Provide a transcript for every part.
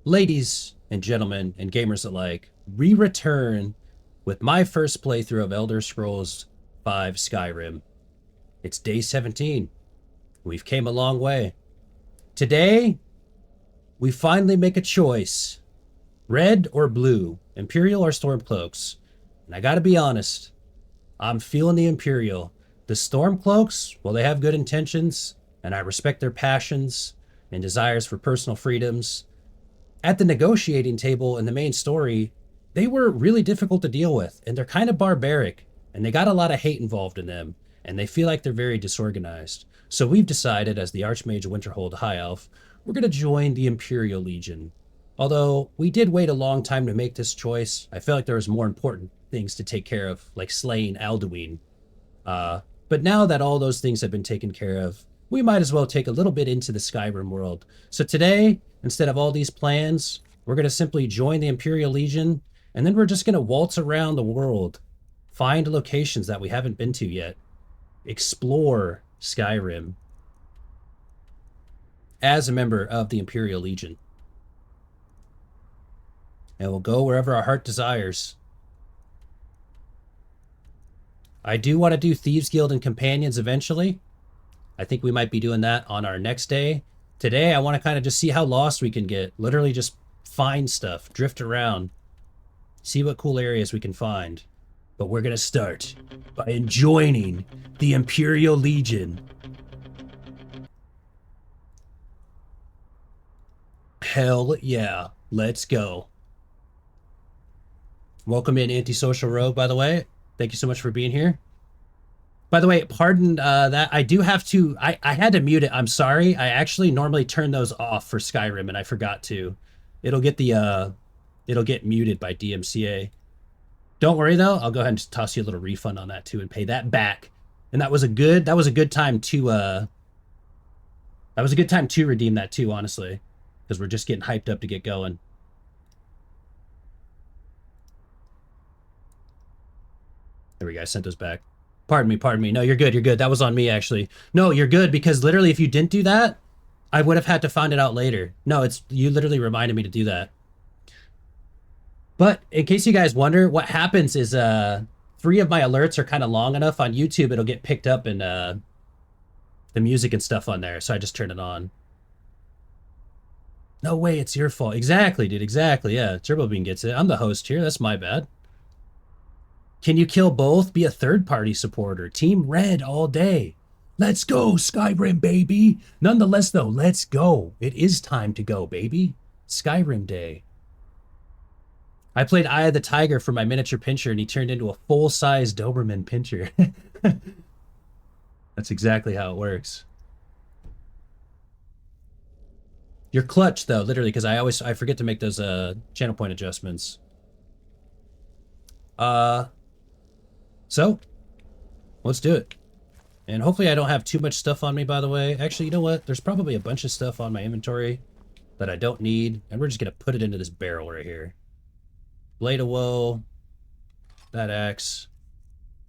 Ladies and gentlemen and gamers alike, we return with my first playthrough of Elder Scrolls 5 Skyrim. It's day 17. We've came a long way. Today, we finally make a choice. Red or blue, Imperial or Stormcloaks. And I gotta be honest, I'm feeling the Imperial. The Stormcloaks, well, they have good intentions, and I respect their passions and desires for personal freedoms. At the negotiating table in the main story, they were really difficult to deal with, and they're kind of barbaric, and they got a lot of hate involved in them, and they feel like they're very disorganized. So we've decided, as the Archmage Winterhold High Elf, we're going to join the Imperial Legion. Although we did wait a long time to make this choice, I felt like there was more important things to take care of, like slaying Alduin. But now that all those things have been taken care of, we might as well take a little bit into the Skyrim world. So today, instead of all these plans, we're going to simply join the Imperial Legion, and then we're just going to waltz around the world, find locations that we haven't been to yet, explore Skyrim as a member of the Imperial Legion. And we'll go wherever our heart desires. I do want to do Thieves Guild and Companions eventually. I think we might be doing that on our next day. Today, I want to kind of just see how lost we can get. Literally just find stuff, drift around, see what cool areas we can find. But we're going to start by joining the Imperial Legion. Hell yeah, let's go. Welcome in, Antisocial Rogue, by the way. Thank you so much for being here. By the way, pardon that. I do have to... I had to mute it. I'm sorry. I actually normally turn those off for Skyrim, and I forgot to. It'll get the... it'll get muted by DMCA. Don't worry, though. I'll go ahead and just toss you a little refund on that, too, and pay that back. And that was a good time to... that was a good time to redeem that, too, honestly. Because we're just getting hyped up to get going. There we go. I sent those back. Pardon me. No, you're good. That was on me, actually. No, you're good, because literally, if you didn't do that, I would have had to find it out later. No, you literally reminded me to do that. But in case you guys wonder, what happens is 3 of my alerts are kind of long enough on YouTube, it'll get picked up in the music and stuff on there, so I just turn it on. No way, it's your fault. Exactly, dude, exactly. Yeah, Turbo Bean gets it. I'm the host here. That's my bad. Can you kill both? Be a third-party supporter. Team Red all day. Let's go, Skyrim, baby. Nonetheless, though, let's go. It is time to go, baby. Skyrim Day. I played Eye of the Tiger for my miniature pincher, and he turned into a full-size Doberman pincher. That's exactly how it works. You're clutch, though, literally, because I forget to make those channel point adjustments. So, let's do it. And hopefully I don't have too much stuff on me, by the way. Actually, you know what? There's probably a bunch of stuff on my inventory that I don't need. And we're just going to put it into this barrel right here. Blade of Woe. That axe.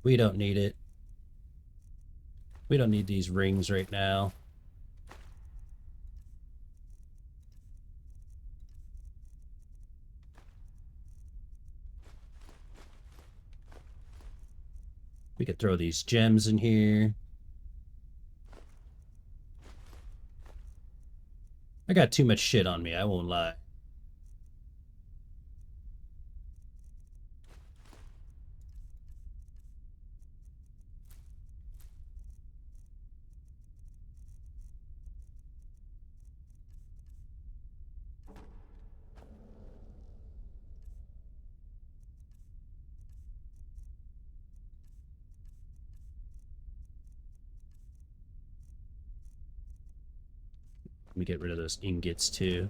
We don't need it. We don't need these rings right now. We could throw these gems in here. I got too much shit on me, I won't lie. Let me get rid of those ingots too.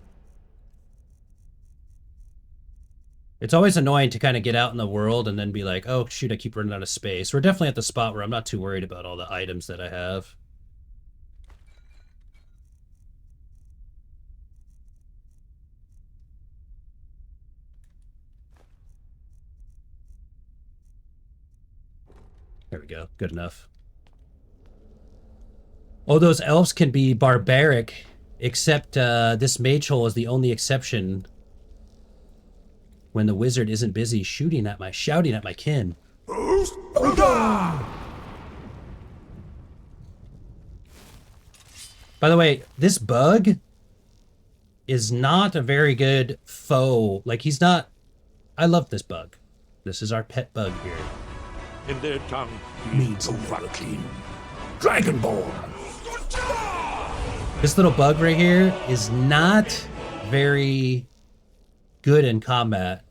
It's always annoying to kind of get out in the world and then be like, oh shoot, I keep running out of space. We're definitely at the spot where I'm not too worried about all the items that I have. There we go. Good enough. Oh, those elves can be barbaric, except this mage hole is the only exception when the wizard isn't busy shouting at my kin. By the way, this bug is not a very good foe. Like, he's not... I love this bug. This is our pet bug here. In their tongue, Means clean. Dragonborn. This little bug right here is not very good in combat,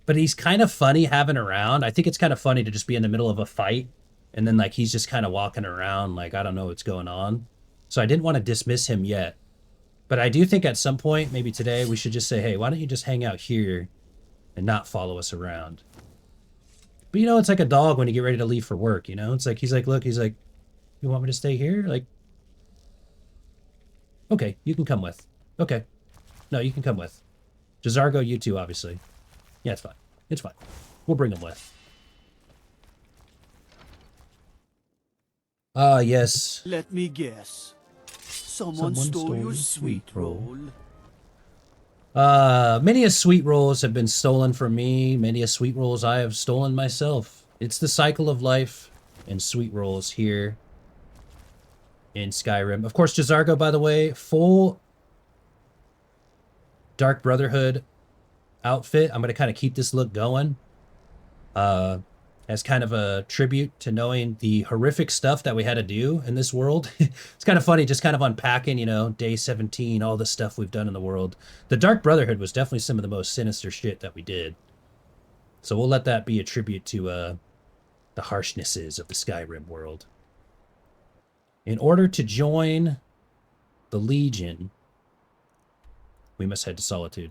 but he's kind of funny having around. I think it's kind of funny to just be in the middle of a fight and then like he's just kind of walking around like I don't know what's going on. So I didn't want to dismiss him yet. But I do think at some point, maybe today, we should just say, hey, why don't you just hang out here and not follow us around? But, you know, it's like a dog when you get ready to leave for work, you know? It's like, he's like, look, he's like, you want me to stay here? Like, okay, you can come with. Okay. No, you can come with. Jazargo, you too, obviously. Yeah, it's fine. It's fine. We'll bring him with. Ah, yes. Let me guess. Someone stole your sweet roll. Many a sweet rolls have been stolen from me. Many a sweet rolls I have stolen myself. It's the cycle of life and sweet rolls here in Skyrim. Of course, Jazargo, by the way, full Dark Brotherhood outfit. I'm going to kind of keep this look going. As kind of a tribute to knowing the horrific stuff that we had to do in this world. It's kind of funny just kind of unpacking, you know, day 17, all the stuff we've done in the world. The Dark Brotherhood was definitely some of the most sinister shit that we did. So we'll let that be a tribute to the harshnesses of the Skyrim world. In order to join the Legion, we must head to Solitude.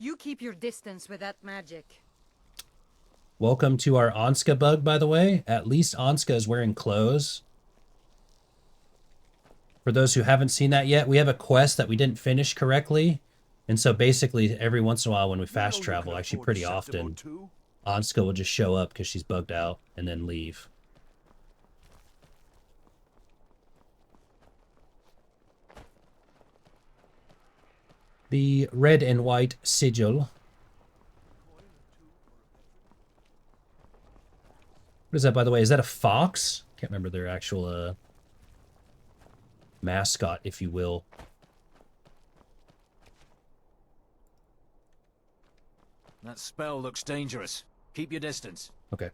You keep your distance with that magic. Welcome to our Anska bug, by the way. At least Anska is wearing clothes. For those who haven't seen that yet, we have a quest that we didn't finish correctly. And so basically, every once in a while when we fast travel, actually pretty often, Anska will just show up because she's bugged out and then leave. The red and white sigil. What is that, by the way? Is that a fox? Can't remember their actual mascot, if you will. That spell looks dangerous. Keep your distance. Okay.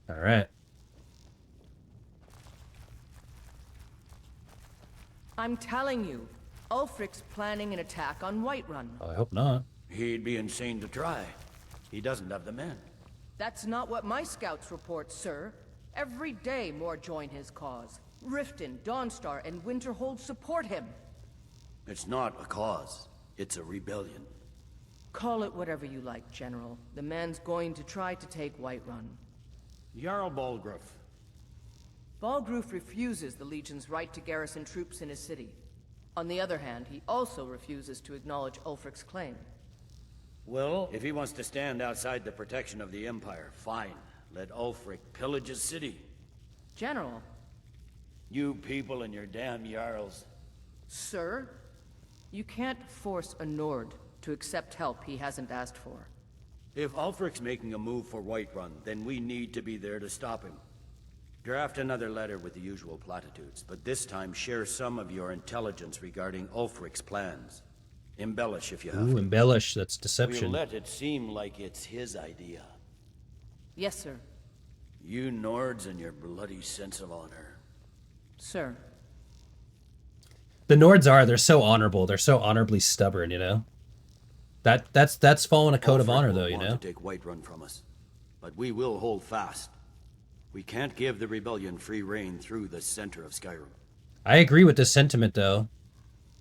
All right. I'm telling you, Ulfric's planning an attack on Whiterun. Oh, I hope not. He'd be insane to try. He doesn't have the men. That's not what my scouts report, sir. Every day more join his cause. Riften, Dawnstar, and Winterhold support him. It's not a cause. It's a rebellion. Call it whatever you like, General. The man's going to try to take Whiterun. Jarl Balgruuf. Balgruuf refuses the Legion's right to garrison troops in his city. On the other hand, he also refuses to acknowledge Ulfric's claim. Well, if he wants to stand outside the protection of the Empire, fine. Let Ulfric pillage his city. General. You people and your damn Jarls. Sir, you can't force a Nord to accept help he hasn't asked for. If Ulfric's making a move for Whiterun, then we need to be there to stop him. Draft another letter with the usual platitudes, but this time share some of your intelligence regarding Ulfric's plans. Embellish if you have Ooh, to. embellish. That's deception. We'll let it seem like it's his idea. Yes, sir. You Nords and your bloody sense of honor. Sir. The Nords they're so honorable. They're so honorably stubborn, you know? That's following a code of honor, though, you know? Want to take Whiterun from us, but we will hold fast. We can't give the rebellion free reign through the center of Skyrim. I agree with this sentiment, though.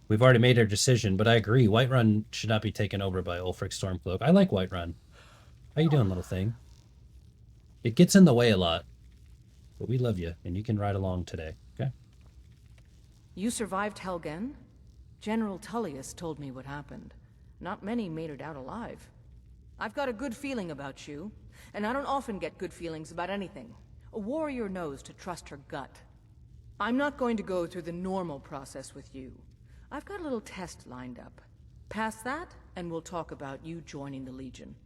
We've already made our decision, but I agree. Whiterun should not be taken over by Ulfric Stormcloak. I like Whiterun. How you doing, little thing? It gets in the way a lot, but we love you, and you can ride along today, okay? You survived Helgen? General Tullius told me what happened. Not many made it out alive. I've got a good feeling about you, and I don't often get good feelings about anything. A warrior knows to trust her gut. I'm not going to go through the normal process with you. I've got a little test lined up. Pass that, and we'll talk about you joining the Legion.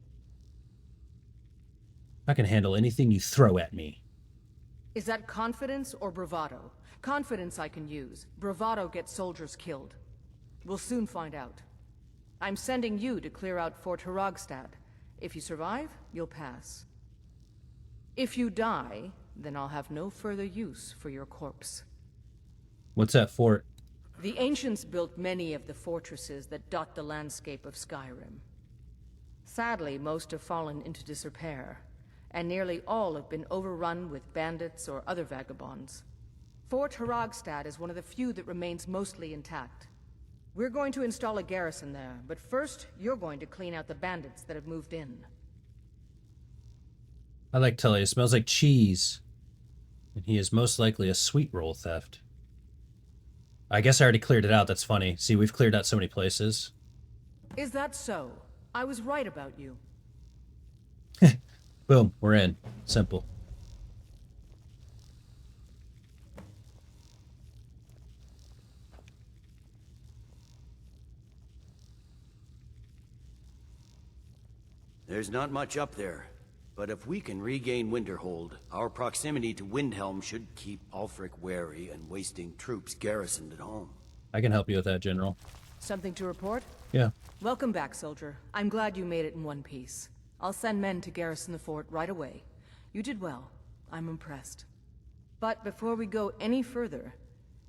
I can handle anything you throw at me. Is that confidence or bravado? Confidence I can use. Bravado gets soldiers killed. We'll soon find out. I'm sending you to clear out Fort Haragstad. If you survive, you'll pass. If you die, then I'll have no further use for your corpse. What's that fort? The ancients built many of the fortresses that dot the landscape of Skyrim. Sadly, most have fallen into disrepair, and nearly all have been overrun with bandits or other vagabonds. Fort Haragstad is one of the few that remains mostly intact. We're going to install a garrison there, but first, you're going to clean out the bandits that have moved in. I like Tully. It smells like cheese. And he is most likely a sweet roll theft. I guess I already cleared it out. That's funny. See, we've cleared out so many places. Is that so? I was right about you. Boom. We're in. Simple. There's not much up there, but if we can regain Winterhold, our proximity to Windhelm should keep Ulfric wary and wasting troops garrisoned at home. I can help you with that, General. Something to report? Yeah. Welcome back, soldier. I'm glad you made it in one piece. I'll send men to garrison the fort right away. You did well. I'm impressed. But before we go any further,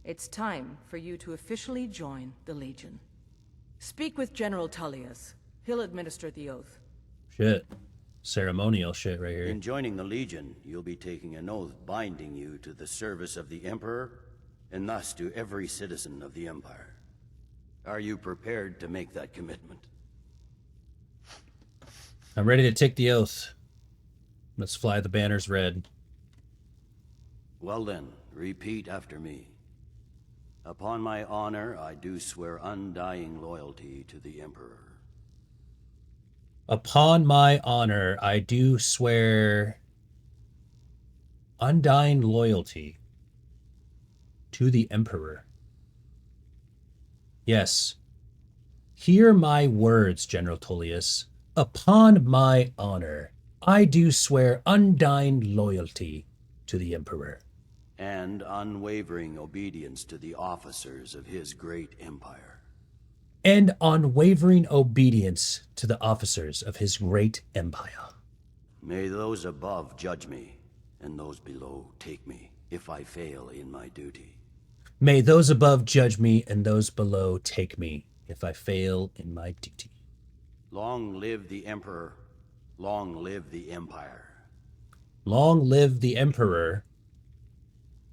it's time for you to officially join the Legion. Speak with General Tullius. He'll administer the oath. Shit. Ceremonial shit right here. In joining the Legion, you'll be taking an oath binding you to the service of the Emperor, and thus to every citizen of the Empire. Are you prepared to make that commitment? I'm ready to take the oath. Let's fly the banners red. Well then, repeat after me. Upon my honor, I do swear undying loyalty to the Emperor. Upon my honor, I do swear undying loyalty to the Emperor. Yes. Hear my words, General Tullius. Upon my honor, I do swear undying loyalty to the Emperor. And unwavering obedience to the officers of his great empire. And unwavering obedience to the officers of his great empire. May those above judge me, and those below take me, if I fail in my duty. May those above judge me, and those below take me, if I fail in my duty. Long live the Emperor. Long live the Empire. Long live the Emperor,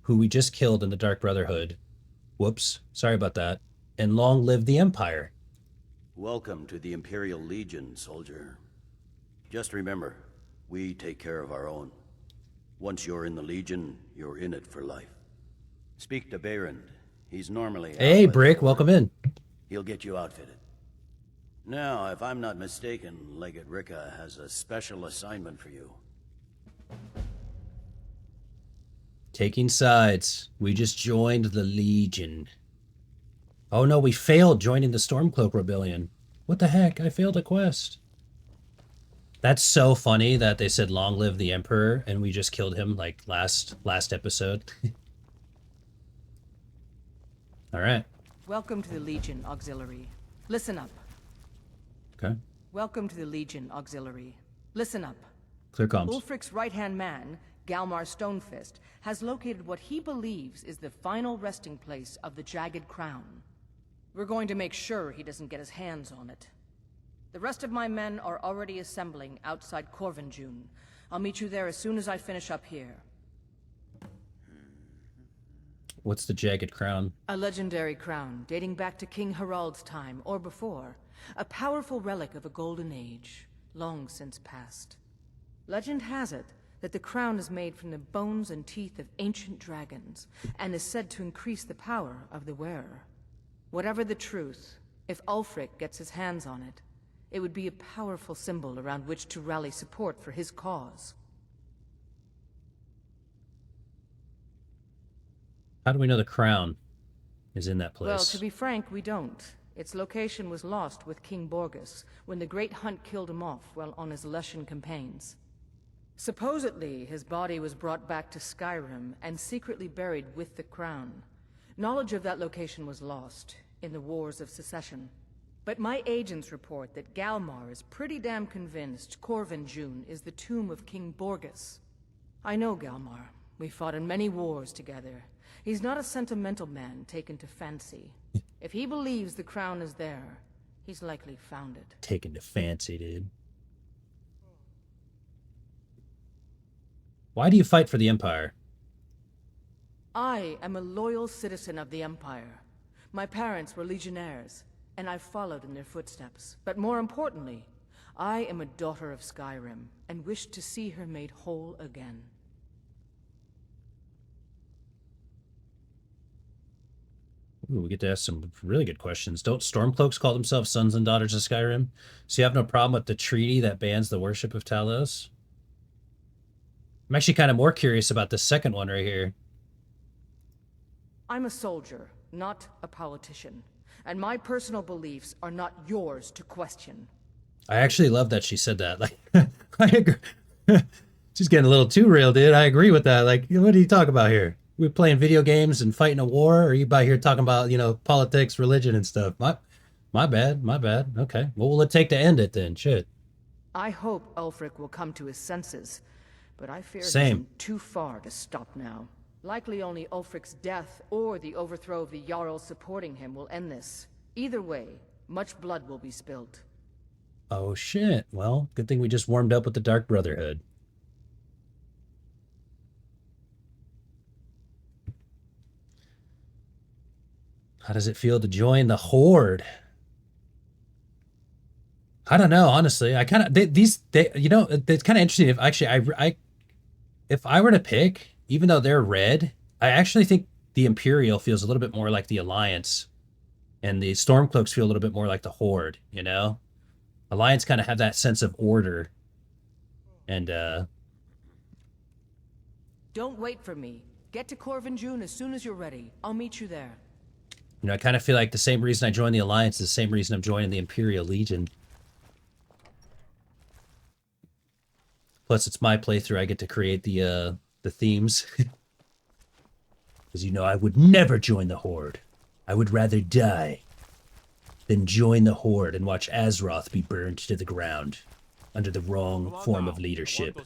who we just killed in the Dark Brotherhood. Whoops, sorry about that. And long live the Empire. Welcome to the Imperial Legion, soldier. Just remember, we take care of our own. Once you're in the Legion, you're in it for life. Speak to Behrend. He's normally out Hey, by the Brick, door. welcome in. He'll get you outfitted. Now, if I'm not mistaken, Legate Ricka has a special assignment for you. Taking sides. We just joined the Legion. Oh no, we failed joining the Stormcloak Rebellion. What the heck? I failed a quest. That's so funny that they said long live the Emperor and we just killed him like last episode. All right. Welcome to the Legion Auxiliary. Listen up. Okay. Welcome to the Legion Auxiliary. Listen up. Clear comms. Ulfric's right-hand man, Galmar Stonefist, has located what he believes is the final resting place of the Jagged Crown. We're going to make sure he doesn't get his hands on it. The rest of my men are already assembling outside Corvinjune. I'll meet you there as soon as I finish up here. What's the Jagged Crown? A legendary crown dating back to King Harald's time, or before. A powerful relic of a golden age, long since past. Legend has it that the crown is made from the bones and teeth of ancient dragons, and is said to increase the power of the wearer. Whatever the truth, if Ulfric gets his hands on it, it would be a powerful symbol around which to rally support for his cause. How do we know the crown is in that place? Well, to be frank, we don't. Its location was lost with King Borgus when the Great Hunt killed him off while on his Lushan campaigns. Supposedly, his body was brought back to Skyrim and secretly buried with the crown. Knowledge of that location was lost in the Wars of Secession. But my agents report that Galmar is pretty damn convinced Corvin June is the tomb of King Borgus. I know Galmar. We fought in many wars together. He's not a sentimental man taken to fancy. If he believes the crown is there, he's likely found it. Taken to fancy, dude. Why do you fight for the Empire? I am a loyal citizen of the Empire. My parents were legionnaires, and I followed in their footsteps. But more importantly, I am a daughter of Skyrim, and wish to see her made whole again. Ooh, we get to ask some really good questions. Don't Stormcloaks call themselves sons and daughters of Skyrim? So you have no problem with the treaty that bans the worship of Talos? I'm actually kind of more curious about the second one right here. I'm a soldier, not a politician, and my personal beliefs are not yours to question. I actually love that she said that. Like, I agree. She's getting a little too real, dude. I agree with that. Like, what are you talking about here? We're playing video games and fighting a war, or are you about here talking about, you know, politics, religion, and stuff? My bad. Okay. What will it take to end it then? Shit. I hope Ulfric will come to his senses, but I fear Same. he's too far to stop now. Likely only Ulfric's death or the overthrow of the Jarl supporting him will end this. Either way, much blood will be spilled. Oh, shit. Well, good thing we just warmed up with the Dark Brotherhood. How does it feel to join the Horde? I don't know, honestly. I kind of you know, it's kind of interesting. If actually, if I were to pick, even though they're red, I actually think the Imperial feels a little bit more like the Alliance, and the Stormcloaks feel a little bit more like the Horde. You know, Alliance kind of have that sense of order, and Don't wait for me. Get to Corvin June as soon as you're ready. I'll meet you there. you know, I kind of feel like the same reason I joined the Alliance is the same reason I'm joining the Imperial Legion. Plus, it's my playthrough. I get to create the themes. Because, you know, I would never join the Horde. I would rather die than join the Horde and watch Azeroth be burned to the ground under the wrong form of leadership.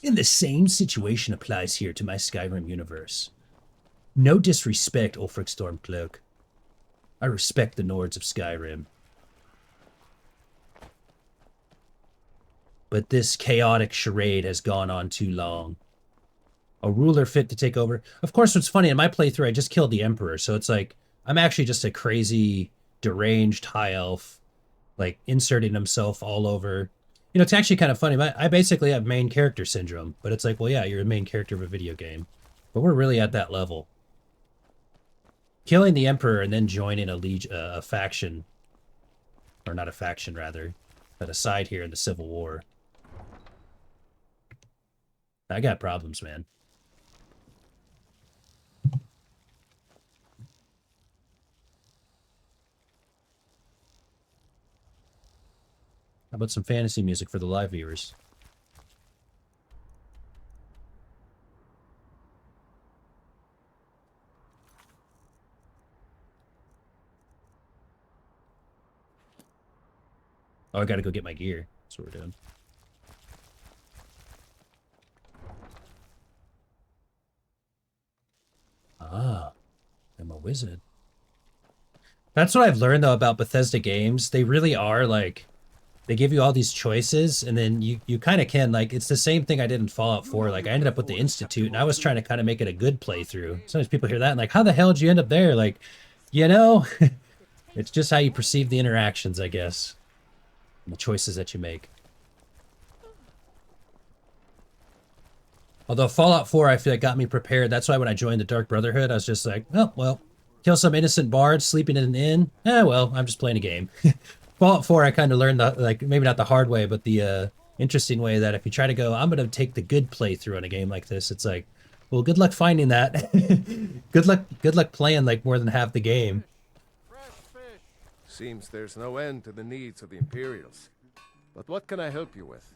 And the same situation applies here to my Skyrim universe. No disrespect, Ulfric Stormcloak. I respect the Nords of Skyrim. But this chaotic charade has gone on too long. A ruler fit to take over. Of course, what's funny, in my playthrough, I just killed the Emperor, so it's like, I'm actually just a crazy, deranged high elf, like, inserting himself all over. You know, it's actually kind of funny. I basically have main character syndrome, but it's like, well, yeah, you're a main character of a video game. But we're really at that level. Killing the Emperor and then joining a faction, or not a faction, rather, but a side here in the Civil War. I got problems, man. How about some fantasy music for the live viewers? Oh, I gotta go get my gear. That's what we're doing. Ah, I'm a wizard. That's what I've learned, though, about Bethesda games. They really are, like, they give you all these choices, and then you kind of can, like, it's the same thing I did in Fallout 4. Like, I ended up with the Institute, and I was trying to kind of make it a good playthrough. Sometimes people hear that, and like, how the hell did you end up there? Like, you know, it's just how you perceive the interactions, I guess. And the choices that you make. Although Fallout 4, I feel like, got me prepared. That's why when I joined the Dark Brotherhood, I was just like, oh, well, kill some innocent bards sleeping in an inn. Well, I'm just playing a game. Fallout 4, I kind of learned, the, like, maybe not the hard way, but the interesting way that if you try to go, I'm going to take the good playthrough on a game like this, it's like, Well, good luck finding that. Good luck playing like more than half the game. Seems there's no end to the needs of the Imperials. But what can I help you with?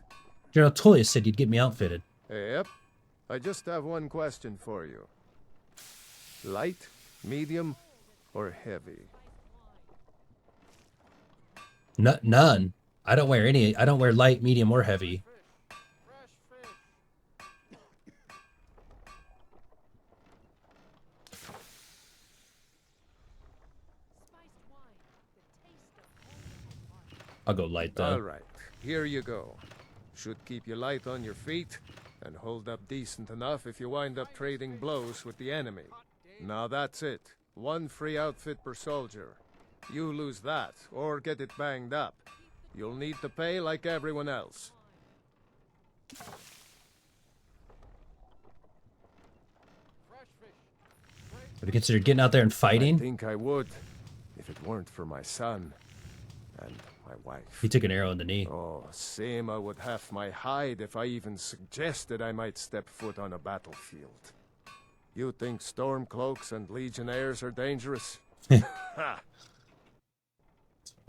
General Tullius said you'd get me outfitted. Yep. I just have one question for you. Light, medium, or heavy? None. I don't wear any. I don't wear light, medium, or heavy. I'll go light though. All right, here you go. Should keep you light on your feet and hold up decent enough if you wind up trading blows with the enemy. Now that's it. One free outfit per soldier. You lose that or get it banged up, you'll need to pay like everyone else. Would you consider getting out there and I fighting? think I would, if it weren't for my son and my wife. He took an arrow in the knee. Oh, Seema would have my hide if I even suggested I might step foot on a battlefield. You think Stormcloaks and Legionnaires are dangerous? Ha!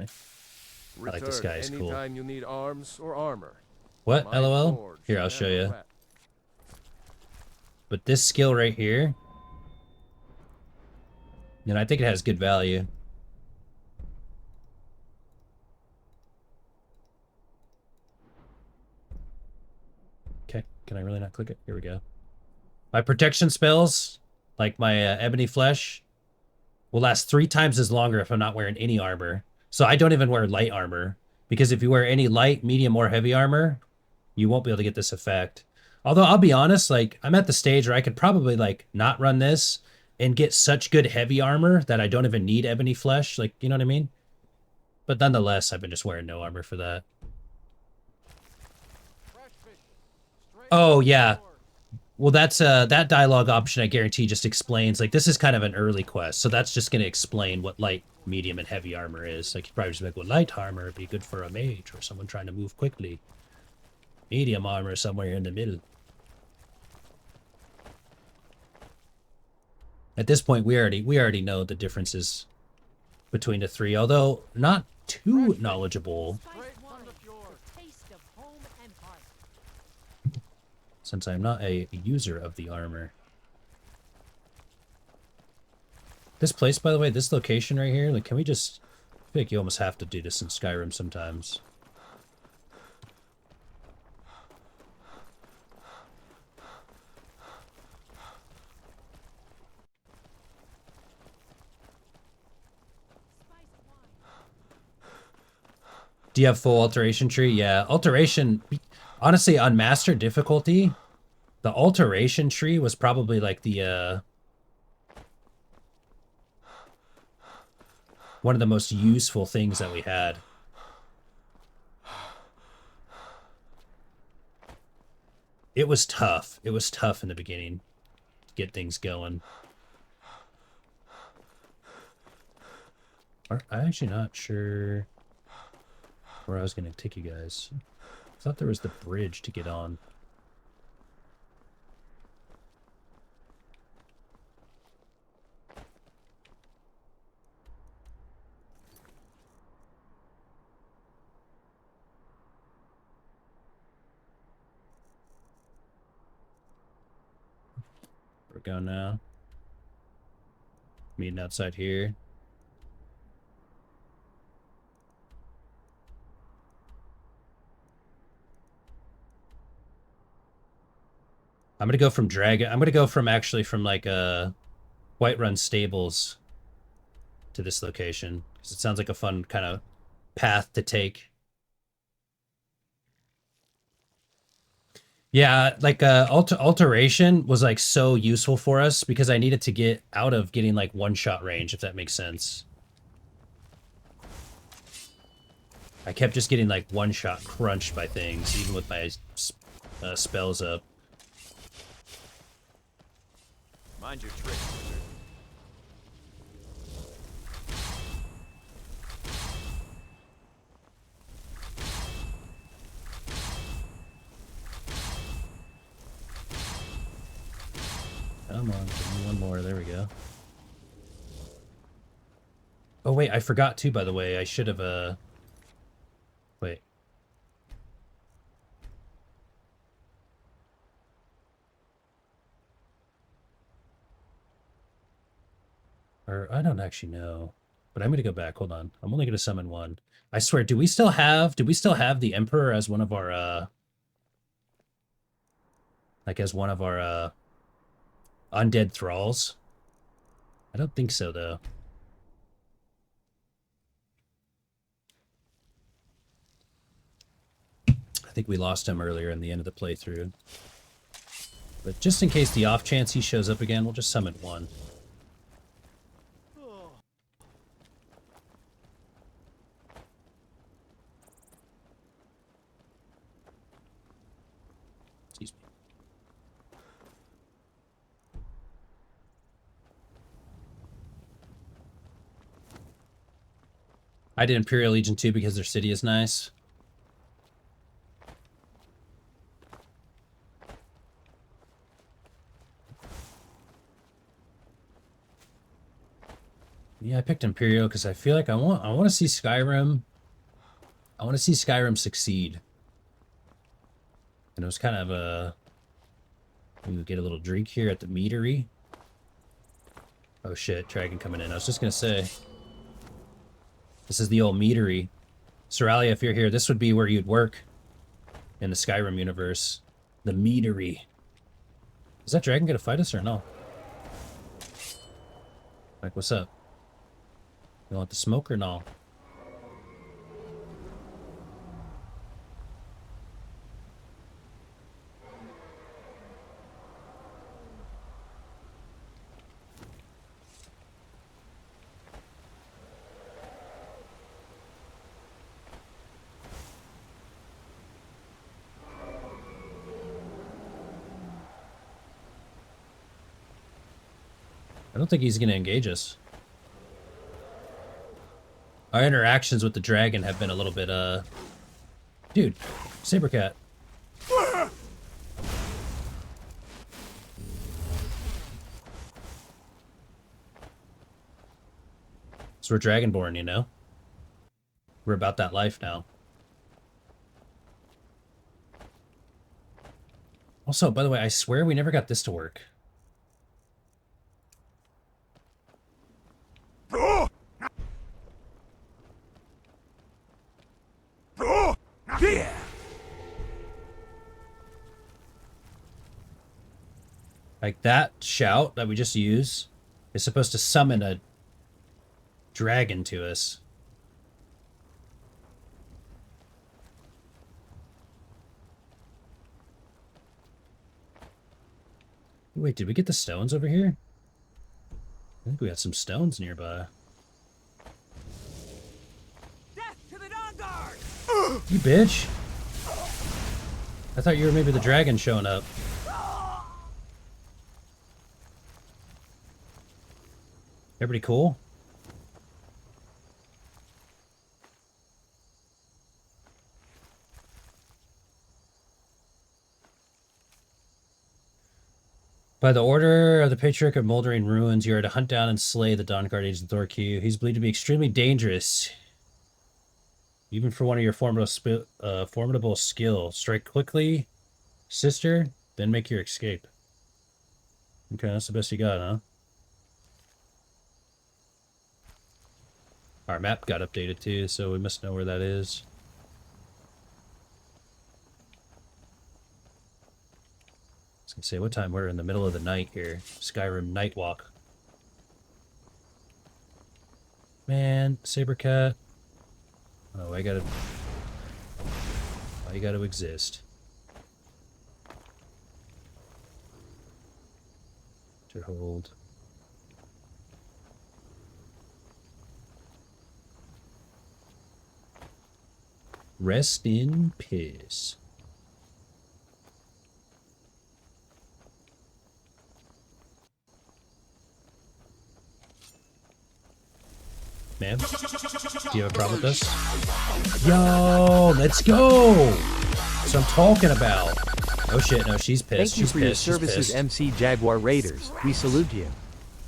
I like this guy, he's cool. Anytime you need arms or armor. What? My LOL? forge Here, I'll show you. never wet. But this skill right here, and I think it has good value. Okay, can I really not click it? Here we go. My protection spells, like my Ebony Flesh, will last 3 times as longer if I'm not wearing any armor. So I don't even wear light armor, because if you wear any light, medium, or heavy armor, you won't be able to get this effect. Although I'll be honest, like I'm at the stage where I could probably like not run this and get such good heavy armor that I don't even need Ebony Flesh. Like, you know what I mean? But nonetheless, I've been just wearing no armor for that. Oh yeah. Well, that's that dialogue option, I guarantee, just explains, like, this is kind of an early quest, so that's just going to explain what light, medium, and heavy armor is. Like, you probably just be like, well, light armor would be good for a mage or someone trying to move quickly. Medium armor somewhere in the middle. At this point, we already know the differences between the three, although not too knowledgeable, since I'm not a user of the armor. This place, by the way, this location right here, like, can we just... I feel like you almost have to do this in Skyrim sometimes. Do you have full alteration tree? Yeah, alteration... Honestly, on master difficulty, the alteration tree was probably like the one of the most useful things that we had. It was tough. It was tough in the beginning to get things going. I'm actually not sure where I was going to take you guys. I thought there was the bridge to get on. We're going now. Meeting outside here. I'm gonna go from Dragon. I'm gonna go from actually from like Whiterun Stables to this location because it sounds like a fun kind of path to take. Yeah, like alteration was like so useful for us because I needed to get out of getting like one-shot range, if that makes sense. I kept just getting like one-shot crunched by things, even with my spells up. Mind your tricks, wizard. Come on, give me one more. There we go. Oh wait, I forgot too, by the way. I should have wait. Or I don't actually know. But I'm gonna go back. Hold on. I'm only gonna summon one. I swear, do we still have the Emperor as one of our like as one of our undead thralls? I don't think so though. I think we lost him earlier in the end of the playthrough. But just in case the off chance he shows up again, we'll just summon one. Excuse me. I did Imperial Legion too because their city is nice. Yeah, I picked Imperial because I feel like I want to see Skyrim. I want to see Skyrim succeed. And it was kind of a... We would get a little drink here at the meadery. Oh shit, dragon coming in. I was just gonna say. This is the old meadery. Soralia, if you're here, this would be where you'd work in the Skyrim universe. The meadery. Is that dragon gonna fight us or no? Like, what's up? You want the smoke or no? I don't think he's going to engage us. Our interactions with the dragon have been a little bit, Dude, Sabercat. So we're Dragonborn, you know? We're about that life now. Also, by the way, I swear we never got this to work. Like that shout that we just used is supposed to summon a dragon to us. Wait, did we get the stones over here? I think we got some stones nearby. Death to the Dawn Guard! You bitch! I thought you were maybe the dragon showing up. Everybody cool? By the order of the Patriarch of Moldering Ruins, you are to hunt down and slay the Dawnguard agent Thorq. He's believed to be extremely dangerous, even for one of your formidable skill. Strike quickly, sister, then make your escape. Okay, that's the best you got, huh? Our map got updated too, so we must know where that is. I was gonna say, what time? We're in the middle of the night here. Skyrim Night Walk. Man, Sabercat. Oh, I gotta exist. To hold. Rest in peace. Ma'am? Do you have a problem with this? Yo, let's go! That's what I'm talking about. Oh shit, no, she's pissed. Thank you She's for your pissed. She's services, pissed. MC Jaguar Raiders. We salute you.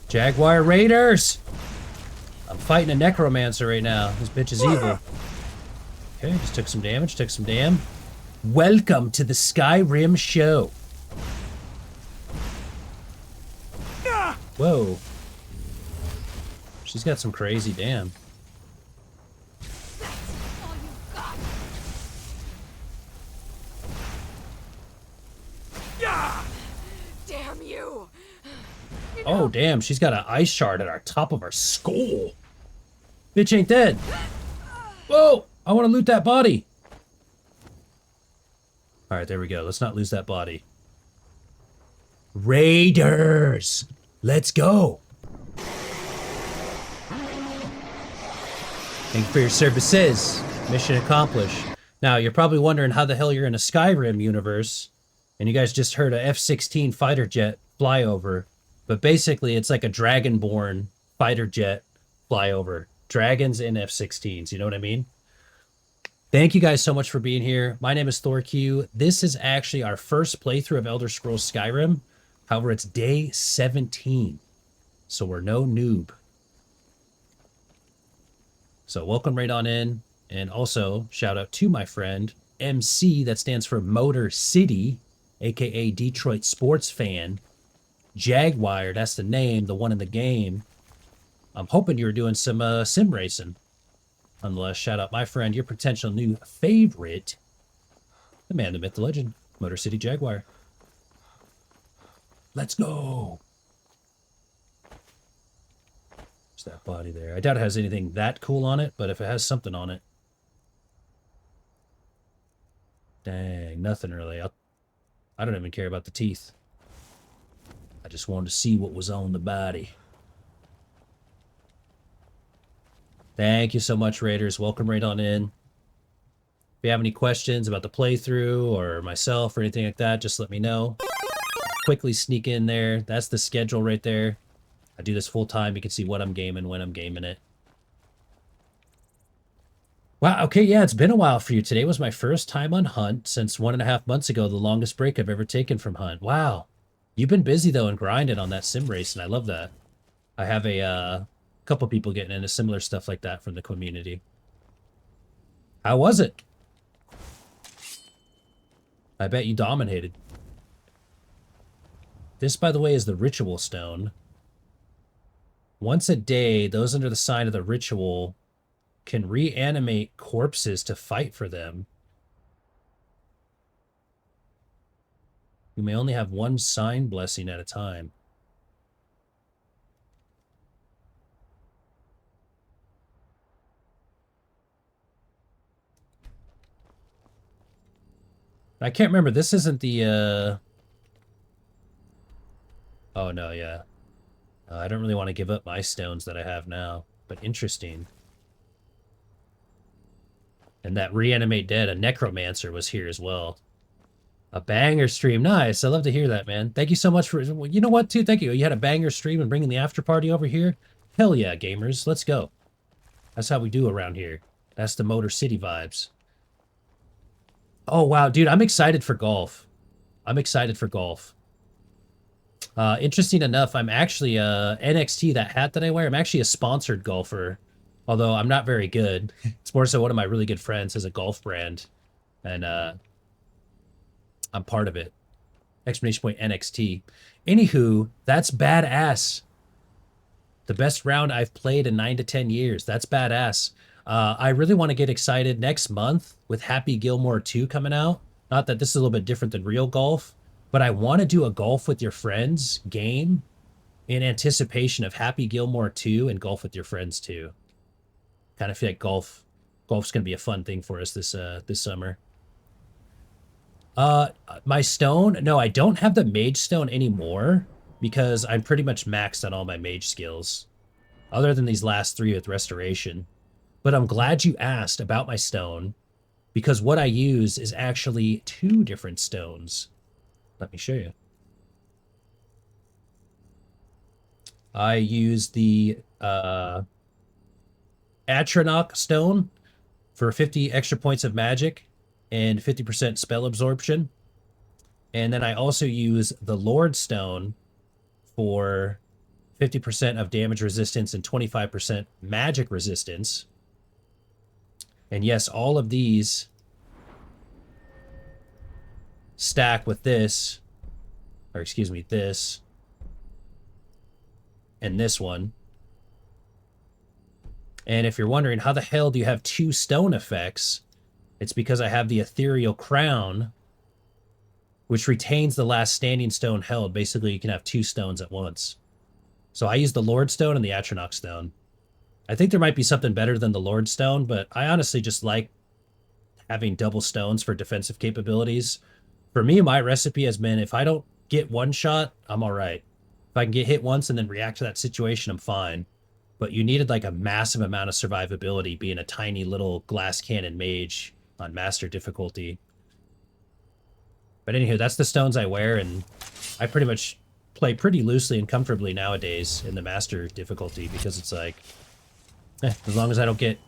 Jaguar Raiders! I'm fighting a necromancer right now. This bitch is evil. Okay, just took some damage, took some damn. Welcome to the Skyrim show. Whoa. She's got some crazy damn. Damn you! Oh, damn, she's got an ice shard at our top of our skull. Bitch ain't dead. Whoa, I want to loot that body. All right, there we go. Let's not lose that body. Raiders, let's go. Thank you for your services. Mission accomplished. Now, you're probably wondering how the hell you're in a Skyrim universe, and you guys just heard a F-16 fighter jet fly over. But basically, it's like a dragonborn fighter jet flyover. Dragons and F-16s, you know what I mean? Thank you guys so much for being here. My name is ThorQ. This is actually our first playthrough of Elder Scrolls Skyrim. However, it's day 17, so we're no noob. So welcome right on in. And also, shout out to my friend, MC, that stands for Motor City, aka Detroit Sports Fan. Jaguar, that's the name, the one in the game. I'm hoping you were doing some sim racing. Nonetheless, shout out my friend, your potential new favorite, the man, the myth, the legend, Motor City Jaguar. Let's go. There's that body there. I doubt it has anything that cool on it, but if it has something on it. Dang, nothing really. I don't even care about the teeth. I just wanted to see what was on the body. Thank you so much, Raiders. Welcome right on in. If you have any questions about the playthrough or myself or anything like that, just let me know. Quickly sneak in there. That's the schedule right there. I do this full time. You can see what I'm gaming, when I'm gaming it. Wow, okay, yeah, it's been a while for you. Today was my first time on Hunt since 1.5 months ago, the longest break I've ever taken from Hunt. Wow. You've been busy, though, and grinding on that sim race, and I love that. I have a couple people getting into similar stuff like that from the community. How was it? I bet you dominated. This, by the way, is the ritual stone. Once a day, those under the sign of the ritual can reanimate corpses to fight for them. You may only have one sign blessing at a time. I can't remember. This isn't the, Oh, no, yeah. I don't really want to give up my stones that I have now, but interesting. And that reanimate dead, a necromancer was here as well. A banger stream. Nice. I love to hear that, man. Thank you so much for... Well, you know what, too? Thank you. You had a banger stream and bringing the after party over here? Hell yeah, gamers. Let's go. That's how we do around here. That's the Motor City vibes. Oh, wow. Dude, I'm excited for golf. I'm excited for golf. Interesting enough, I'm actually NXT, that hat that I wear, I'm actually a sponsored golfer. Although I'm not very good. It's more so one of my really good friends has a golf brand. And I'm part of it. Exclamation point NXT. Anywho, that's badass. The best round I've played in 9 to 10 years. That's badass. I really want to get excited next month with Happy Gilmore 2 coming out. Not that this is a little bit different than real golf, but I want to do a golf with your friends game in anticipation of Happy Gilmore 2 and Golf with Your Friends 2. Kind of feel like golf's going to be a fun thing for us this summer. My stone? No, I don't have the mage stone anymore because I'm pretty much maxed on all my mage skills. Other than these last 3 with restoration. But I'm glad you asked about my stone because what I use is actually 2 different stones. Let me show you. I use the Atronach stone for 50 extra points of magic and 50% spell absorption. And then I also use the Lord Stone for 50% of damage resistance and 25% magic resistance. And yes, all of these stack with this, or excuse me, this and this one. And if you're wondering, how the hell do you have 2 stone effects? It's because I have the Ethereal Crown, which retains the last standing stone held. Basically, you can have 2 stones at once. So I use the Lord Stone and the Atronach Stone. I think there might be something better than the Lord Stone, but I honestly just like having double stones for defensive capabilities. For me, my recipe has been, if I don't get one shot, I'm all right. If I can get hit once and then react to that situation, I'm fine. But you needed like a massive amount of survivability being a tiny little glass cannon mage on master difficulty. But anywho, that's the stones I wear, and I pretty much play pretty loosely and comfortably nowadays in the master difficulty, because it's like, as long as I don't get,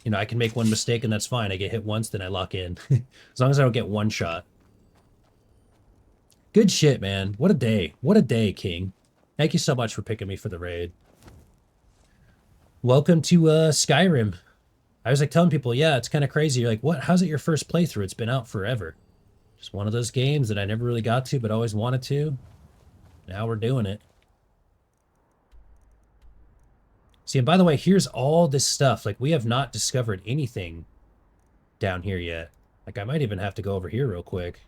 you know, I can make one mistake and that's fine. I get hit once, then I lock in. As long as I don't get one shot. Good shit, man. What a day. What a day, King. Thank you so much for picking me for the raid. Welcome to Skyrim. I was like telling people, yeah, it's kind of crazy. You're like, what? How's it your first playthrough? It's been out forever. Just one of those games that I never really got to, but always wanted to. Now we're doing it. See, and by the way, here's all this stuff. Like, we have not discovered anything down here yet. Like, I might even have to go over here real quick.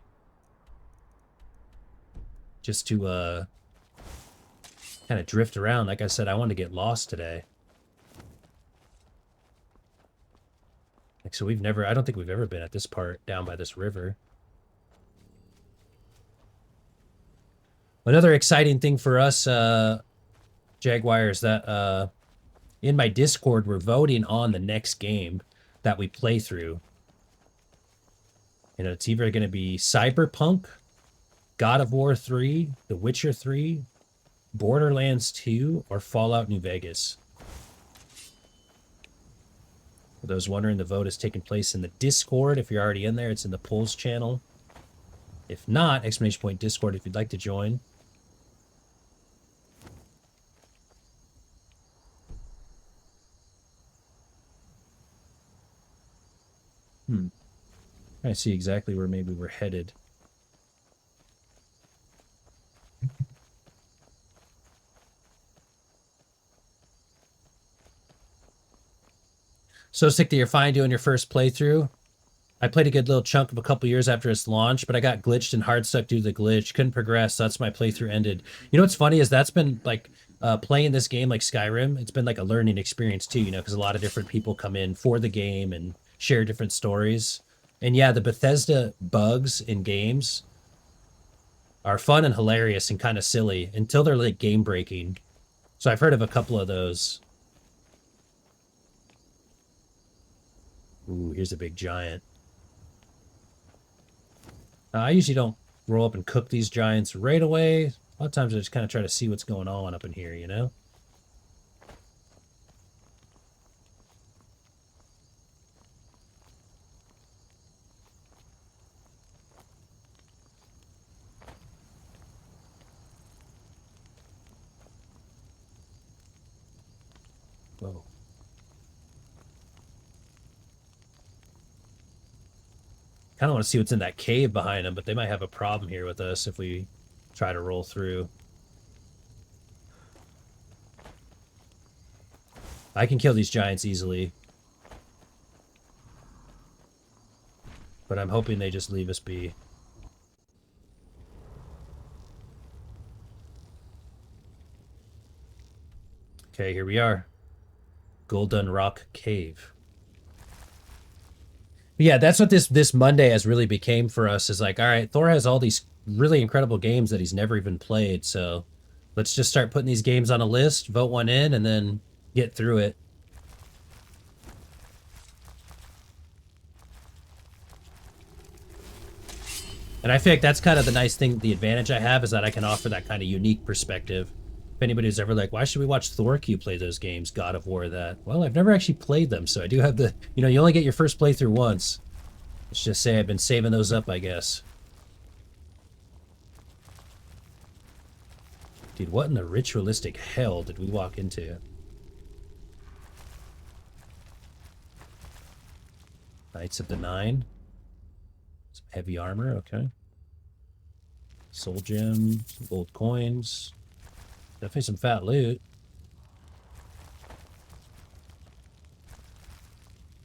Just to, kind of drift around. Like I said, I wanted to get lost today. Like, so we've never, I don't think we've ever been at this part down by this river. Another exciting thing for us, Jaguar, is that, in my Discord, we're voting on the next game that we play through. You know, it's either going to be Cyberpunk, God of War 3, The Witcher 3, Borderlands 2, or Fallout New Vegas. For those wondering, the vote is taking place in the Discord. If you're already in there, it's in the polls channel. If not, exclamation point Discord if you'd like to join. I see exactly where maybe we're headed. So sick that you're fine doing your first playthrough. I played a good little chunk of a couple years after its launch, but I got glitched and hard stuck due to the glitch. Couldn't progress, so that's my playthrough ended. You know what's funny is that's been like playing this game like Skyrim. It's been like a learning experience too, you know, because a lot of different people come in for the game and share different stories. And yeah, the Bethesda bugs in games are fun and hilarious and kind of silly until they're like game breaking. So I've heard of a couple of those. Ooh, here's a big giant. I usually don't roll up and cook these giants right away. A lot of times I just kind of try to see what's going on up in here, you know? Whoa. Kind of want to see what's in that cave behind them, but they might have a problem here with us if we try to roll through. I can kill these giants easily. But I'm hoping they just leave us be. Okay, here we are. Golden Rock Cave. Yeah, that's what this Monday has really became for us, is like, all right, Thor has all these really incredible games that he's never even played, so let's just start putting these games on a list, vote one in, and then get through it. And I feel like that's kind of the nice thing, the advantage I have, is that I can offer that kind of unique perspective. If anybody's ever like, why should we watch Thorq play those games, God of War that? Well, I've never actually played them, so I do have the, you know, you only get your first playthrough once. Let's just say I've been saving those up, I guess. Dude, what in the ritualistic hell did we walk into? Knights of the Nine. Some heavy armor, okay. Soul gem, some gold coins. Definitely some fat loot.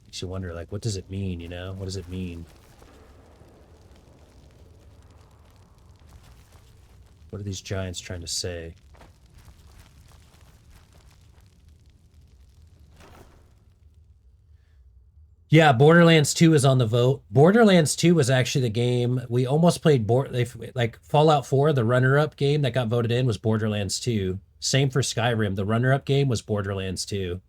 Makes you wonder, like, what does it mean, you know? What does it mean? What are these giants trying to say? Yeah, Borderlands 2 is on the vote. Borderlands 2 was actually the game we almost played. Like Fallout 4, the runner-up game that got voted in was Borderlands 2. Same for Skyrim. The runner-up game was Borderlands 2.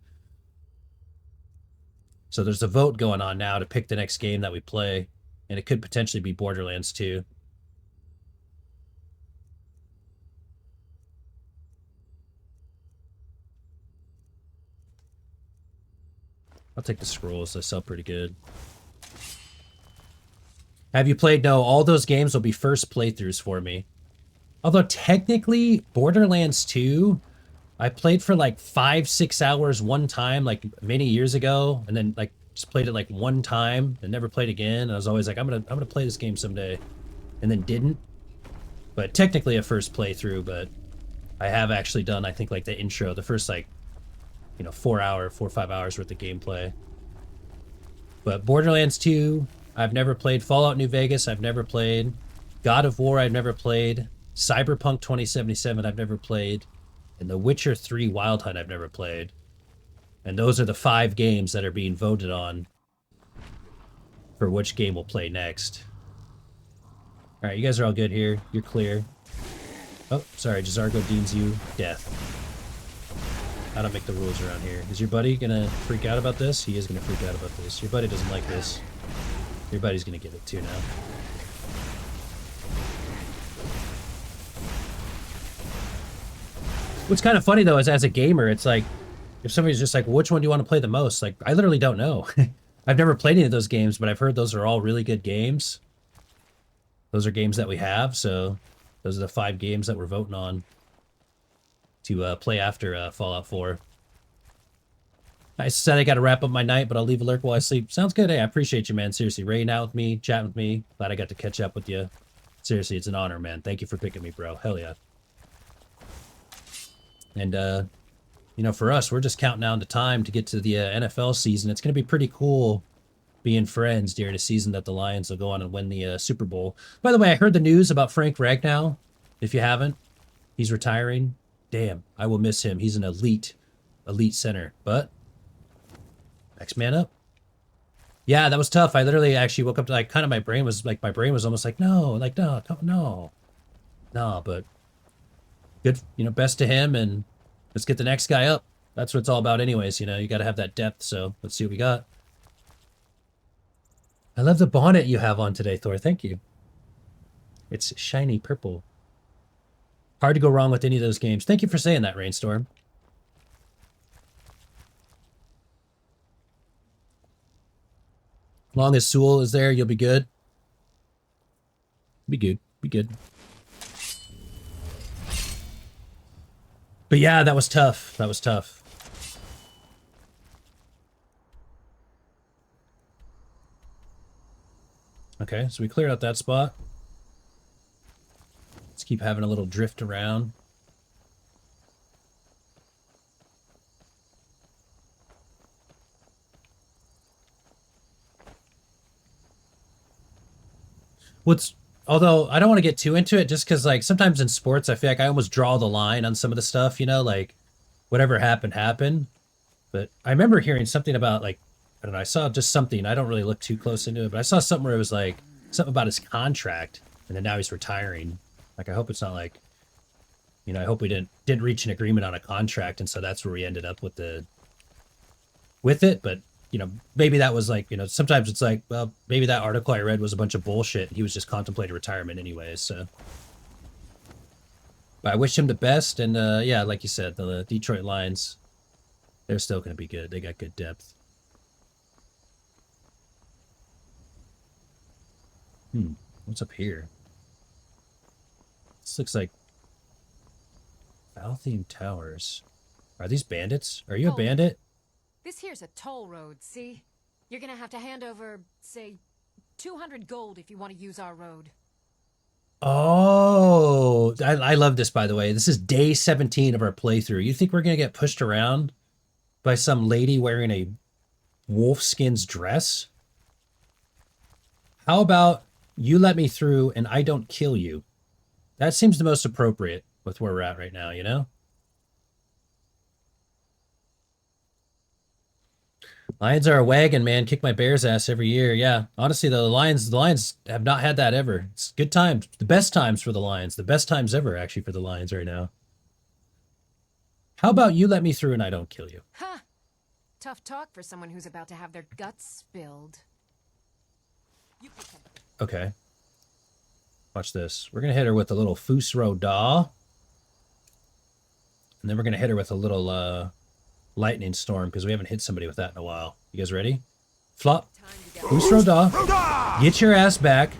So there's a vote going on now to pick the next game that we play, and it could potentially be Borderlands 2. I'll take the scrolls. They sell pretty good. Have you played? No, all those games will be first playthroughs for me. Although technically, Borderlands 2, I played for like 5-6 hours one time, like many years ago, and then like just played it like one time and never played again. And I was always like, I'm gonna play this game someday, and then didn't. But technically a first playthrough, but I have actually done, I think, like the intro, the first like, you know, 4 or 5 hours worth of gameplay. But Borderlands 2, I've never played. Fallout New Vegas, I've never played. God of War, I've never played. Cyberpunk 2077, I've never played. And The Witcher 3 Wild Hunt, I've never played. And those are the 5 games that are being voted on for which game we'll play next. All right, you guys are all good here. You're clear. Oh, sorry, Jazargo deems you death. I don't make the rules around here. Is your buddy gonna freak out about this? He is gonna freak out about this. Your buddy doesn't like this. Your buddy's gonna get it too now. What's kind of funny though is as a gamer, it's like, if somebody's just like, which one do you want to play the most? Like, I literally don't know. I've never played any of those games, but I've heard those are all really good games. Those are games that we have, so those are the 5 games that we're voting on to play after Fallout 4. I said I got to wrap up my night, but I'll leave a lurk while I sleep. Sounds good. Hey, I appreciate you, man. Seriously, raiding out with me, chatting with me. Glad I got to catch up with you. Seriously, it's an honor, man. Thank you for picking me, bro. Hell yeah. And, you know, for us, we're just counting down the time to get to the NFL season. It's going to be pretty cool being friends during a season that the Lions will go on and win the Super Bowl. By the way, I heard the news about Frank Ragnow. If you haven't, he's retiring. Damn, I will miss him. He's an elite center. But next man up. Yeah, that was tough. I literally actually woke up to like my brain was almost like, no, no. But good, you know, best to him, and let's get the next guy up. That's what it's all about anyways, you know, you got to have that depth. So let's see what we got. I love the bonnet you have on today, Thor. Thank you. It's shiny purple. Hard to go wrong with any of those games. Thank you for saying that, Rainstorm. As long as Sewell is there, you'll be good. Be good. Be good. But yeah, that was tough. That was tough. Okay, so we cleared out that spot. Let's keep having a little drift around. Although I don't want to get too into it just because like sometimes in sports I feel like I almost draw the line on some of the stuff, you know, like whatever happened. But I remember hearing something about like, I don't know, I saw just something, I don't really look too close into it, but I saw something where it was like something about his contract and then now he's retiring. Like I hope it's not like, you know, I hope we didn't reach an agreement on a contract and so that's where we ended up with it, but you know, maybe that was like, you know, sometimes it's like, well, maybe that article I read was a bunch of bullshit. He was just contemplating retirement anyways, so. But I wish him the best, and yeah, like you said, the Detroit Lions, they're still going to be good. They got good depth. What's up here? This looks like Altheme Towers. Are these bandits? Are you a Hold it. bandit? This here's a toll road, see? You're gonna have to hand over, say, 200 gold if you want to use our road. Oh, I love this, by the way. This is day 17 of our playthrough. You think we're going to get pushed around by some lady wearing a wolfskin's dress? How about you let me through and I don't kill you? That seems the most appropriate with where we're at right now, you know? Lions are a wagon, man. Kick my bear's ass every year. Yeah. Honestly, though, the Lions have not had that ever. It's good times. The best times for the Lions. The best times ever, actually, for the Lions right now. How about you let me through and I don't kill you? Ha! Tough talk for someone who's about to have their guts spilled. Okay. Watch this. We're going to hit her with a little Fusro Da. And then we're going to hit her with a little lightning storm because we haven't hit somebody with that in a while. You guys ready? Flop. Fusro Da. Get your ass back.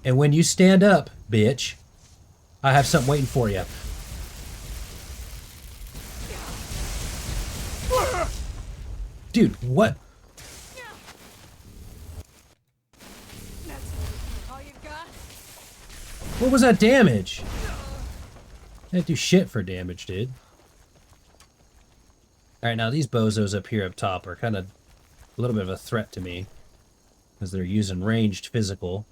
And when you stand up, bitch, I have something waiting for you. Dude, what? All you got? What was that damage? I didn't do shit for damage, dude. Alright, now these bozos up here up top are kind of a little bit of a threat to me. Because they're using ranged physical.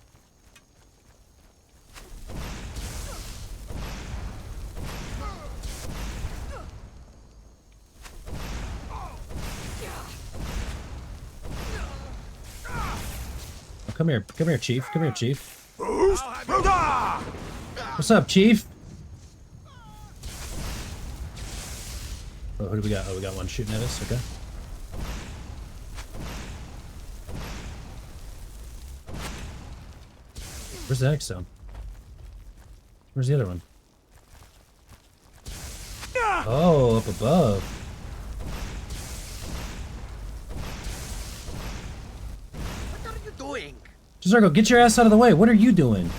Come here, Chief. Come here, Chief. What's up, Chief? Oh, who do we got? Oh, we got one shooting at us. Okay. Where's the next zone? Where's the other one? Oh, up above. What are you doing? Jazargo, get your ass out of the way. What are you doing?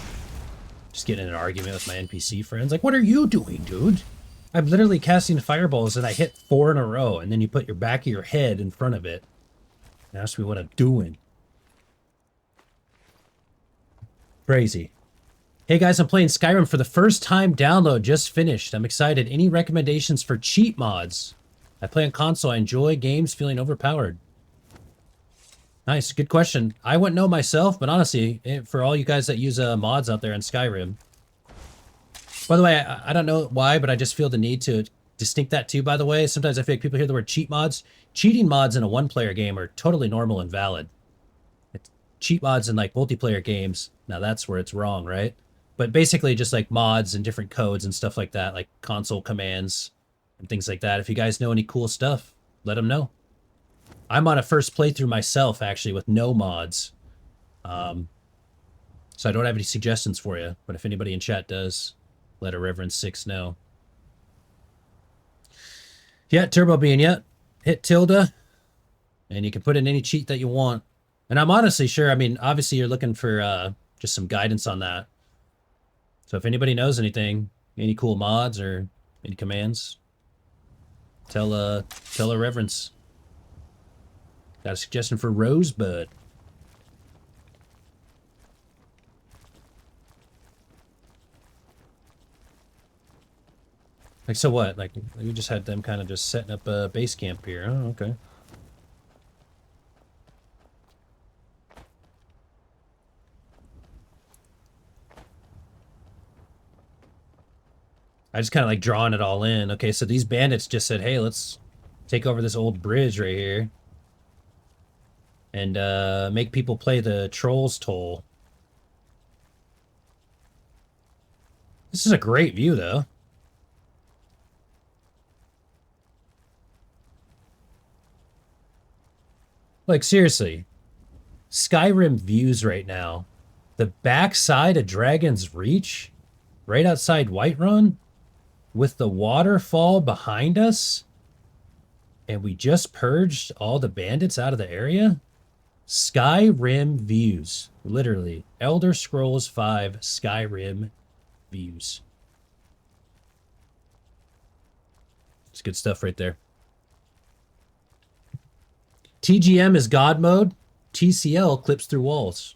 Just getting in an argument with my NPC friends. Like, what are you doing, dude? I'm literally casting fireballs and I hit 4 in a row, and then you put your back of your head in front of it and ask me what I'm doing. Crazy. Hey guys, I'm playing Skyrim for the first time download. Just finished. I'm excited. Any recommendations for cheat mods? I play on console. I enjoy games feeling overpowered. Nice. Good question. I wouldn't know myself, but honestly, for all you guys that use mods out there in Skyrim. By the way, I don't know why, but I just feel the need to distinct that too, by the way. Sometimes I feel like people hear the word cheat mods. Cheating mods in a one-player game are totally normal and valid. It's cheat mods in like multiplayer games, now that's where it's wrong, right? But basically just like mods and different codes and stuff like that, like console commands and things like that. If you guys know any cool stuff, let them know. I'm on a first playthrough myself, actually, with no mods. So I don't have any suggestions for you, but if anybody in chat does, let a Reverend 6 know. Yeah, Turbo Bean, yeah. Hit tilde, and you can put in any cheat that you want. And I'm honestly sure, I mean, obviously you're looking for just some guidance on that. So if anybody knows anything, any cool mods or any commands, tell a Reverence. Got a suggestion for Rosebud. Like, so what? Like, we just had them kind of just setting up a base camp here. Oh, okay. I just kind of like drawing it all in. Okay, so these bandits just said, hey, let's take over this old bridge right here. And make people play the Trolls Toll. This is a great view, though. Like, seriously. Skyrim views right now. The backside of Dragon's Reach, right outside Whiterun, with the waterfall behind us, and we just purged all the bandits out of the area. Skyrim views. Literally. Elder Scrolls 5 Skyrim views. It's good stuff right there. TGM is God mode. TCL clips through walls.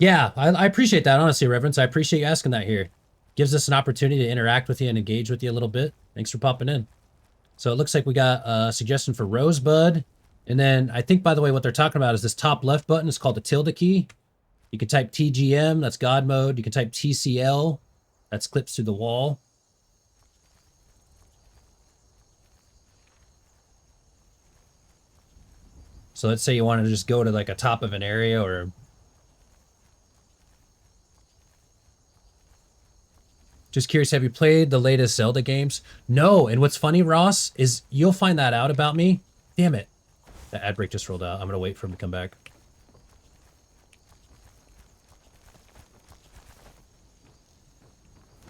Yeah, I appreciate that, honestly, Reverence. I appreciate you asking that here. Gives us an opportunity to interact with you and engage with you a little bit. Thanks for popping in. So it looks like we got a suggestion for Rosebud. And then I think, by the way, what they're talking about is this top left button is called the tilde key. You can type TGM, that's God mode. You can type TCL, that's clips through the wall. So let's say you want to just go to like a top of an area or... Just curious, have you played the latest Zelda games? No, and what's funny, Ross, is you'll find that out about me. Damn it. The ad break just rolled out. I'm going to wait for him to come back.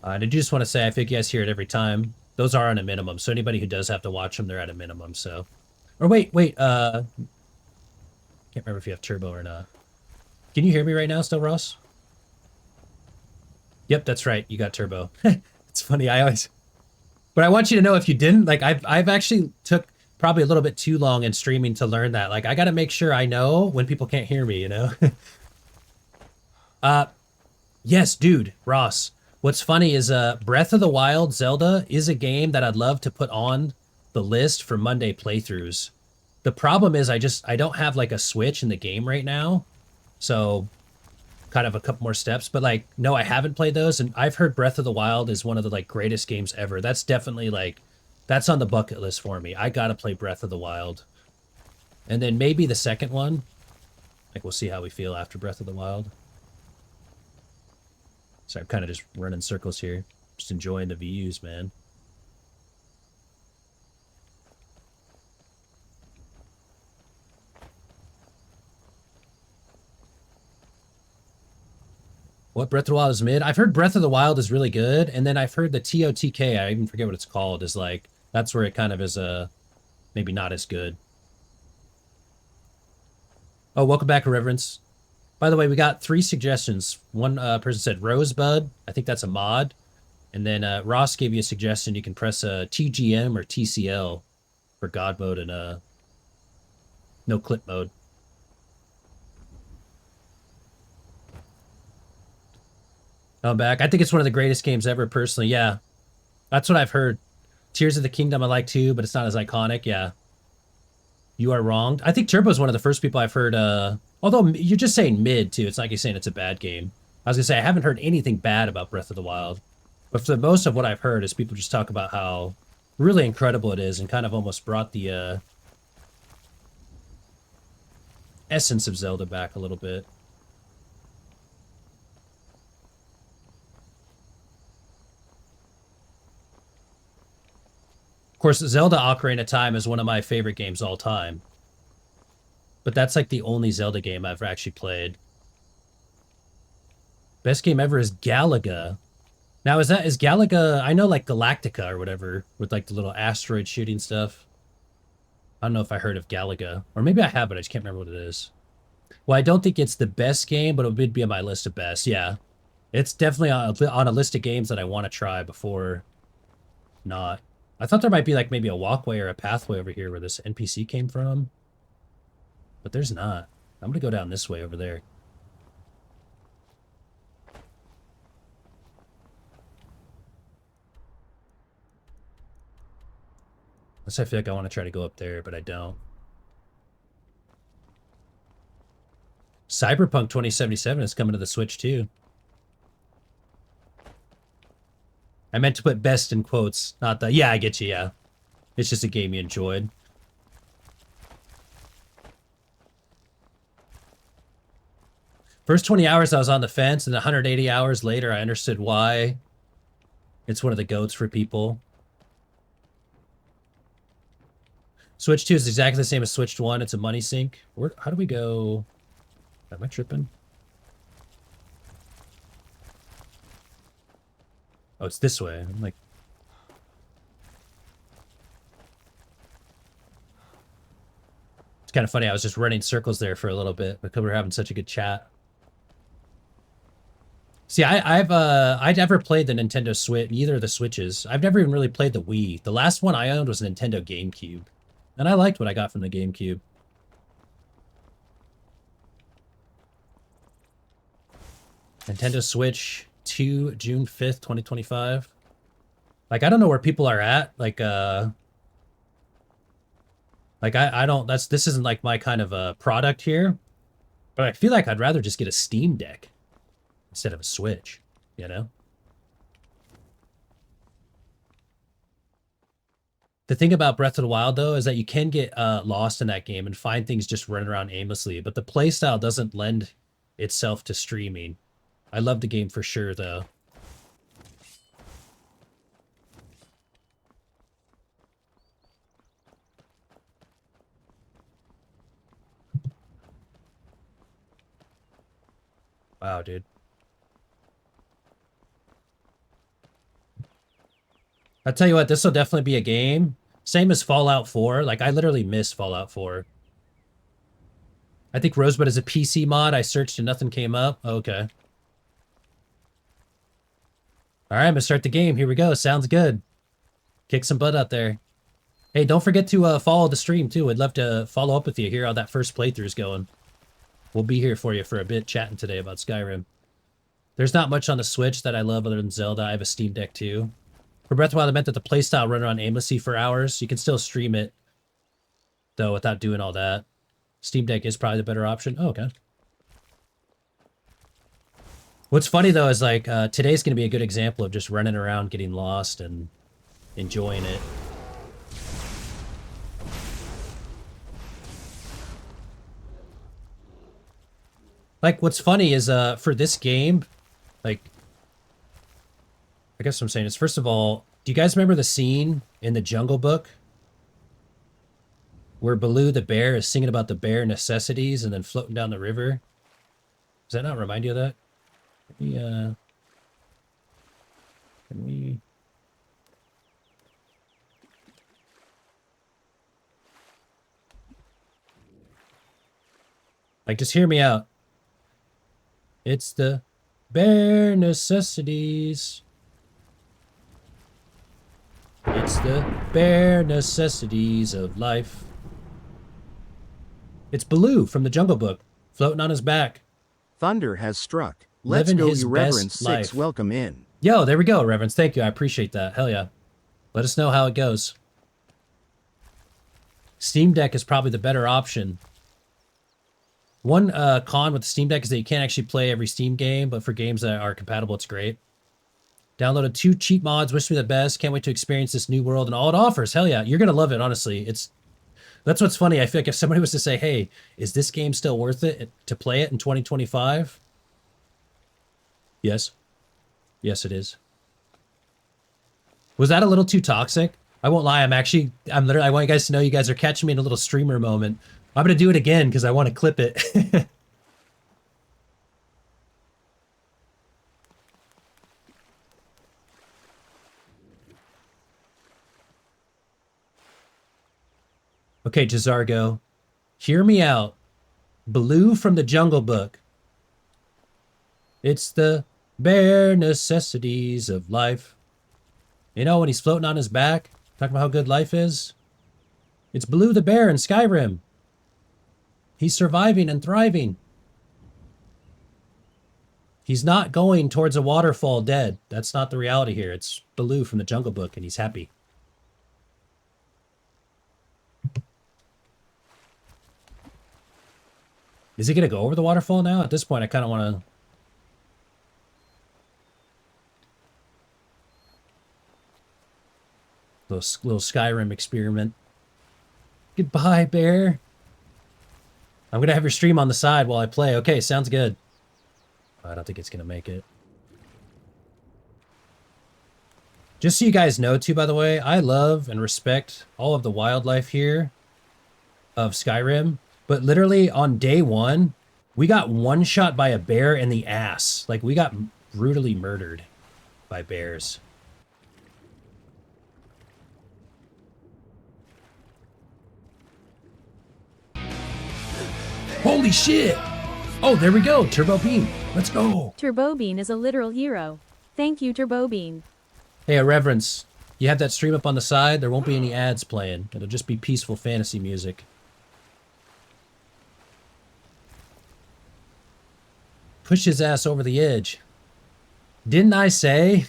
And I just want to say, I think you guys hear it every time. Those are on a minimum, so anybody who does have to watch them, they're at a minimum, so... Or wait, can't remember if you have turbo or not. Can you hear me right now still, Ross? Yep, that's right. You got turbo. It's funny. I always... But I want you to know if you didn't, like, I've actually took probably a little bit too long in streaming to learn that. Like, I got to make sure I know when people can't hear me, you know? Yes, dude, Ross. What's funny is Breath of the Wild Zelda is a game that I'd love to put on the list for Monday playthroughs. The problem is I don't have like a Switch in the game right now. So kind of a couple more steps, but like, no, I haven't played those. And I've heard Breath of the Wild is one of the like greatest games ever. That's definitely like, that's on the bucket list for me. I got to play Breath of the Wild. And then maybe the second one, like we'll see how we feel after Breath of the Wild. So I'm kind of just running circles here. Just enjoying the views, man. What, Breath of the Wild is mid? I've heard Breath of the Wild is really good, and then I've heard the TOTK, I even forget what it's called, is like, that's where it kind of is maybe not as good. Oh, welcome back, Reverence. By the way, we got 3 suggestions. One person said Rosebud. I think that's a mod. And then Ross gave you a suggestion. You can press TGM or TCL for God mode and no clip mode. I'm back. I think it's one of the greatest games ever, personally. Yeah, that's what I've heard. Tears of the Kingdom I like too, but it's not as iconic. Yeah. You are wrong. I think Turbo's one of the first people I've heard, although you're just saying mid, too. It's not like you're saying it's a bad game. I was going to say, I haven't heard anything bad about Breath of the Wild. But for the most of what I've heard is people just talk about how really incredible it is and kind of almost brought the essence of Zelda back a little bit. Of course, Zelda Ocarina of Time is one of my favorite games all time. But that's like the only Zelda game I've actually played. Best game ever is Galaga. Now, is Galaga... I know like Galactica or whatever, with like the little asteroid shooting stuff. I don't know if I heard of Galaga. Or maybe I have, but I just can't remember what it is. Well, I don't think it's the best game, but it would be on my list of best, yeah. It's definitely on a list of games that I want to try before not. I thought there might be like maybe a walkway or a pathway over here where this NPC came from. But there's not. I'm going to go down this way over there. Unless I feel like I want to try to go up there, but I don't. Cyberpunk 2077 is coming to the Switch too. I meant to put best in quotes, not the... Yeah, I get you, yeah. It's just a game you enjoyed. First 20 hours I was on the fence, and 180 hours later I understood why. It's one of the GOATs for people. Switch 2 is exactly the same as Switch 1. It's a money sink. How do we go... Am I tripping? Oh, it's this way. I'm like... It's kind of funny. I was just running circles there for a little bit because we were having such a good chat. See, I never played the Nintendo Switch, neither of the Switches. I've never even really played the Wii. The last one I owned was a Nintendo GameCube, and I liked what I got from the GameCube. Nintendo Switch 2, June 5th, 2025. Like, I don't know where people are at. Like I don't, this isn't like my kind of a product here, but I feel like I'd rather just get a Steam Deck instead of a Switch, you know? The thing about Breath of the Wild, though, is that you can get lost in that game and find things just running around aimlessly, but the playstyle doesn't lend itself to streaming. I love the game for sure, though. Wow, dude. I'll tell you what, this will definitely be a game. Same as Fallout 4. Like, I literally miss Fallout 4. I think Rosebud is a PC mod. I searched and nothing came up. Okay. All right, I'm going to start the game. Here we go. Sounds good. Kick some butt out there. Hey, don't forget to follow the stream, too. I'd love to follow up with you, hear how that first playthrough's going. We'll be here for you for a bit, chatting today about Skyrim. There's not much on the Switch that I love other than Zelda. I have a Steam Deck, too. For Breath of the Wild, I meant that the playstyle run around aimlessly for hours. You can still stream it, though, without doing all that. Steam Deck is probably the better option. Oh, okay. What's funny, though, is like today's going to be a good example of just running around, getting lost, and enjoying it. Like, what's funny is for this game, like, I guess what I'm saying is, first of all, do you guys remember the scene in the Jungle Book where Baloo the bear is singing about the bare necessities and then floating down the river? Does that not remind you of that? Can we... Like, just hear me out. It's the bare necessities. It's the bare necessities of life. It's Baloo from the Jungle Book, floating on his back. Thunder has struck. Let's Living go, his Irreverence best 6. life. Welcome in. Yo, there we go, Reverence. Thank you. I appreciate that. Hell yeah. Let us know how it goes. Steam Deck is probably the better option. One con with the Steam Deck is that you can't actually play every Steam game, but for games that are compatible, it's great. Downloaded 2 cheap mods. Wish me the best. Can't wait to experience this new world and all it offers. Hell yeah. You're going to love it, honestly. That's what's funny. I feel like if somebody was to say, hey, is this game still worth it to play it in 2025? Yes. Yes, it is. Was that a little too toxic? I won't lie. I want you guys to know you guys are catching me in a little streamer moment. I'm going to do it again because I want to clip it. Okay, Jazargo. Hear me out. Baloo from the Jungle Book. It's the bare necessities of life. You know, when he's floating on his back, talking about how good life is. It's Baloo the bear in Skyrim. He's surviving and thriving. He's not going towards a waterfall dead. That's not the reality here. It's Baloo from the Jungle Book, and he's happy. Is he going to go over the waterfall now? At this point, I kind of want to... Little Skyrim experiment. Goodbye, bear. I'm going to have your stream on the side while I play. Okay, sounds good. I don't think it's going to make it. Just so you guys know, too, by the way, I love and respect all of the wildlife here of Skyrim. But literally on day 1, we got one shot by a bear in the ass. Like, we got brutally murdered by bears. Holy shit! Oh, there we go. Turbo beam. Let's go. Turbobean is a literal hero. Thank you, Turbobean. Hey, Irreverence. You have that stream up on the side. There won't be any ads playing. It'll just be peaceful fantasy music. Push his ass over the edge. Didn't I say?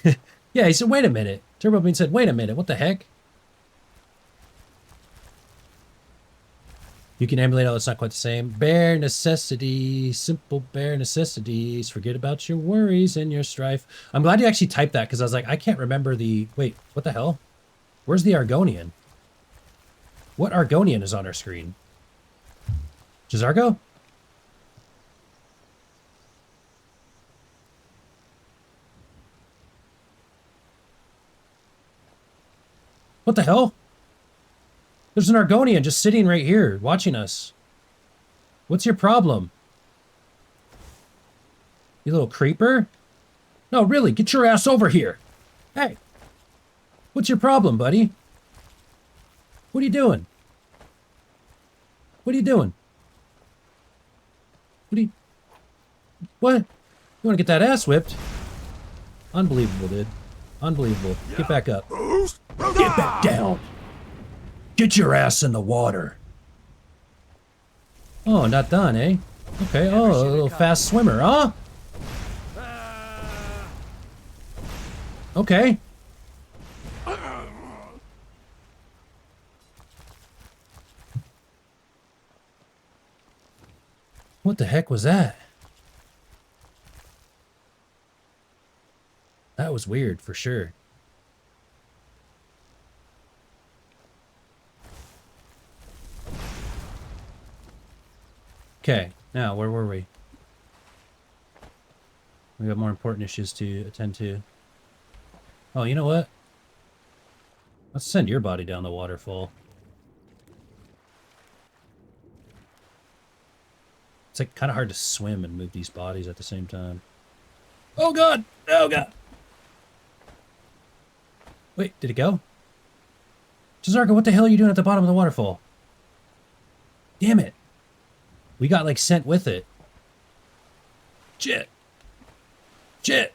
Yeah, he said, wait a minute. Turbobean said, wait a minute. What the heck? You can emulate, oh, it's not quite the same. Bare necessity, simple bare necessities. Forget about your worries and your strife. I'm glad you actually typed that because I was like, I can't remember the... Wait, what the hell? Where's the Argonian? What Argonian is on our screen? Jazargo? What the hell? There's an Argonian just sitting right here, watching us. What's your problem? You little creeper? No, really, get your ass over here. Hey. What's your problem, buddy? What are you doing? What are you doing? What? You want to get that ass whipped? Unbelievable, dude. Unbelievable. Get back up. Get back down. Get your ass in the water. Oh, not done, eh? Okay, oh, a little fast swimmer, huh? Okay. What the heck was that? That was weird, for sure. Okay, now where were we? We got more important issues to attend to. Oh, you know what? Let's send your body down the waterfall. It's like kind of hard to swim and move these bodies at the same time. Oh god! Oh god! Wait, did it go? Jazargo, what the hell are you doing at the bottom of the waterfall? Damn it! We got, like, sent with it. Shit. Shit.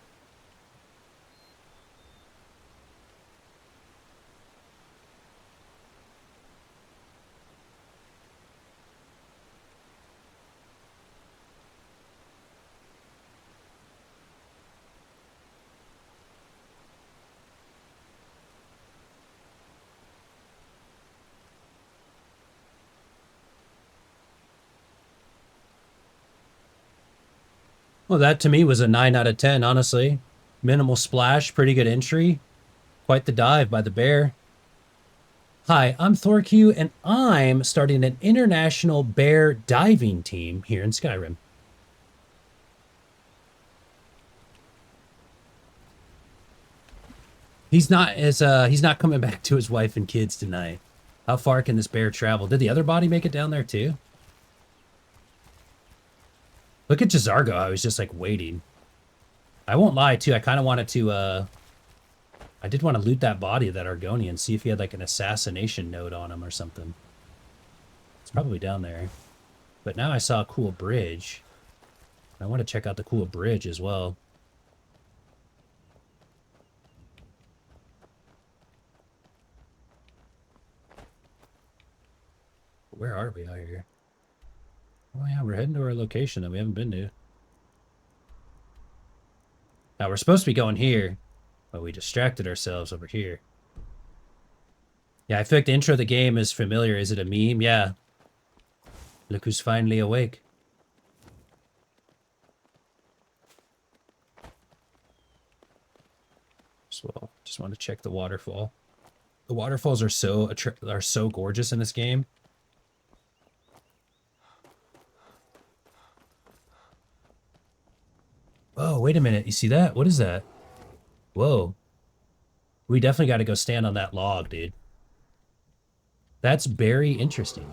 Well, that to me was a 9 out of 10, honestly. Minimal splash, pretty good entry. Quite the dive by the bear. Hi, I'm Thorq, and I'm starting an international bear diving team here in Skyrim. He's not coming back to his wife and kids tonight. How far can this bear travel? Did the other body make it down there too? Look at Jazargo. I was just like waiting. I won't lie too. I kind of wanted to, I did want to loot that body of that Argonian, see if he had like an assassination note on him or something. It's probably down there. But now I saw a cool bridge. I want to check out the cool bridge as well. Where are we out here? Oh yeah, we're heading to our location that we haven't been to. Now we're supposed to be going here, but we distracted ourselves over here. Yeah, I feel like the intro of the game is familiar. Is it a meme? Yeah. Look who's finally awake. So, just want to check the waterfall. The waterfalls are so gorgeous in this game. Oh, wait a minute. You see that? What is that? Whoa. We definitely got to go stand on that log, dude. That's very interesting.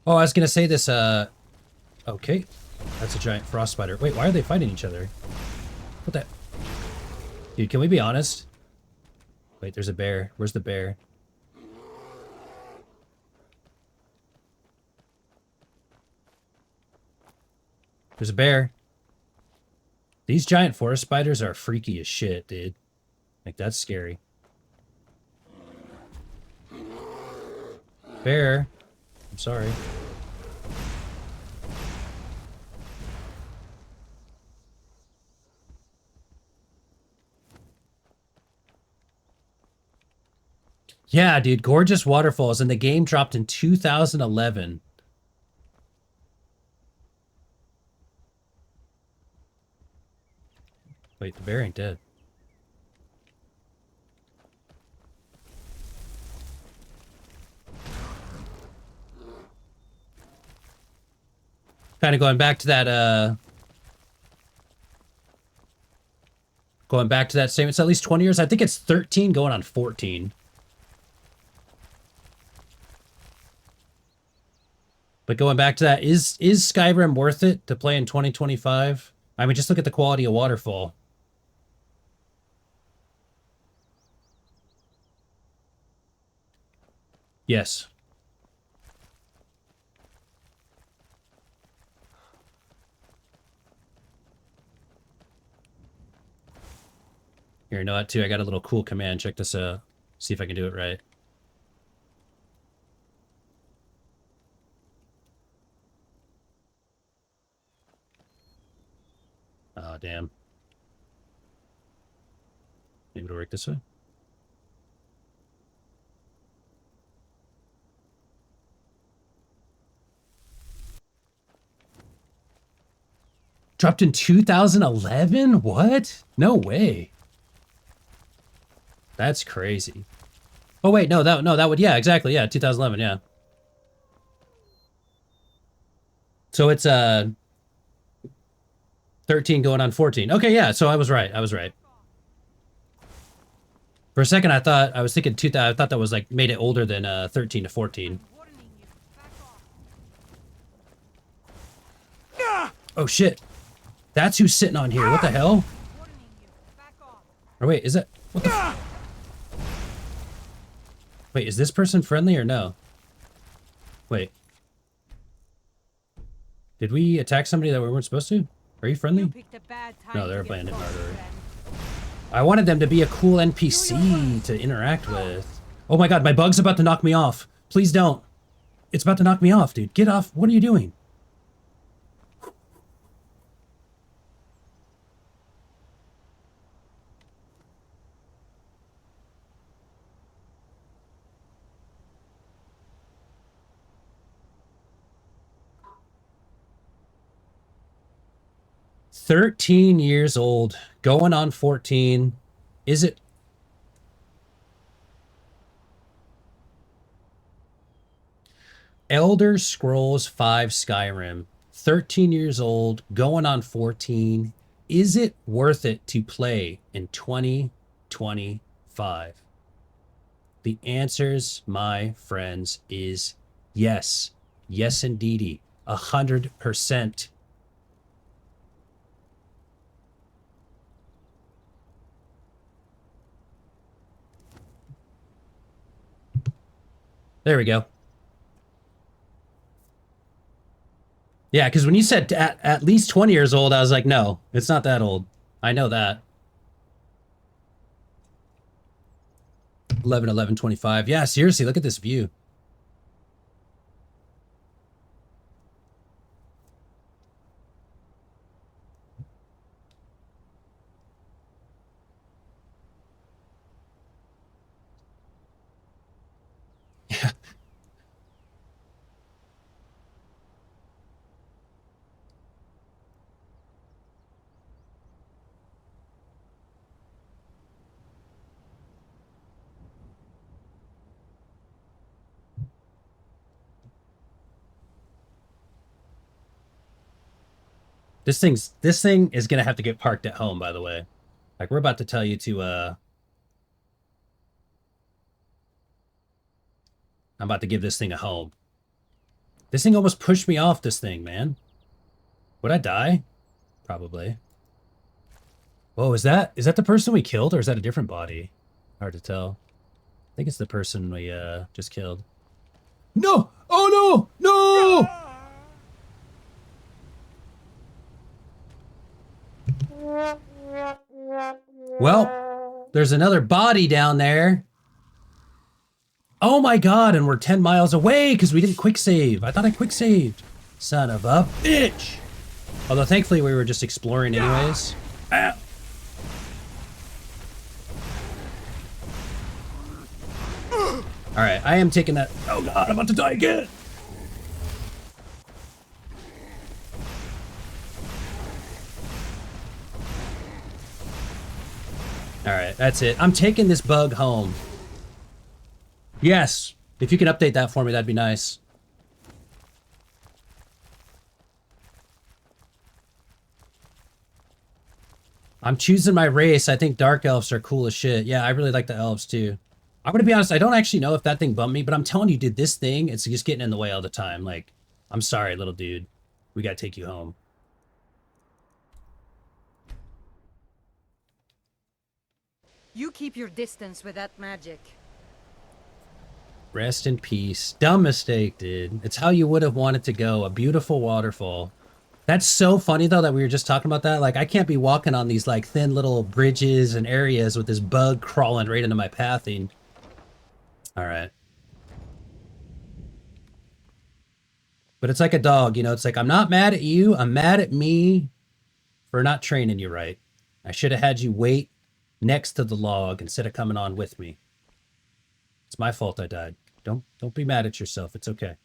Oh, I was going to say this, okay. That's a giant frost spider. Wait, why are they fighting each other? What the... Dude, can we be honest? Wait, there's a bear. Where's the bear? There's a bear. These giant forest spiders are freaky as shit, dude. Like, that's scary. Bear. I'm sorry. Yeah, dude, gorgeous waterfalls, and the game dropped in 2011. Wait, the bear ain't dead. Kind of going back to that, going back to that same, it's at least 20 years. I think it's 13 going on 14. But going back to that, is Skyrim worth it to play in 2025? I mean, just look at the quality of waterfall. Yes. Here, you know what, too? I got a little cool command. Check this out. See if I can do it right. Oh, damn. Maybe it'll work this way. Dropped in 2011? What? No way. That's crazy. Oh wait, no, that would, yeah, exactly, yeah, 2011, yeah. So it's 13 going on 14. Okay, yeah, so I was right. For a second, I was thinking 2000. I thought that was like made it older than 13 to 14. Oh shit. That's who's sitting on here. What the hell? Or wait, is it? What the? Wait, is this person friendly or no? Wait. Did we attack somebody that we weren't supposed to? Are you friendly? No, they're a bandit murderer. I wanted them to be a cool NPC to interact with. Oh my god, my bug's about to knock me off. Please don't. It's about to knock me off, dude. Get off. What are you doing? "13 years old, going on 14. Is it?" Elder Scrolls 5 Skyrim. 13 years old, going on 14. Is it worth it to play in 2025? The answers, my friends, is yes. Yes, indeedy. 100%. There we go. Yeah, because when you said at least 20 years old, I was like, no, it's not that old. I know that. 11/11/25. Yeah, seriously, look at this view. Yeah. This thing is gonna have to get parked at home, by the way. Like, we're about to tell you to I'm about to give this thing a home. This thing almost pushed me off this thing, man. Would I die? Probably. Whoa, is that the person we killed, or is that a different body? Hard to tell. I think it's the person we just killed. No! Oh no! No! Well, there's another body down there. Oh my god, and we're 10 miles away because we didn't quick save. I thought I quick saved. Son of a bitch. Although thankfully we were just exploring anyways. Ah. Alright, I am taking that. Oh god, I'm about to die again. Alright, that's it. I'm taking this bug home. Yes. If you can update that for me, that'd be nice. I'm choosing my race. I think dark elves are cool as shit. Yeah, I really like the elves too. I'm gonna be honest, I don't actually know if that thing bumped me, but I'm telling you, dude, this thing, it's just getting in the way all the time. Like, I'm sorry, little dude. We gotta take you home. You keep your distance with that magic. Rest in peace. Dumb mistake, dude. It's how you would have wanted to go. A beautiful waterfall. That's so funny, though, that we were just talking about that. Like, I can't be walking on these, like, thin little bridges and areas with this bug crawling right into my pathing. Alright. But it's like a dog, you know? It's like, I'm not mad at you. I'm mad at me for not training you right. I should have had you wait next to the log instead of coming on with me. It's my fault I died. Don't be mad at yourself. It's okay.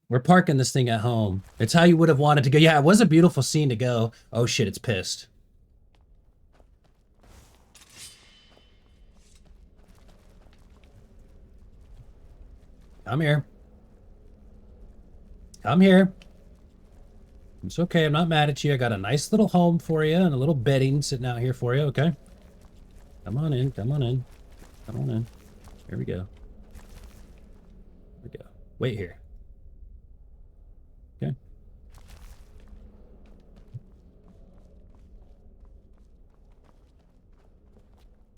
We're parking this thing at home. It's how you would have wanted to go. Yeah, it was a beautiful scene to go. Oh shit, it's pissed. Come here. Come here. It's okay. I'm not mad at you. I got a nice little home for you and a little bedding sitting out here for you. Okay. Come on in. Come on in. Come on in. Here we go. Here we go. Wait here. Okay.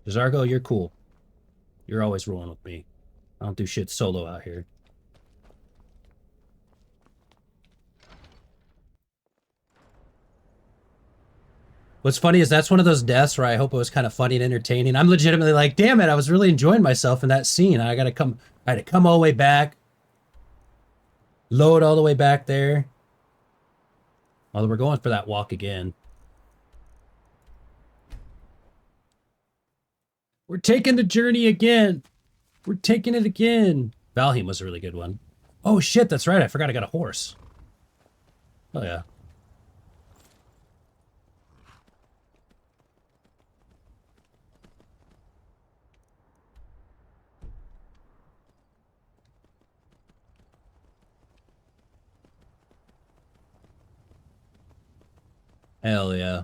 Zargo, you're cool. You're always rolling with me. I don't do shit solo out here. What's funny is that's one of those deaths where I hope it was kind of funny and entertaining. I'm legitimately like, damn it, I was really enjoying myself in that scene. I had to come all the way back. Load all the way back there. Although we're going for that walk again. We're taking the journey again. We're taking it again. Valheim was a really good one. Oh shit, that's right. I forgot I got a horse. Oh yeah. Hell yeah.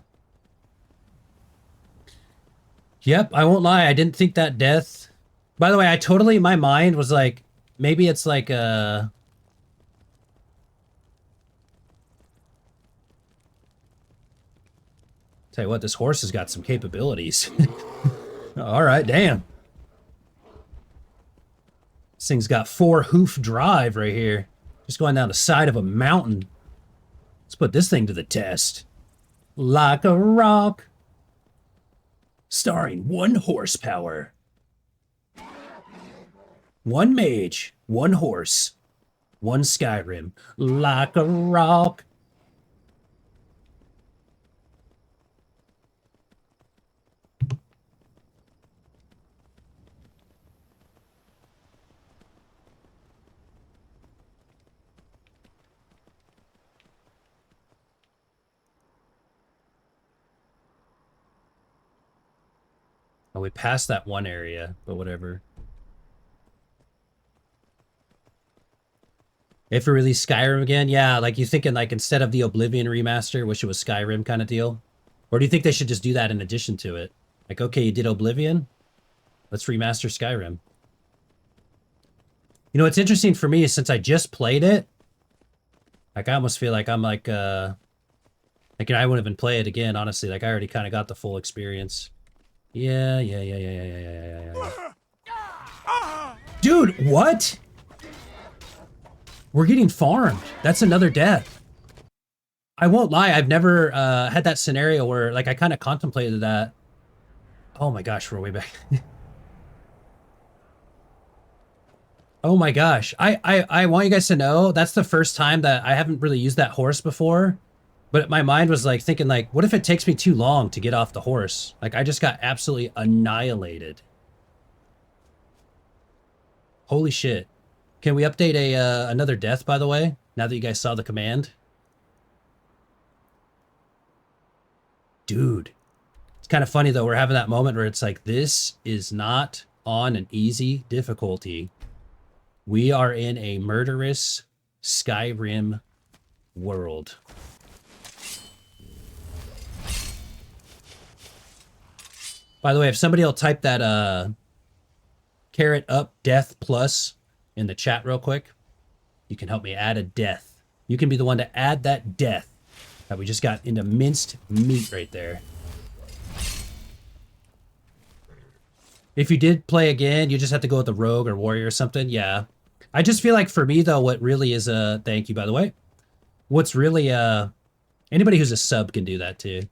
Yep, I won't lie. I didn't think that death... By the way, I totally... My mind was like... Maybe it's like a... Tell you what, this horse has got some capabilities. Alright, damn. This thing's got 4-hoof drive right here. Just going down the side of a mountain. Let's put this thing to the test. Like a rock. Starring 1 horsepower. 1 mage, 1 horse, 1 Skyrim. Like a rock. Oh, we passed that one area, but whatever. If we release Skyrim again, yeah, like you thinking like instead of the Oblivion remaster, wish it was Skyrim kind of deal? Or do you think they should just do that in addition to it? Like, okay, you did Oblivion, let's remaster Skyrim. You know, what's interesting for me is since I just played it, like I almost feel like I'm like I wouldn't even play it again, honestly. Like I already kind of got the full experience. Yeah. Dude, what? We're getting farmed. That's another death. I won't lie, I've never had that scenario where like I kind of contemplated that. Oh my gosh, we're way back. Oh my gosh. I want you guys to know that's the first time that I haven't really used that horse before. But my mind was like thinking like, what if it takes me too long to get off the horse? Like I just got absolutely annihilated. Holy shit. Can we update a another death, by the way? Now that you guys saw the command? Dude. It's kind of funny though, we're having that moment where it's like, this is not on an easy difficulty. We are in a murderous Skyrim world. By the way, if somebody will type that carrot up death plus in the chat real quick, you can help me add a death. You can be the one to add that death that we just got into minced meat right there. If you did play again, you just have to go with the rogue or warrior or something. Yeah. I just feel like for me though, what really is thank you by the way. What's really anybody who's a sub can do that too.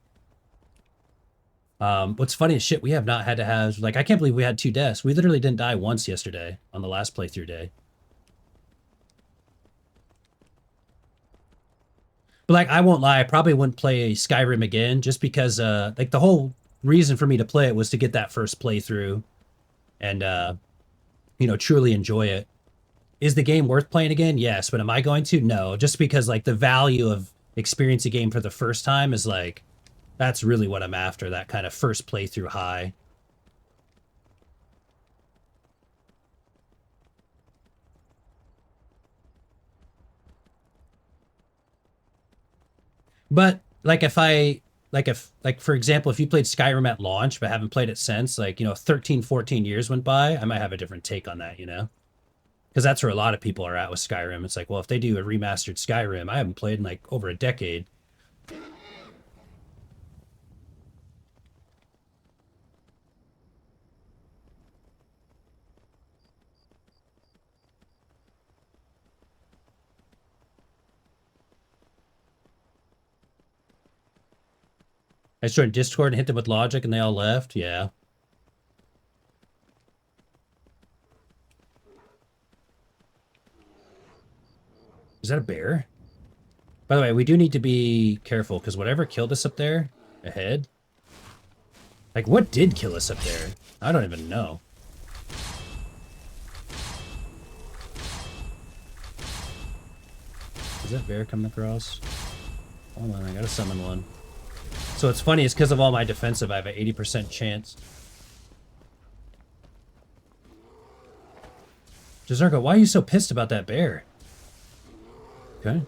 What's funny is shit, we have not had to have, like, I can't believe we had 2 deaths. We literally didn't die once yesterday on the last playthrough day. But like, I won't lie, I probably wouldn't play Skyrim again just because, like, the whole reason for me to play it was to get that first playthrough and, you know, truly enjoy it. Is the game worth playing again? Yes, but am I going to? No, just because, like, the value of experiencing a game for the first time is, like, that's really what I'm after, that kind of first playthrough high. But like if for example, if you played Skyrim at launch but haven't played it since, like, you know, 13, 14 years went by, I might have a different take on that, you know? Because that's where a lot of people are at with Skyrim. It's like, well, if they do a remastered Skyrim, I haven't played in like over a decade. I just joined Discord and hit them with logic and they all left. Yeah. Is that a bear? By the way, we do need to be careful because whatever killed us up there ahead. Like, what did kill us up there? I don't even know. Is that bear coming across? Hold on, I gotta summon one. So what's funny is because of all my defensive, I have an 80% chance. Jazarko, why are you so pissed about that bear? Okay.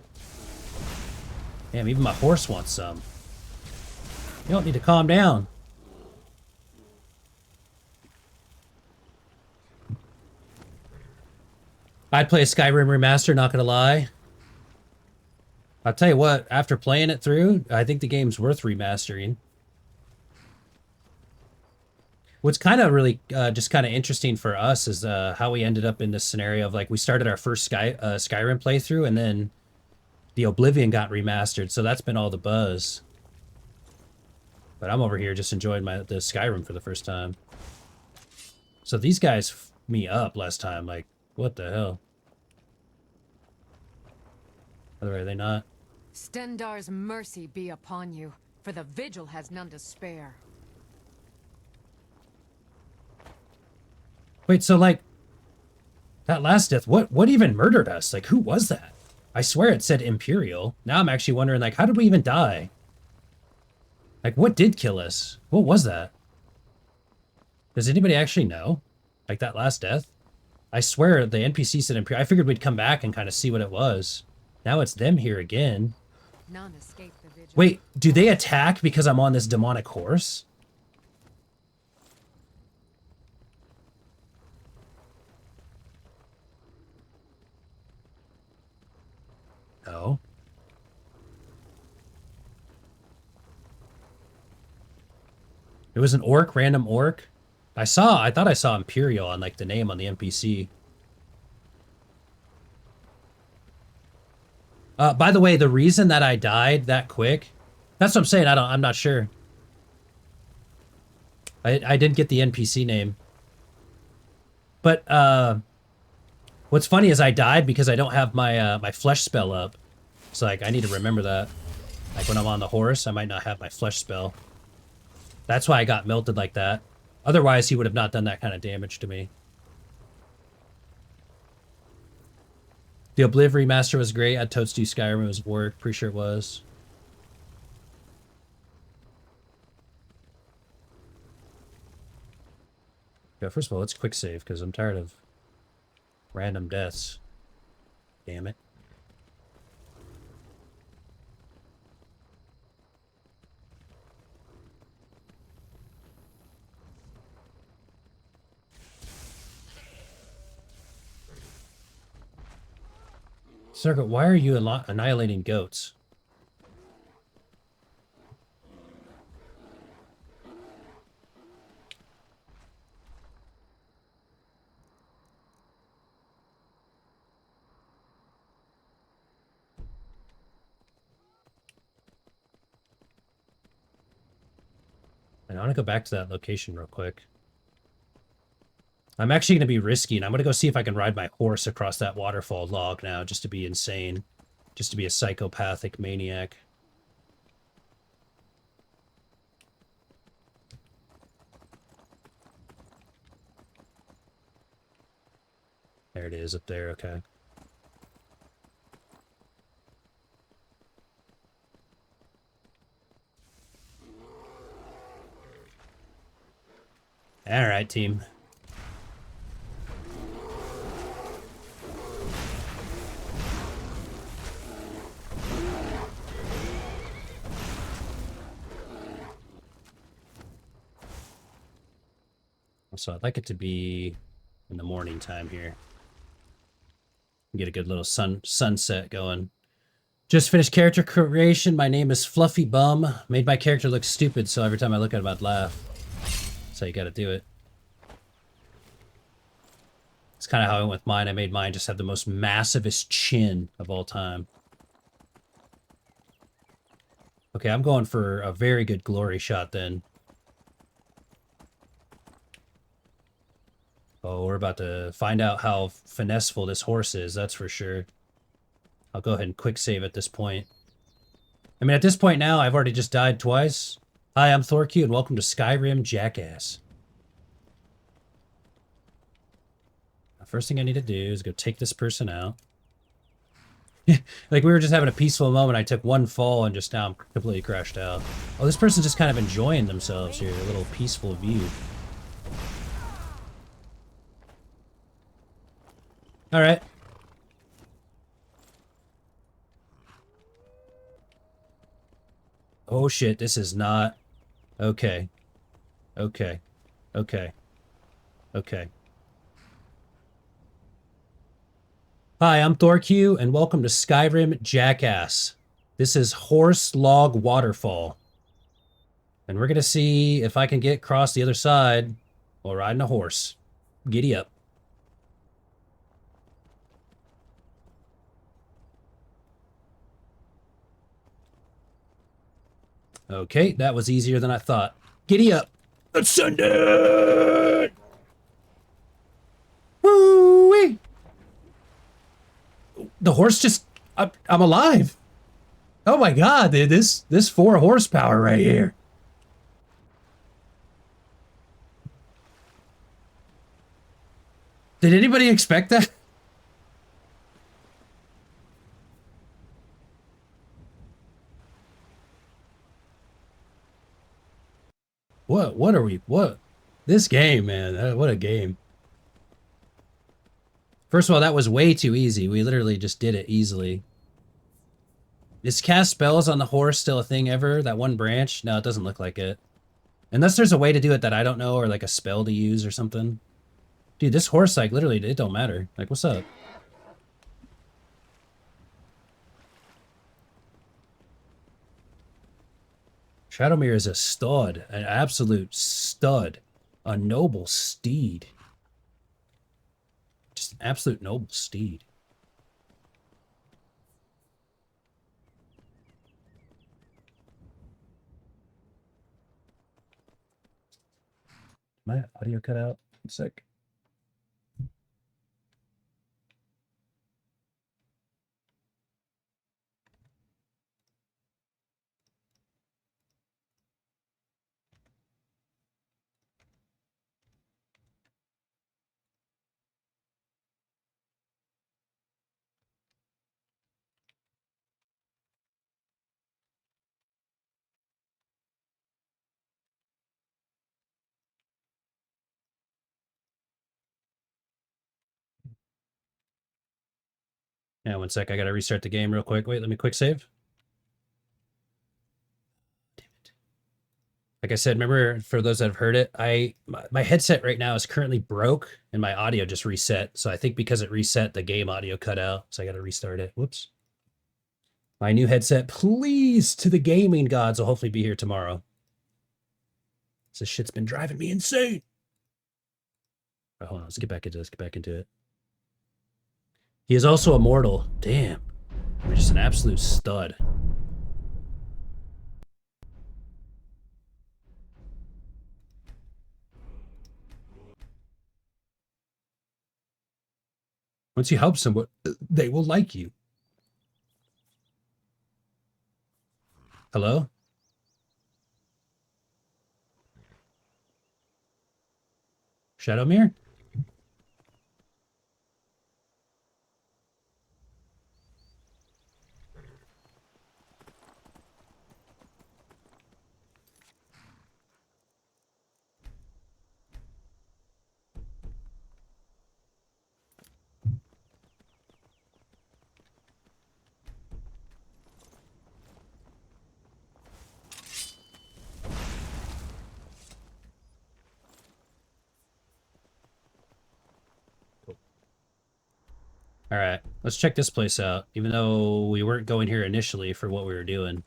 Damn, even my horse wants some. You don't need to calm down. I'd play a Skyrim remaster, not gonna lie. I'll tell you what, after playing it through, I think the game's worth remastering. What's kind of really just kind of interesting for us is how we ended up in this scenario of like we started our first Skyrim playthrough and then the Oblivion got remastered, so that's been all the buzz. But I'm over here just enjoying the Skyrim for the first time. So these guys f me up last time, like, what the hell? By the way, are they not? Stendar's mercy be upon you, for the vigil has none to spare. Wait, so like that last death, what even murdered us? Like, who was that? I swear it said Imperial. Now I'm actually wondering, like, how did we even die? Like, what did kill us? What was that? Does anybody actually know? Like, that last death? I swear the NPC said Imperial. I figured we'd come back and kind of see what it was. Now it's them here again. None escape the vigil. Wait, do they attack because I'm on this demonic horse? No. It was an orc, random orc. I thought I saw Imperial on like the name on the NPC. By the way, the reason that I died that quick, that's what I'm saying. I'm not sure. I didn't get the NPC name. But what's funny is I died because I don't have my my flesh spell up. It's like I need to remember that. Like when I'm on the horse, I might not have my flesh spell. That's why I got melted like that. Otherwise, he would have not done that kind of damage to me. The Obliv remaster was great. I'd totes do Skyrim. It was work. Pretty sure it was. Yeah, first of all, let's quick save because I'm tired of random deaths. Damn it. Circuit, why are you annihilating goats? And I want to go back to that location real quick. I'm actually going to be risky, and I'm going to go see if I can ride my horse across that waterfall log now, just to be insane. Just to be a psychopathic maniac. There it is up there, okay. Alright, team. So I'd like it to be in the morning time here. Get a good little sunset going. Just finished character creation. My name is Fluffy Bum. Made my character look stupid, so every time I look at him, I'd laugh. That's how you gotta do it. It's kind of how I went with mine. I made mine just have the most massivest chin of all time. Okay, I'm going for a very good glory shot then. Oh, we're about to find out how finesseful this horse is, that's for sure. I'll go ahead and quick save at this point. I mean, at this point now, I've already just died twice. Hi, I'm Thorq, and welcome to Skyrim, jackass. The first thing I need to do is go take this person out. Like, we were just having a peaceful moment. I took one fall and just now I'm completely crashed out. Oh, this person's just kind of enjoying themselves here. A little peaceful view. Alright. Oh shit, this is not... Okay. Okay. Okay. Okay. Hi, I'm Thorq, and welcome to Skyrim, jackass. This is Horse Log Waterfall. And we're gonna see if I can get across the other side while riding a horse. Giddy up. Okay, that was easier than I thought. Giddy up. Ascend it! Woo-wee! The horse just... I'm alive! Oh my god, dude, this 4 horsepower right here. Did anybody expect that? What are we, what? This game, man, what a game. First of all, that was way too easy. We literally just did it easily. Is cast spells on the horse still a thing ever? That one branch? No, it doesn't look like it. Unless there's a way to do it that I don't know, or like a spell to use or something. Dude, this horse, like, literally, it don't matter. Like, what's up? Shadowmere is a stud, an absolute stud, a noble steed. Just an absolute noble steed. My audio cut out. One sec. Yeah, one sec. I gotta restart the game real quick. Wait, let me quick save. Damn it. Like I said, remember, for those that have heard it, my headset right now is currently broke and my audio just reset. So I think because it reset, the game audio cut out. So I gotta restart it. Whoops. My new headset, please, to the gaming gods, will hopefully be here tomorrow. This shit's been driving me insane. Oh, hold on, let's get back into this. Get back into it. He is also immortal. Damn. You're just an absolute stud. Once you help someone, they will like you. Hello? Shadowmere? All right, let's check this place out, even though we weren't going here initially for what we were doing.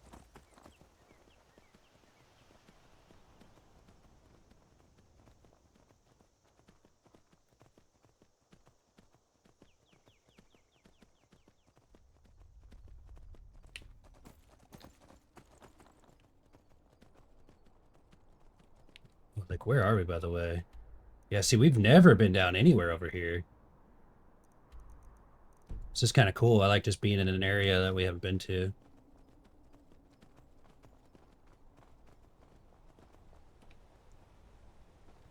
Like, where are we, by the way? Yeah, see, we've never been down anywhere over here. This is kind of cool. I like just being in an area that we haven't been to.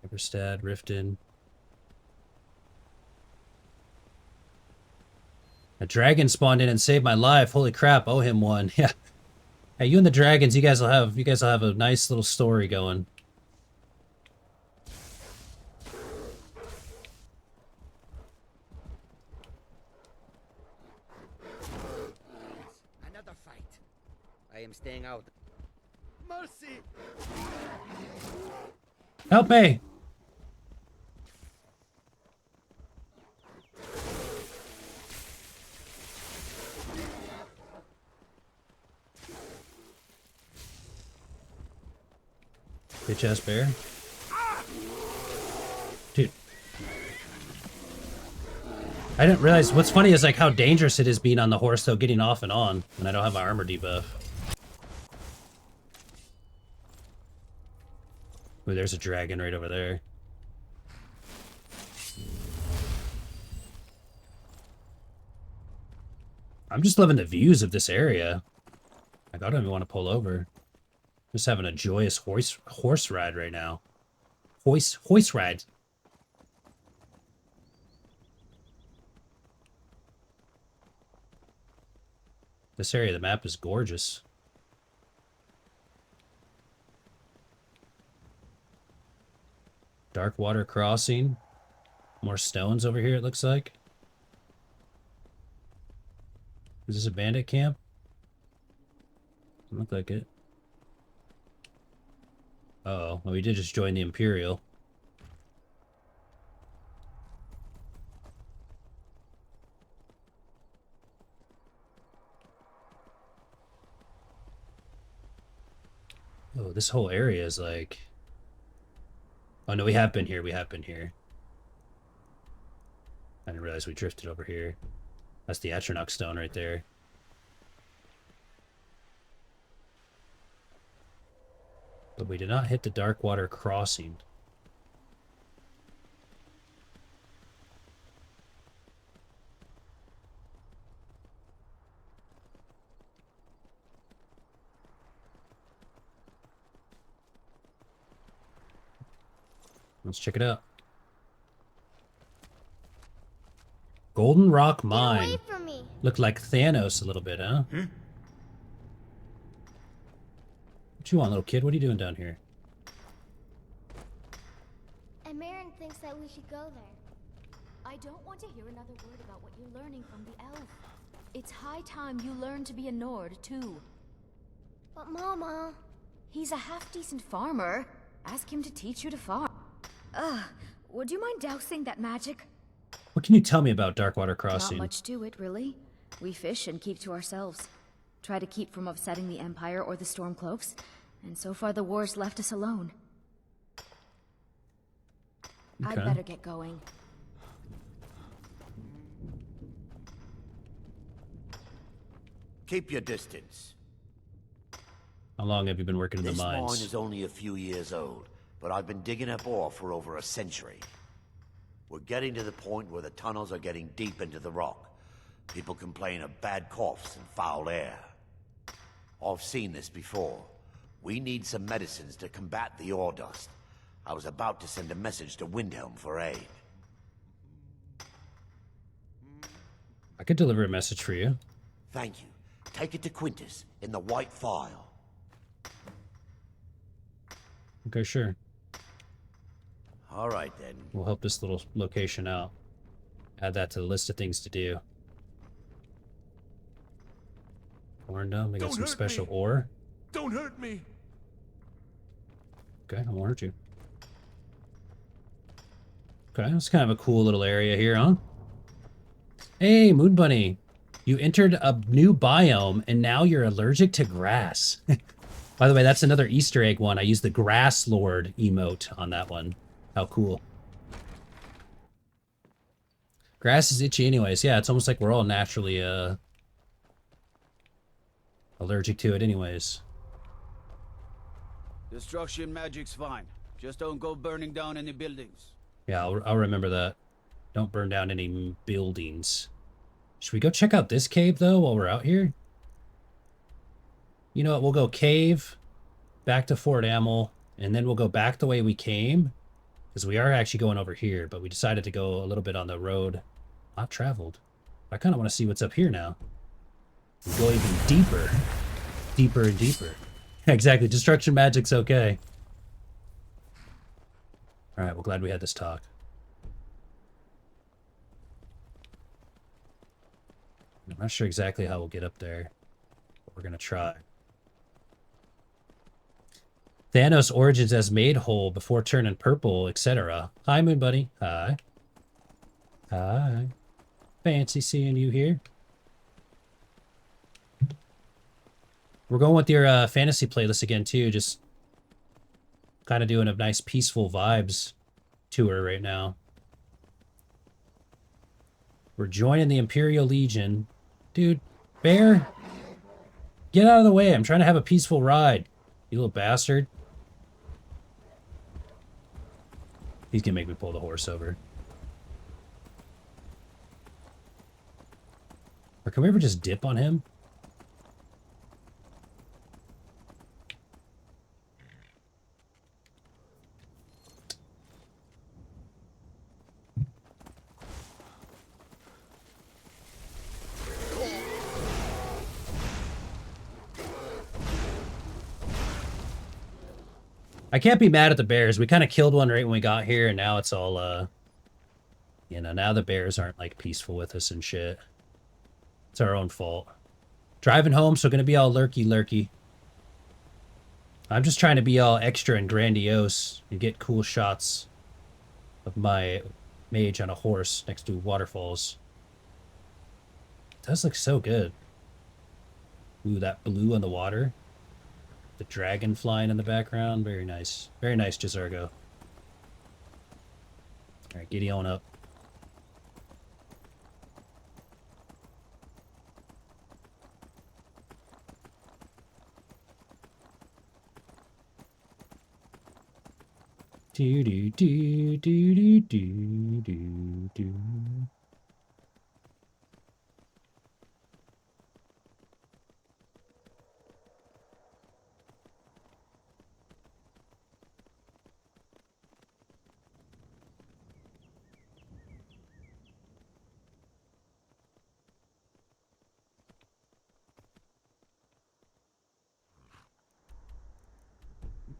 Everstad, Riften. A dragon spawned in and saved my life. Holy crap! Owe him one. Yeah. Hey, you and the dragons, you guys will have a nice little story going. Another fight. I am staying out. Mercy! Help me! Bitch ass bear. Dude. I didn't realize, what's funny is like how dangerous it is being on the horse though, getting off and on when I don't have my armor debuff. Ooh, there's a dragon right over there. I'm just loving the views of this area. Like, I don't even want to pull over. Just having a joyous horse ride right now. Hoist ride. This area of the map is gorgeous. Dark water crossing. More stones over here, it looks like. Is this a bandit camp? Doesn't look like it. Uh-oh. Well, we did just join the Imperial. Oh, this whole area is like... Oh, no, we have been here. We have been here. I didn't realize we drifted over here. That's the Atronach stone right there. But we did not hit the dark water crossing. Let's check it out. Golden Rock Mine. Get away from me. Look like Thanos a little bit, huh? What you want, little kid? What are you doing down here? And Marin thinks that we should go there. I don't want to hear another word about what you're learning from the elf. It's high time you learn to be a Nord, too. But Mama... He's a half-decent farmer. Ask him to teach you to farm. Would you mind dousing that magic? What can you tell me about Darkwater Crossing? Not much to it, really. We fish and keep to ourselves. Try to keep from upsetting the Empire or the Stormcloaks. And so far the war's left us alone. Okay. I'd better get going. Keep your distance. How long have you been working in the This mines? mine is only a few years old, but I've been digging up ore for over a century. We're getting to the point where the tunnels are getting deep into the rock. People complain of bad coughs and foul air. I've seen this before. We need some medicines to combat the ore dust. I was about to send a message to Windhelm for aid. I could deliver a message for you. Thank you. Take it to Quintus in the White File. Okay, sure. All right, then. We'll help this little location out. Add that to the list of things to do. Corn dump. We got some special ore. Don't hurt me. Okay, I won't hurt you. Okay, that's kind of a cool little area here, huh? Hey, Moon Bunny. You entered a new biome, and now you're allergic to grass. By the way, that's another Easter egg one. I used the Grass Lord emote on that one. How cool. Grass is itchy anyways. Yeah, it's almost like we're all naturally allergic to it anyways. Destruction magic's fine. Just don't go burning down any buildings. Yeah, I'll remember that. Don't burn down any buildings. Should we go check out this cave, though, while we're out here? You know what? We'll go cave, back to Fort Amel, and then we'll go back the way we came. Because we are actually going over here, but we decided to go a little bit on the road not traveled. I kind of want to see what's up here now. And go even deeper. Deeper and deeper. Exactly. Destruction magic's okay. Alright, well, glad we had this talk. I'm not sure exactly how we'll get up there, but we're going to try. Thanos' origins as made whole before turning purple, etc. Hi, Moon Buddy. Hi. Hi. Fancy seeing you here. We're going with your fantasy playlist again, too. Just kind of doing a nice peaceful vibes tour right now. We're joining the Imperial Legion. Dude, bear, get out of the way. I'm trying to have a peaceful ride. You little bastard. He's gonna make me pull the horse over. Or can we ever just dip on him? I can't be mad at the bears. We kind of killed one right when we got here, and now it's all, you know, now the bears aren't, like, peaceful with us and shit. It's our own fault. Driving home, so gonna be all lurky-lurky. I'm just trying to be all extra and grandiose and get cool shots of my mage on a horse next to waterfalls. It does look so good. Ooh, that blue on the water. The dragon flying in the background. Very nice. Very nice, Jazargo. Alright, giddy on up. Do do do do do do do do.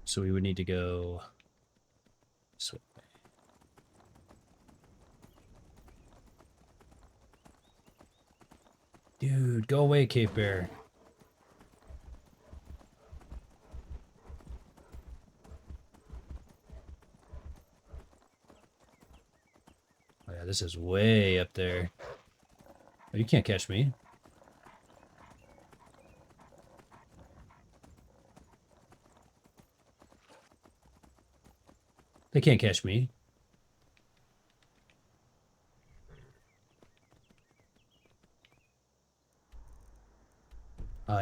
So we would need to go this way. Dude, go away, Cape Bear. Oh yeah, this is way up there. Oh, you can't catch me. They can't catch me.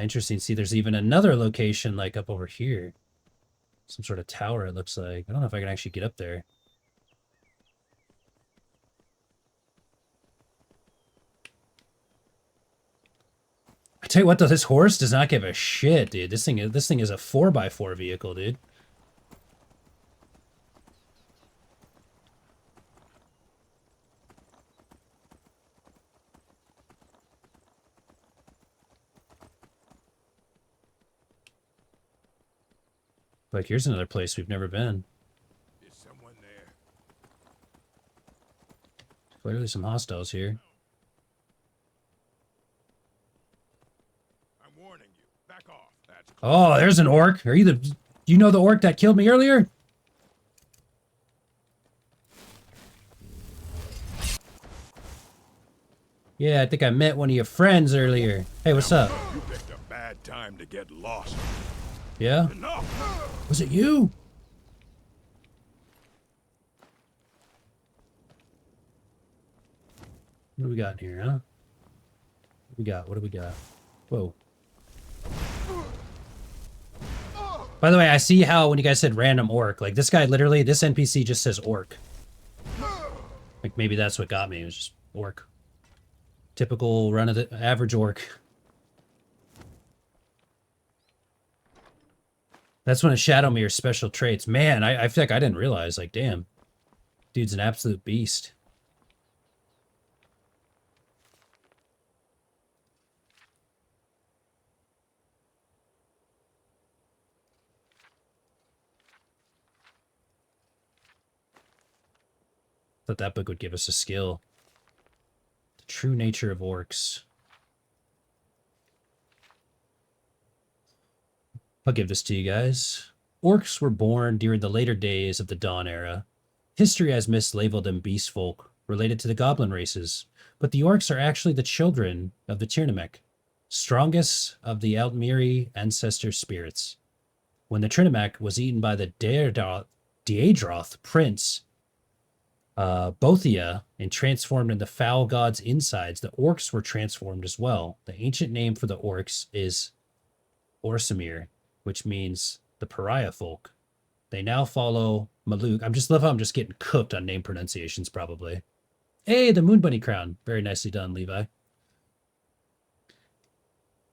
Interesting. See, there's even another location like up over here. Some sort of tower, it looks like. I don't know if I can actually get up there. I tell you what, though, this horse does not give a shit, dude. This thing is a 4x4 vehicle, dude. Like, here's another place we've never been. Is someone there? Clearly some hostiles here. I'm warning you. Back off. That's Oh, there's an orc. Are you the... Do you know the orc that killed me earlier? Yeah, I think I met one of your friends earlier. Hey, what's up? You picked a bad time to get lost. Yeah? Enough. Was it you? What do we got in here, huh? What do we got? What do we got? Whoa. By the way, I see how when you guys said random orc, like this guy literally, this NPC just says orc. Like maybe that's what got me, it was just orc. Typical run of the average orc. That's one of Shadowmere's special traits. Man, I feel like I didn't realize, like, damn. Dude's an absolute beast. Thought that book would give us a skill. The true nature of orcs. I'll give this to you guys. Orcs were born during the later days of the Dawn Era. History has mislabeled them beast folk, related to the goblin races, but the orcs are actually the children of the Tirnamek, strongest of the Altmiri ancestor spirits. When the Tirnamek was eaten by the Daedroth prince, Bothia, and transformed into foul god's insides, the orcs were transformed as well. The ancient name for the orcs is Orsamir, which means the pariah folk. They now follow Maluk. I'm just love how I'm just getting cooked on name pronunciations, probably. Hey, the Moon Bunny crown. Very nicely done, Levi.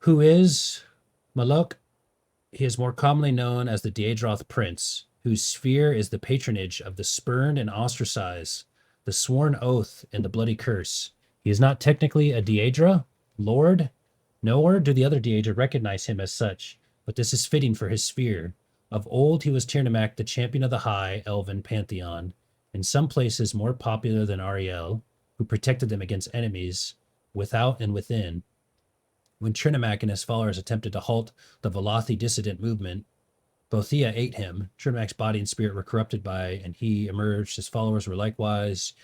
Who is Maluk? He is more commonly known as the Daedroth Prince, whose sphere is the patronage of the spurned and ostracized, the sworn oath and the bloody curse. He is not technically a Daedra, lord, nor do the other Daedra recognize him as such, but this is fitting for his sphere. Of old he was Tirnamek, the champion of the high elven pantheon, in some places more popular than Ariel, who protected them against enemies without and within. When Tirnamek and his followers attempted to halt the Velothi dissident movement, Bothia ate him. Tirnamek's body and spirit were corrupted by, and he emerged. His followers were likewise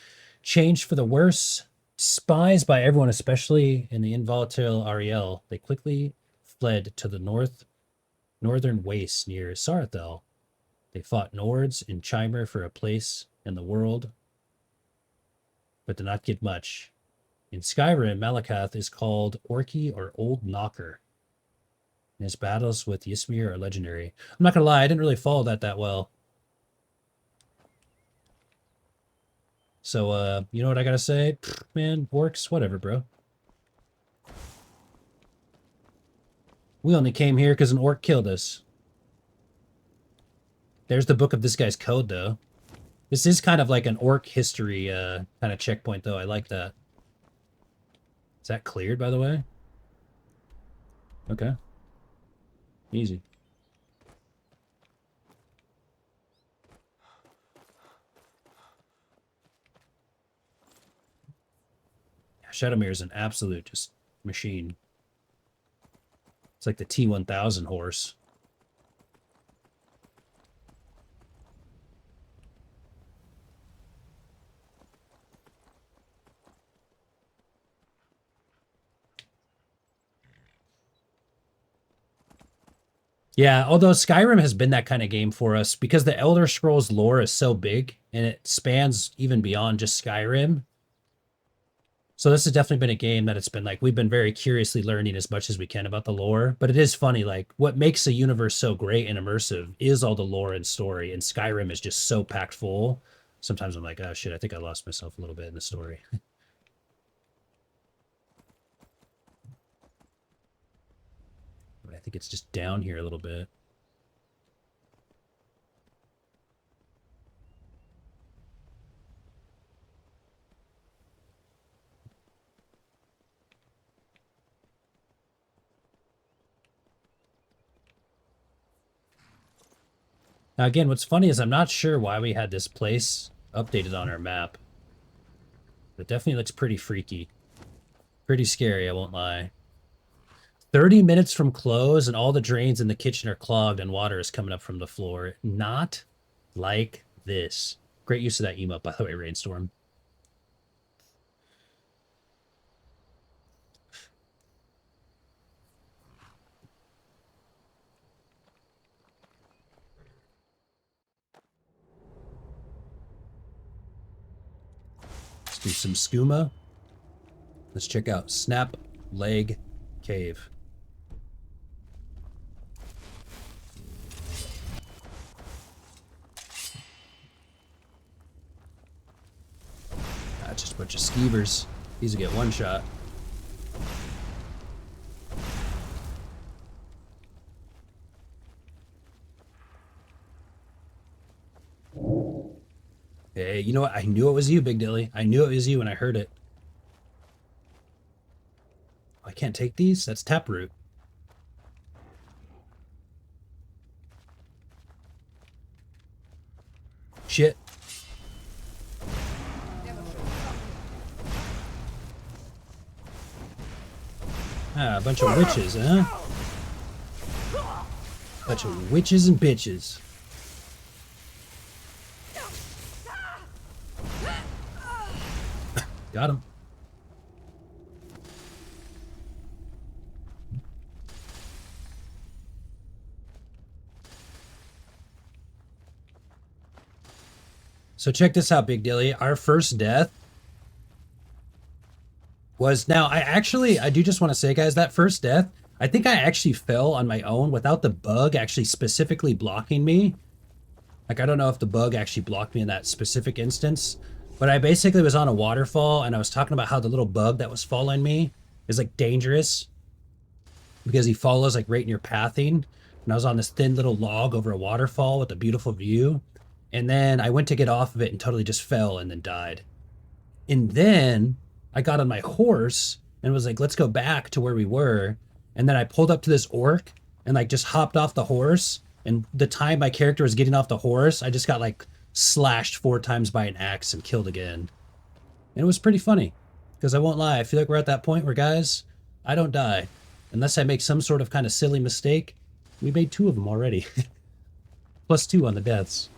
changed for the worse. Despised by everyone, especially in the involatile Ariel, they quickly fled to the northern wastes near Sarathel. They fought Nords in Chimer for a place in the world, but did not get much. In Skyrim, Malakath is called Orky or Old Knocker. And his battles with Ysmir are legendary. I'm not gonna lie, I didn't really follow that well. So, you know what I gotta say? Pfft, man, orcs, whatever, bro. We only came here because an orc killed us. There's the book of this guy's code, though. This is kind of like an orc history kind of checkpoint, though. I like that. Is that cleared, by the way? Okay. Easy. Shadowmere is an absolute just machine. It's like the T-1000 horse. Yeah, although Skyrim has been that kind of game for us because the Elder Scrolls lore is so big and it spans even beyond just Skyrim. So this has definitely been a game that it's been like, we've been very curiously learning as much as we can about the lore. But it is funny, like, what makes a universe so great and immersive is all the lore and story. And Skyrim is just so packed full. Sometimes I'm like, oh shit, I think I lost myself a little bit in the story. But I think it's just down here a little bit. Now, again, what's funny is I'm not sure why we had this place updated on our map. It definitely looks pretty freaky. Pretty scary, I won't lie. 30 minutes from close and all the drains in the kitchen are clogged and water is coming up from the floor. Not like this. Great use of that emote, by the way, Rainstorm. Let's do some skooma. Let's check out Snap Leg Cave. Just a bunch of skeevers. These will get one shot. Hey, you know what? I knew it was you, Big Dilly. I knew it was you when I heard it. I can't take these? That's taproot. Shit. Ah, a bunch of witches, huh? Bunch of witches and bitches. Got him. So check this out, Big Dilly. Our first death was now I do just want to say, guys, that first death, I think I actually fell on my own without the bug actually specifically blocking me. Like, I don't know if the bug actually blocked me in that specific instance, but I basically was on a waterfall and I was talking about how the little bug that was following me is like dangerous because he follows like right in your pathing. And I was on this thin little log over a waterfall with a beautiful view. And then I went to get off of it and totally just fell and then died. And then I got on my horse and was like, let's go back to where we were. And then I pulled up to this orc and like just hopped off the horse. And the time my character was getting off the horse, I just got like slashed 4 times by an axe and killed again. And it was pretty funny because I won't lie. I feel like we're at that point where, guys, I don't die unless I make some sort of kind of silly mistake. We made 2 of them already. Plus 2 on the deaths.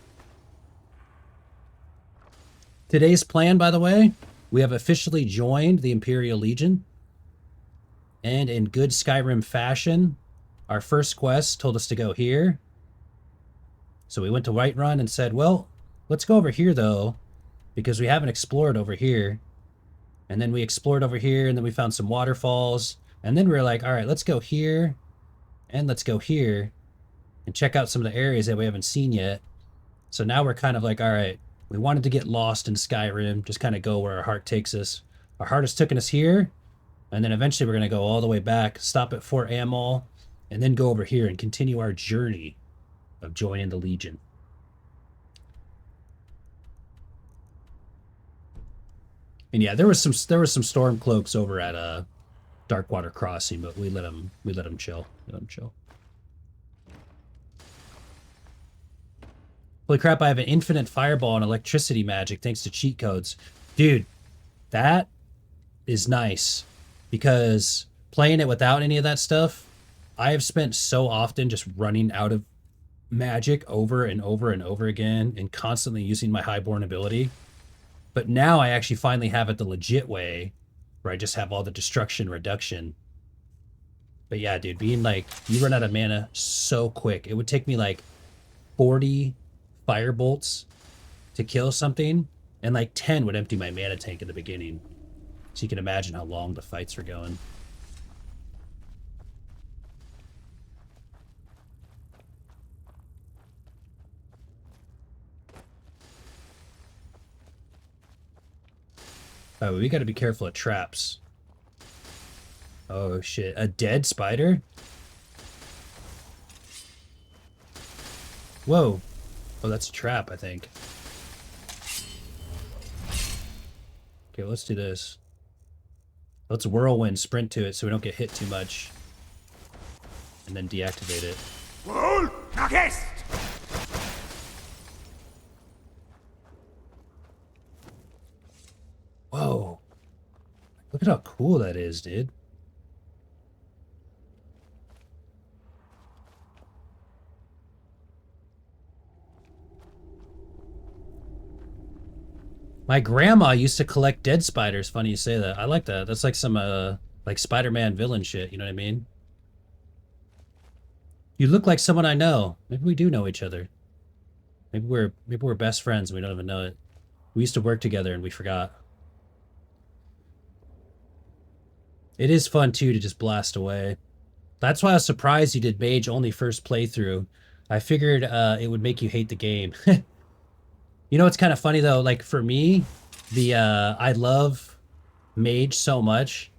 Today's plan, by the way, we have officially joined the Imperial Legion. And in good Skyrim fashion, our first quest told us to go here. So we went to Whiterun and said, well, let's go over here, though, because we haven't explored over here. And then we explored over here, and then we found some waterfalls. And then we were like, all right, let's go here, and let's go here, and check out some of the areas that we haven't seen yet. So now we're kind of like, all right, we wanted to get lost in Skyrim, just kind of go where our heart takes us. Our heart has taken us here, and then eventually we're going to go all the way back, stop at Fort Amal, and then go over here and continue our journey of joining the Legion. And yeah, there was some Stormcloaks over at Darkwater Crossing, but we let them chill. Holy crap, I have an infinite fireball and electricity magic thanks to cheat codes. Dude, that is nice because playing it without any of that stuff, I have spent so often just running out of magic over and over and over again and constantly using my highborn ability. But now I actually finally have it the legit way where I just have all the destruction reduction. But yeah, dude, being like, you run out of mana so quick. It would take me like 40 fire bolts to kill something, and like 10 would empty my mana tank in the beginning. So you can imagine how long the fights were going. Oh, we gotta be careful of traps. Oh shit, a dead spider? Whoa. Oh, that's a trap, I think. Okay, let's do this. Let's whirlwind sprint to it so we don't get hit too much. And then deactivate it. Whoa. Look at how cool that is, dude. My grandma used to collect dead spiders. Funny you say that. I like that. That's like some like Spider-Man villain shit, you know what I mean? You look like someone I know. Maybe we do know each other. Maybe we're best friends and we don't even know it. We used to work together and we forgot. It is fun too to just blast away. That's why I was surprised you did Mage only first playthrough. I figured it would make you hate the game. You know what's kind of funny though? Like for me, the I love Mage so much.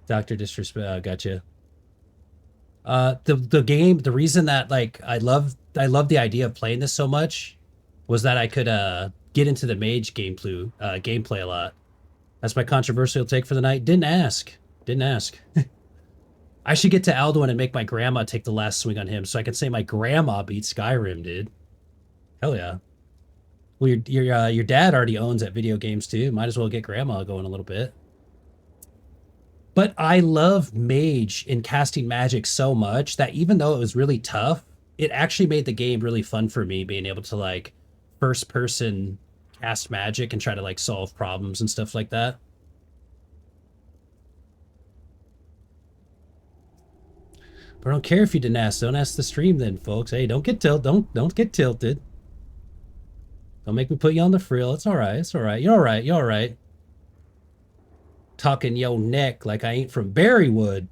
Dr. Disrespect, gotcha. The game, the reason that like I love the idea of playing this so much was that I could get into the Mage gameplay a lot. That's my controversial take for the night. Didn't ask. I should get to Alduin and make my grandma take the last swing on him so I can say my grandma beat Skyrim, dude. Hell yeah. Well, your dad already owns that video games too. Might as well get grandma going a little bit. But I love Mage in casting magic so much that even though it was really tough, it actually made the game really fun for me, being able to like first person cast magic and try to like solve problems and stuff like that. But I don't care if you didn't ask. Don't ask the stream then, folks. Hey, don't get tilted. Don't get tilted. Don't make me put you on the frill. It's all right. It's all right. You're all right. You're all right. Talking your neck like I ain't from Berrywood.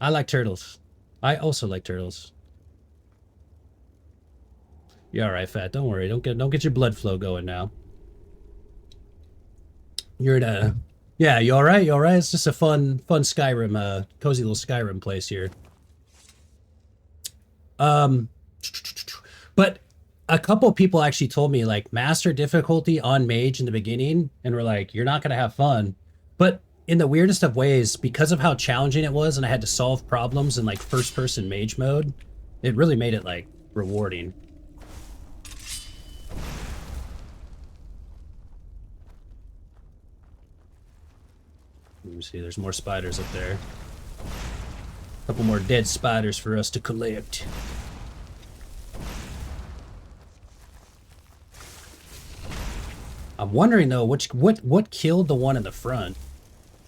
I like turtles. I also like turtles. You're all right, Fat. Don't worry. Don't get your blood flow going now. You're in a... Yeah, you all right? You all right? It's just a fun Skyrim, cozy little Skyrim place here. But a couple people actually told me, like, master difficulty on Mage in the beginning, and were like, you're not going to have fun. But in the weirdest of ways, because of how challenging it was, and I had to solve problems in, like, first-person Mage mode, it really made it, like, rewarding. Let me see, there's more spiders up there. A couple more dead spiders for us to collect. I'm wondering though, what killed the one in the front?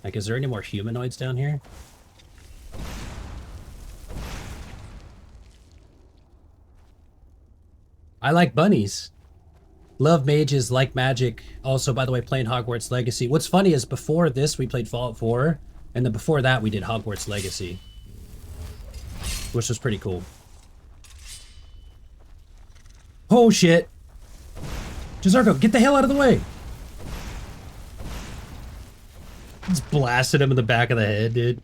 Like, is there any more humanoids down here? I like bunnies. Love mages, like magic. Also, by the way, playing Hogwarts Legacy. What's funny is before this, we played Fallout 4, and then before that, we did Hogwarts Legacy, which was pretty cool. Oh, shit. Jazarko, get the hell out of the way. Just blasted him in the back of the head, dude.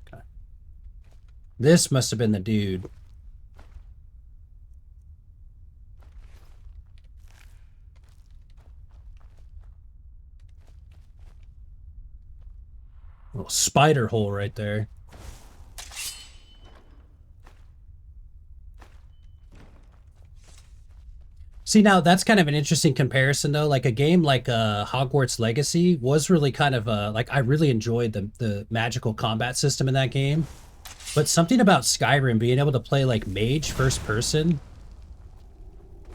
Okay. This must have been the dude. Little spider hole right there. See, now that's kind of an interesting comparison, though. Like a game like Hogwarts Legacy was really kind of like I really enjoyed the magical combat system in that game, but something about Skyrim being able to play like Mage first person,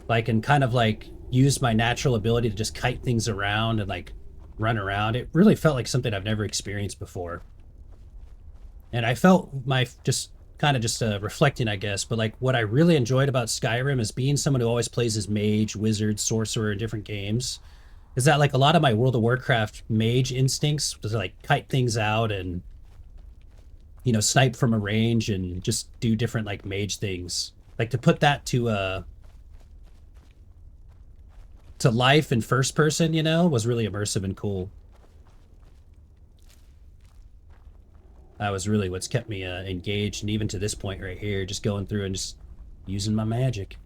like and kind of like use my natural ability to just kite things around and like run around. It really felt like something I've never experienced before, and I felt my just kind of just reflecting, I guess, but like what I really enjoyed about Skyrim is being someone who always plays as mage, wizard, sorcerer in different games, is that like a lot of my World of Warcraft mage instincts was like kite things out and, you know, snipe from a range and just do different like mage things. Like to put that to life in first person, you know, was really immersive and cool. That was really what's kept me engaged, and even to this point right here, just going through and just using my magic.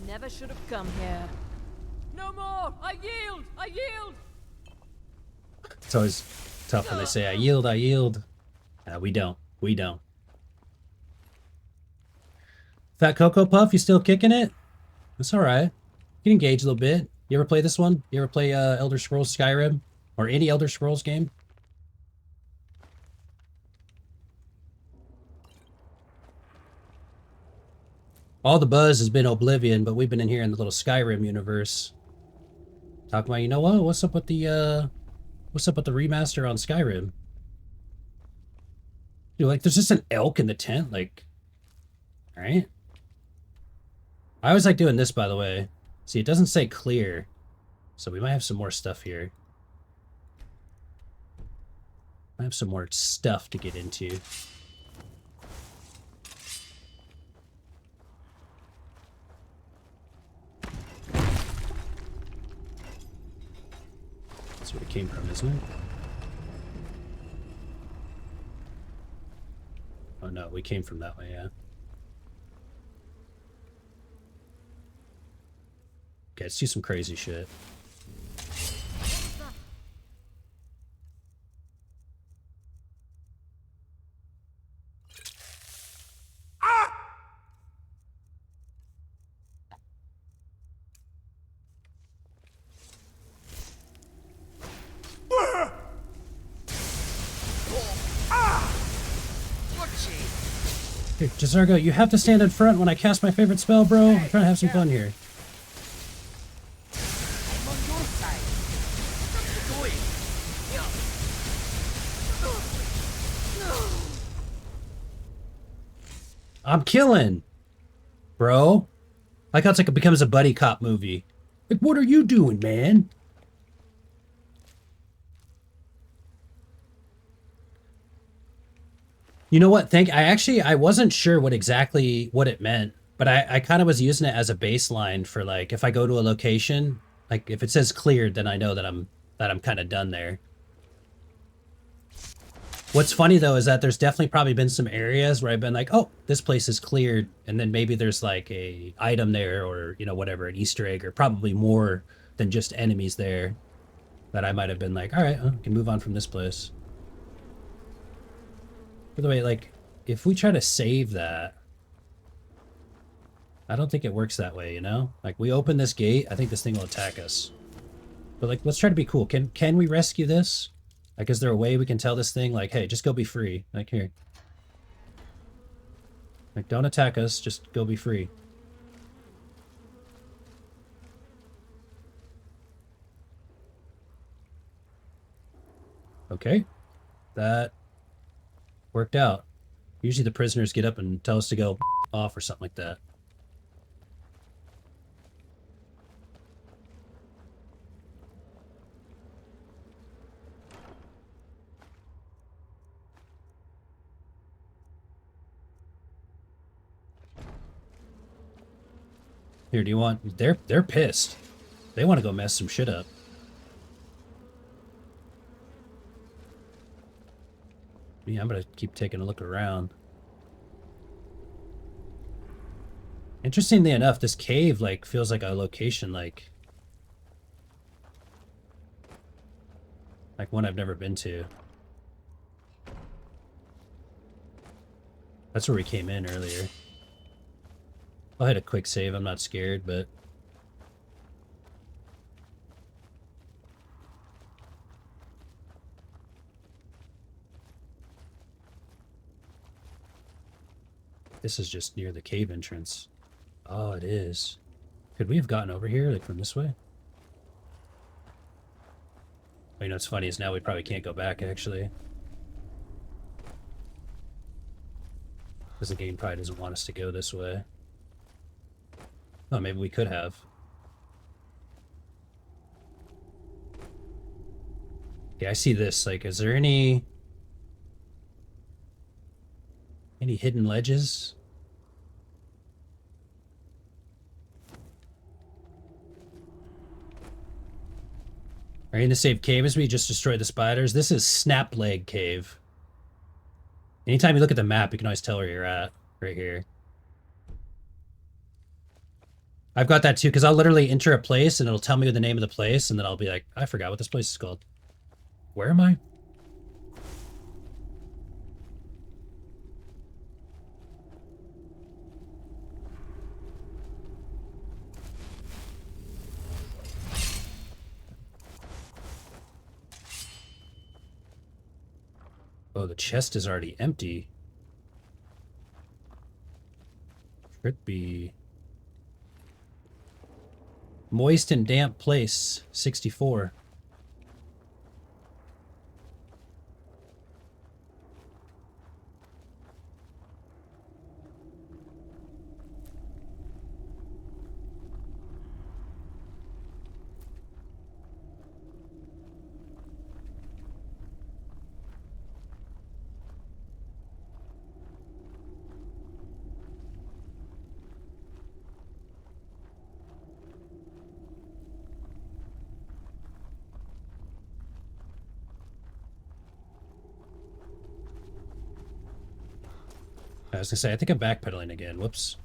Never should have come here. No more! I yield! I yield! It's always tough when they say, I yield, I yield. We don't. We don't. Fat Cocoa Puff, you still kicking it? That's alright. You can engage a little bit. You ever play this one? You ever play Elder Scrolls Skyrim? Or any Elder Scrolls game? All the buzz has been Oblivion, but we've been in here in the little Skyrim universe. Talking about, you know what? What's up with the remaster on Skyrim? Dude, like, there's just an elk in the tent, like... Alright. I always like doing this, by the way. See, it doesn't say clear, so we might have some more stuff here. I have some more stuff to get into. That's where it came from, isn't it? Oh no, we came from that way, yeah. Okay, let's do some crazy shit. Here, Jazargo, you have to stand in front when I cast my favorite spell, bro. I'm trying to have some fun here. I'm killing, bro. Like how it's like it becomes a buddy cop movie. Like, what are you doing, man? You know what? I wasn't sure what it meant, but I kind of was using it as a baseline for like if I go to a location, like if it says cleared, then I know that I'm kind of done there. What's funny though is that there's definitely probably been some areas where I've been like, oh, this place is cleared, and then maybe there's like a item there or, you know, whatever, an Easter egg, or probably more than just enemies there that I might have been like, all right, I can move on from this place. By the way, like, if we try to save that, I don't think it works that way, you know? Like, we open this gate, I think this thing will attack us. But like, let's try to be cool. Can we rescue this? Like, is there a way we can tell this thing, like, hey, just go be free? Like, here. Like, don't attack us, just go be free. Okay. That worked out. Usually the prisoners get up and tell us to go off or something like that. Here, do you want... They're pissed. They want to go mess some shit up. Yeah, I'm gonna keep taking a look around. Interestingly enough, this cave, like, feels like a location, like... Like one I've never been to. That's where we came in earlier. I'll hit a quick save, I'm not scared, but... This is just near the cave entrance. Oh, it is. Could we have gotten over here, like, from this way? Oh, you know what's funny is now we probably can't go back, actually. Because the game probably doesn't want us to go this way. Oh, maybe we could have. Okay, I see this. Like, is there any hidden ledges? Are you in the same cave as me? Just destroy the spiders? This is Snap Leg Cave. Anytime you look at the map, you can always tell where you're at. Right here. I've got that too, because I'll literally enter a place and it'll tell me the name of the place, and then I'll be like, I forgot what this place is called. Where am I? Oh, the chest is already empty. Could be... Moist and damp place, 64. I was gonna say, I think I'm backpedaling again. Whoops.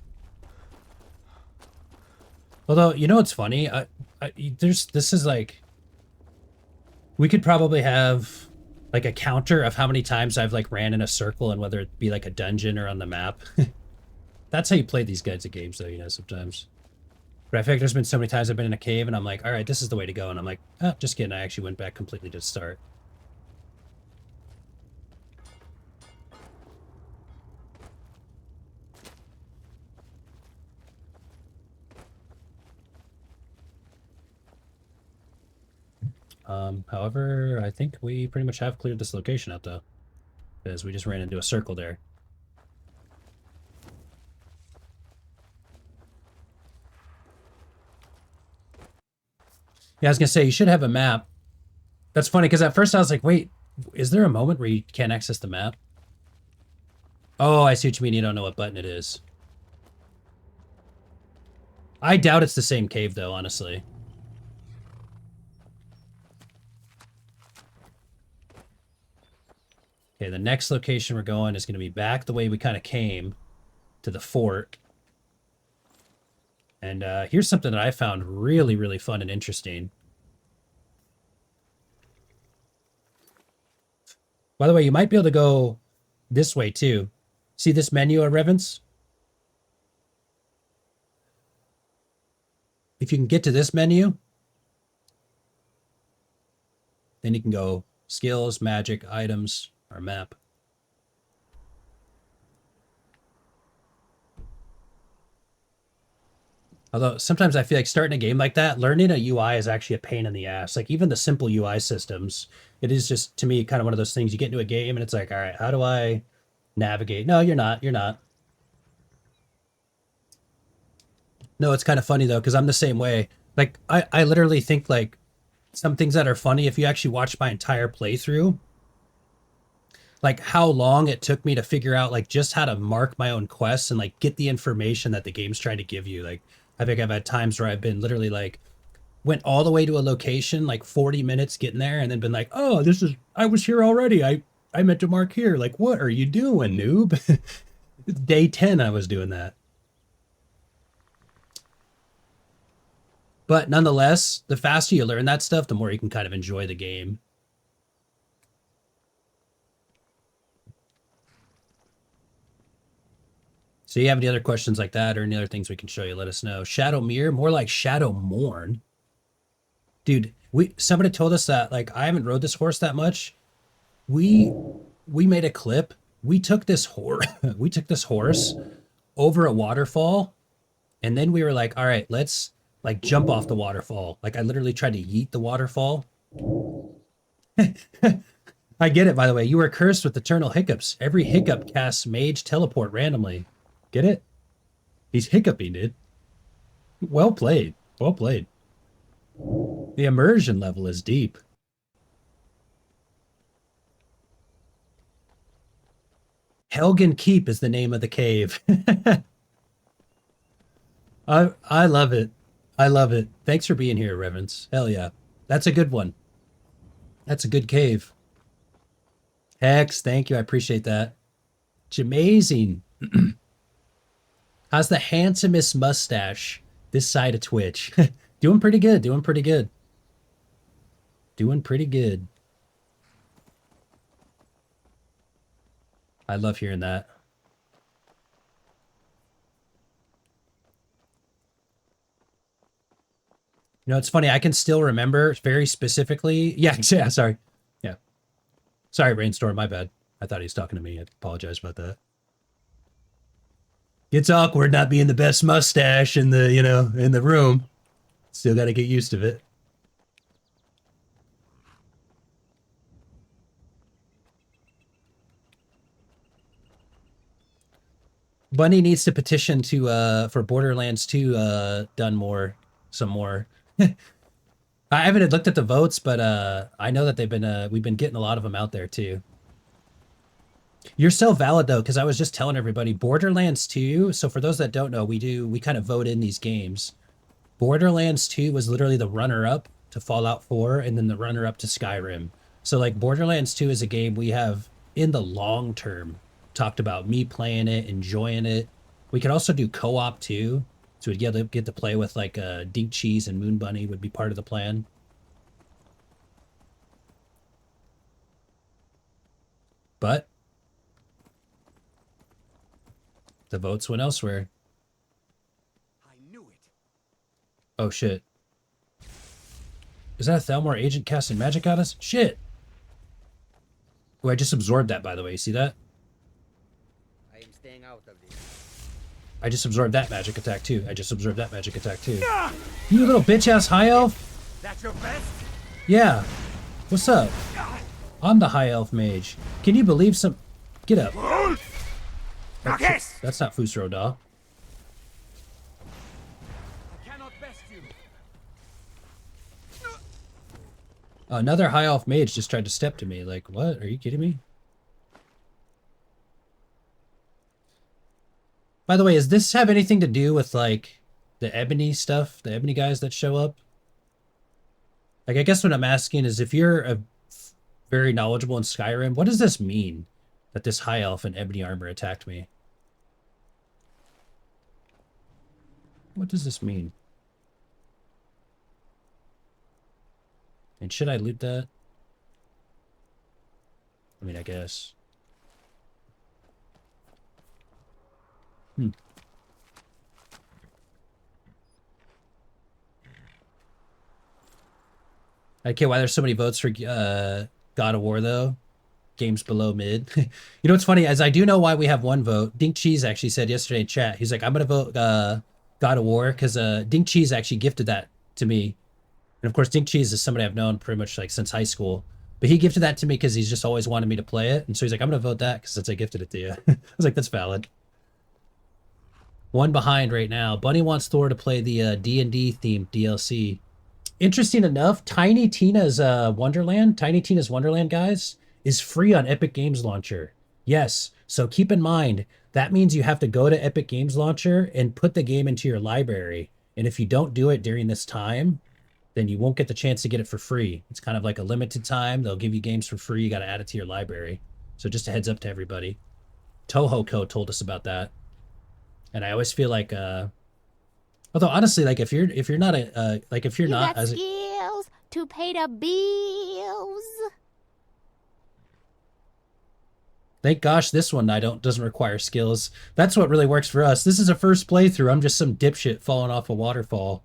Although, you know what's funny? This is like... We could probably have, like, a counter of how many times I've, like, ran in a circle and whether it be, like, a dungeon or on the map. That's how you play these kinds of games, though, you know, sometimes. But I feel like there's been so many times I've been in a cave and I'm like, alright, this is the way to go. And I'm like, oh, just kidding. I actually went back completely to the start. However, I think we pretty much have cleared this location out, though. Because we just ran into a circle there. Yeah, I was gonna say, you should have a map. That's funny, because at first I was like, wait, is there a moment where you can't access the map? Oh, I see what you mean. You don't know what button it is. I doubt it's the same cave, though, honestly. Okay, the next location we're going is going to be back the way we kind of came to the fort. And here's something that I found really, really fun and interesting. By the way, you might be able to go this way, too. See this menu at Revens? If you can get to this menu, then you can go skills, magic, items, or map. Although sometimes I feel like starting a game like that, learning a UI is actually a pain in the ass. Like even the simple UI systems, it is just, to me, kind of one of those things. You get into a game and it's like, all right, how do I navigate? No, you're not. You're not. No, it's kind of funny though, because I'm the same way. Like I literally think like some things that are funny, if you actually watch my entire playthrough, like how long it took me to figure out like just how to mark my own quests and like get the information that the game's trying to give you. Like I think I've had times where I've been literally like went all the way to a location, like 40 minutes getting there, and then been like, oh, I was here already. I meant to mark here. Like, what are you doing, noob? Day 10 I was doing that. But nonetheless, the faster you learn that stuff, the more you can kind of enjoy the game. So you have any other questions like that or any other things we can show you, let us know. Shadow Mirror, more like Shadow Mourn. Dude, somebody told us that, like, I haven't rode this horse that much. We made a clip. We took this horse over a waterfall, and then we were like, all right, let's like jump off the waterfall. Like I literally tried to yeet the waterfall. I get it, by the way. You are cursed with eternal hiccups. Every hiccup casts Mage teleport randomly. Get it? He's hiccuping, dude. Well played. Well played. The immersion level is deep. Helgen Keep is the name of the cave. I love it. I love it. Thanks for being here, Reverence. Hell yeah. That's a good one. That's a good cave. Hex, thank you. I appreciate that. It's amazing. How's the handsomest mustache this side of Twitch? Doing pretty good. Doing pretty good. Doing pretty good. I love hearing that. You know, it's funny. I can still remember very specifically. Yeah, yeah, sorry. Yeah. Sorry, Rainstorm. My bad. I thought he was talking to me. I apologize about that. It's awkward not being the best mustache in the, you know, in the room. Still got to get used to it. Bunny needs to petition to for Borderlands 2 done more, some more. I haven't looked at the votes, but I know that they've been we've been getting a lot of them out there too. You're so valid though, because I was just telling everybody Borderlands 2. So for those that don't know, we kind of vote in these games. Borderlands 2 was literally the runner-up to Fallout 4, and then the runner-up to Skyrim. So like Borderlands 2 is a game we have in the long term talked about me playing it, enjoying it. We could also do co-op too. So we'd get to play with like Dink Cheese and Moon Bunny would be part of the plan. But the votes went elsewhere. I knew it. Oh shit. Is that a Thalmor agent casting magic at us? Shit. Oh, I just absorbed that, by the way. You see that? I am staying out of this. I just absorbed that magic attack too. I just absorbed that magic attack too. You little bitch-ass high elf? That's your best? Yeah. What's up? I'm the high elf mage. Can you believe some... Get up. That's not Fusro Da. I cannot best you. Another high elf mage just tried to step to me. Like, what? Are you kidding me? By the way, does this have anything to do with, like, the Ebony stuff? The Ebony guys that show up? Like, I guess what I'm asking is if you're very knowledgeable in Skyrim, what does this mean? That this high elf in Ebony armor attacked me? What does this mean? And should I loot that? I mean, I guess. Okay, why there's so many votes for God of War, though? Games below mid. You know what's funny? As I do know why we have one vote. Dink Cheese actually said yesterday in chat, he's like, I'm going to vote God of War, because Dink Cheese actually gifted that to me. And of course, Dink Cheese is somebody I've known pretty much like since high school. But he gifted that to me because he's just always wanted me to play it. And so he's like, I'm going to vote that since I gifted it to you. I was like, that's valid. One behind right now. Bunny wants Thor to play the D&D themed DLC. Interesting enough, Tiny Tina's Wonderland, guys, is free on Epic Games Launcher. Yes, so keep in mind, that means you have to go to Epic Games Launcher and put the game into your library. And if you don't do it during this time, then you won't get the chance to get it for free. It's kind of like a limited time. They'll give you games for free. You got to add it to your library. So just a heads up to everybody. Toho Co told us about that. And I always feel like, although honestly, like if you're not a, like if you're You not got as a, skills to pay the bills. Thank gosh this one doesn't require skills. That's what really works for us. This is a first playthrough. I'm just some dipshit falling off a waterfall.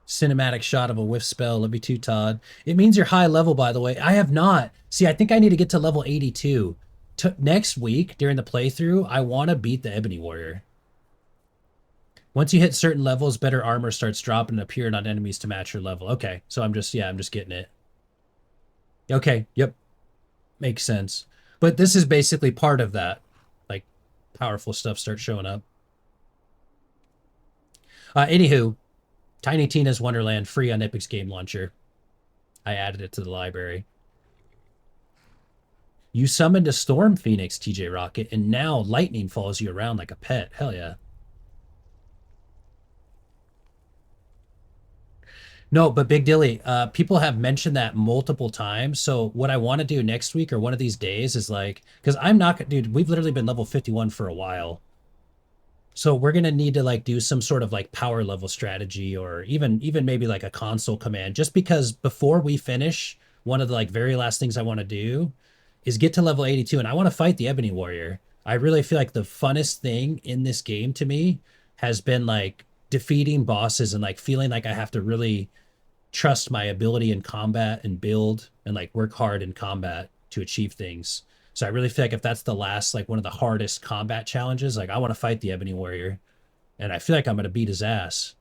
Cinematic shot of a whiff spell. Love you too, Todd. It means you're high level, by the way. I have not. See, I think I need to get to level 82. Next week, during the playthrough, I want to beat the Ebony Warrior. Once you hit certain levels, better armor starts dropping and appearing on enemies to match your level. Okay, so I'm just getting it. Okay, yep. Makes sense. But this is basically part of that. Like, powerful stuff starts showing up. Anywho, Tiny Tina's Wonderland, free on Epic's Game Launcher. I added it to the library. You summoned a Storm Phoenix, TJ Rocket, and now lightning follows you around like a pet. Hell yeah. No, but Big Dilly, people have mentioned that multiple times. So what I want to do next week or one of these days is like, because I'm not, dude, we've literally been level 51 for a while. So we're going to need to like do some sort of like power level strategy or even maybe like a console command, just because before we finish, one of the like very last things I want to do is get to level 82 and I want to fight the Ebony Warrior. I really feel like the funnest thing in this game to me has been like defeating bosses and like feeling like I have to really trust my ability in combat and build and like work hard in combat to achieve things. So I really feel like if that's the last, like one of the hardest combat challenges, like I want to fight the Ebony Warrior and I feel like I'm going to beat his ass.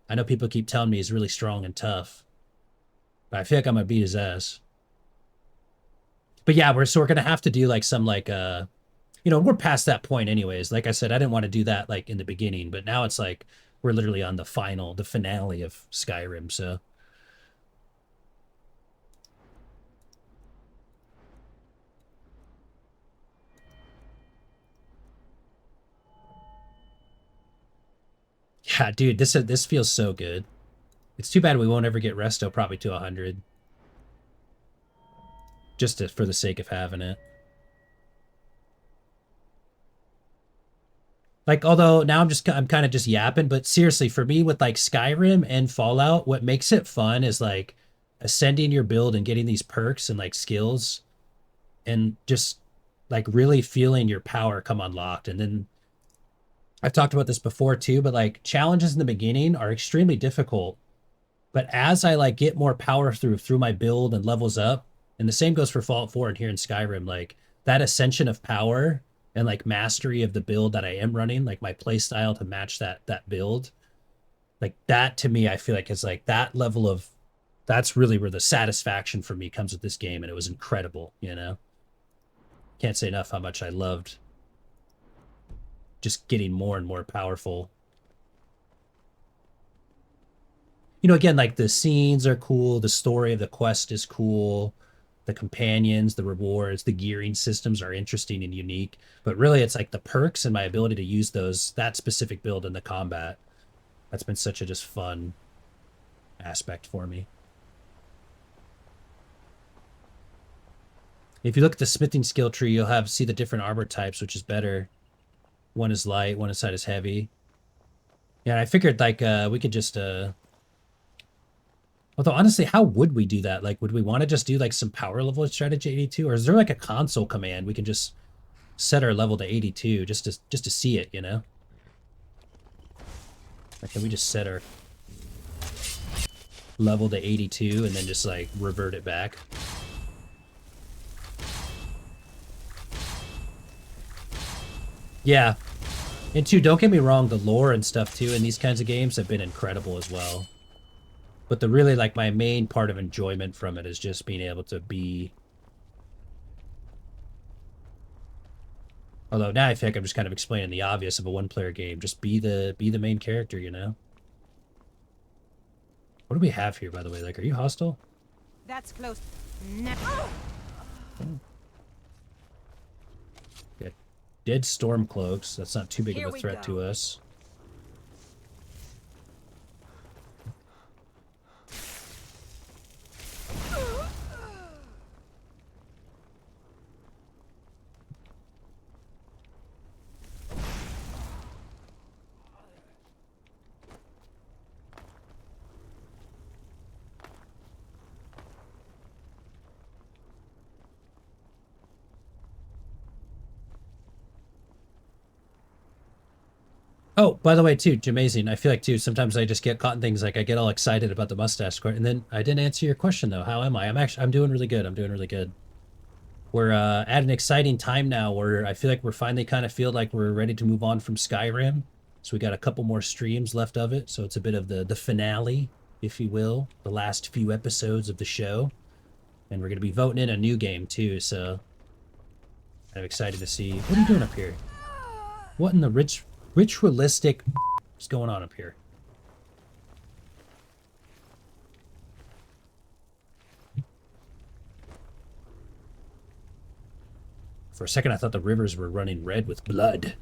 I know people keep telling me he's really strong and tough, but I feel like I'm going to beat his ass. But yeah, we're going to have to do like some like, we're past that point anyways. Like I said, I didn't want to do that like in the beginning, but now it's like, we're literally on the finale of Skyrim. So yeah, dude, this feels so good. It's too bad we won't ever get Resto probably to 100. Just for the sake of having it. Like, although now I'm kind of just yapping, but seriously, for me with like Skyrim and Fallout, what makes it fun is like ascending your build and getting these perks and like skills and just like really feeling your power come unlocked. And then I've talked about this before too, but like challenges in the beginning are extremely difficult. But as I like get more power through my build and levels up, and the same goes for Fallout 4 and here in Skyrim, like that ascension of power and like mastery of the build that I am running, like my play style to match that build, like that to me, I feel like is like that level of, that's really where the satisfaction for me comes with this game. And it was incredible, Can't say enough how much I loved just getting more and more powerful. Again, like the scenes are cool. The story of the quest is cool. The companions, the rewards, the gearing systems are interesting and unique. But really, it's like the perks and my ability to use that specific build in the combat. That's been such a just fun aspect for me. If you look at the smithing skill tree, you'll see the different armor types, which is better. One is light, one side is heavy. Yeah, I figured like we could just although honestly, how would we do that? Like, would we want to just do like some power level strategy 82, or is there like a console command we can just set our level to 82 just to see it, Like, can we just set our level to 82 and then just like revert it back? Yeah. And two, don't get me wrong, the lore and stuff too in these kinds of games have been incredible as well. But the really, like, my main part of enjoyment from it is just being able to be... Although now I feel like I'm just kind of explaining the obvious of a one-player game. Just be the main character, What do we have here, by the way? Like, are you hostile? That's close. Never. Yeah. Dead storm cloaks. That's not too big of a threat to us. Oh, by the way, too, Jamazing, I feel like, too, sometimes I just get caught in things like I get all excited about the mustache square, and then I didn't answer your question, though. How am I? I'm doing really good. I'm doing really good. We're at an exciting time now where I feel like we're finally kind of feel like we're ready to move on from Skyrim. So we got a couple more streams left of it. So it's a bit of the finale, if you will, the last few episodes of the show. And we're going to be voting in a new game, too, so I'm excited to see. What are you doing up here? What in the ritualistic is going on up here? For a second, I thought the rivers were running red with blood.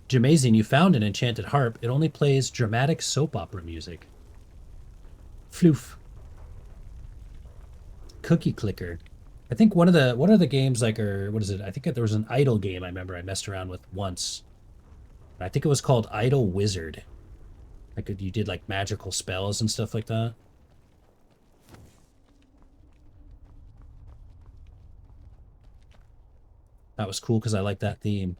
Jamazing, you found an enchanted harp. It only plays dramatic soap opera music. Floof. Cookie Clicker. I think one of the games, like, or what is it? I think there was an idol game I remember I messed around with once. I think it was called Idol Wizard. Like, you did like magical spells and stuff like that. That was cool because I like that theme.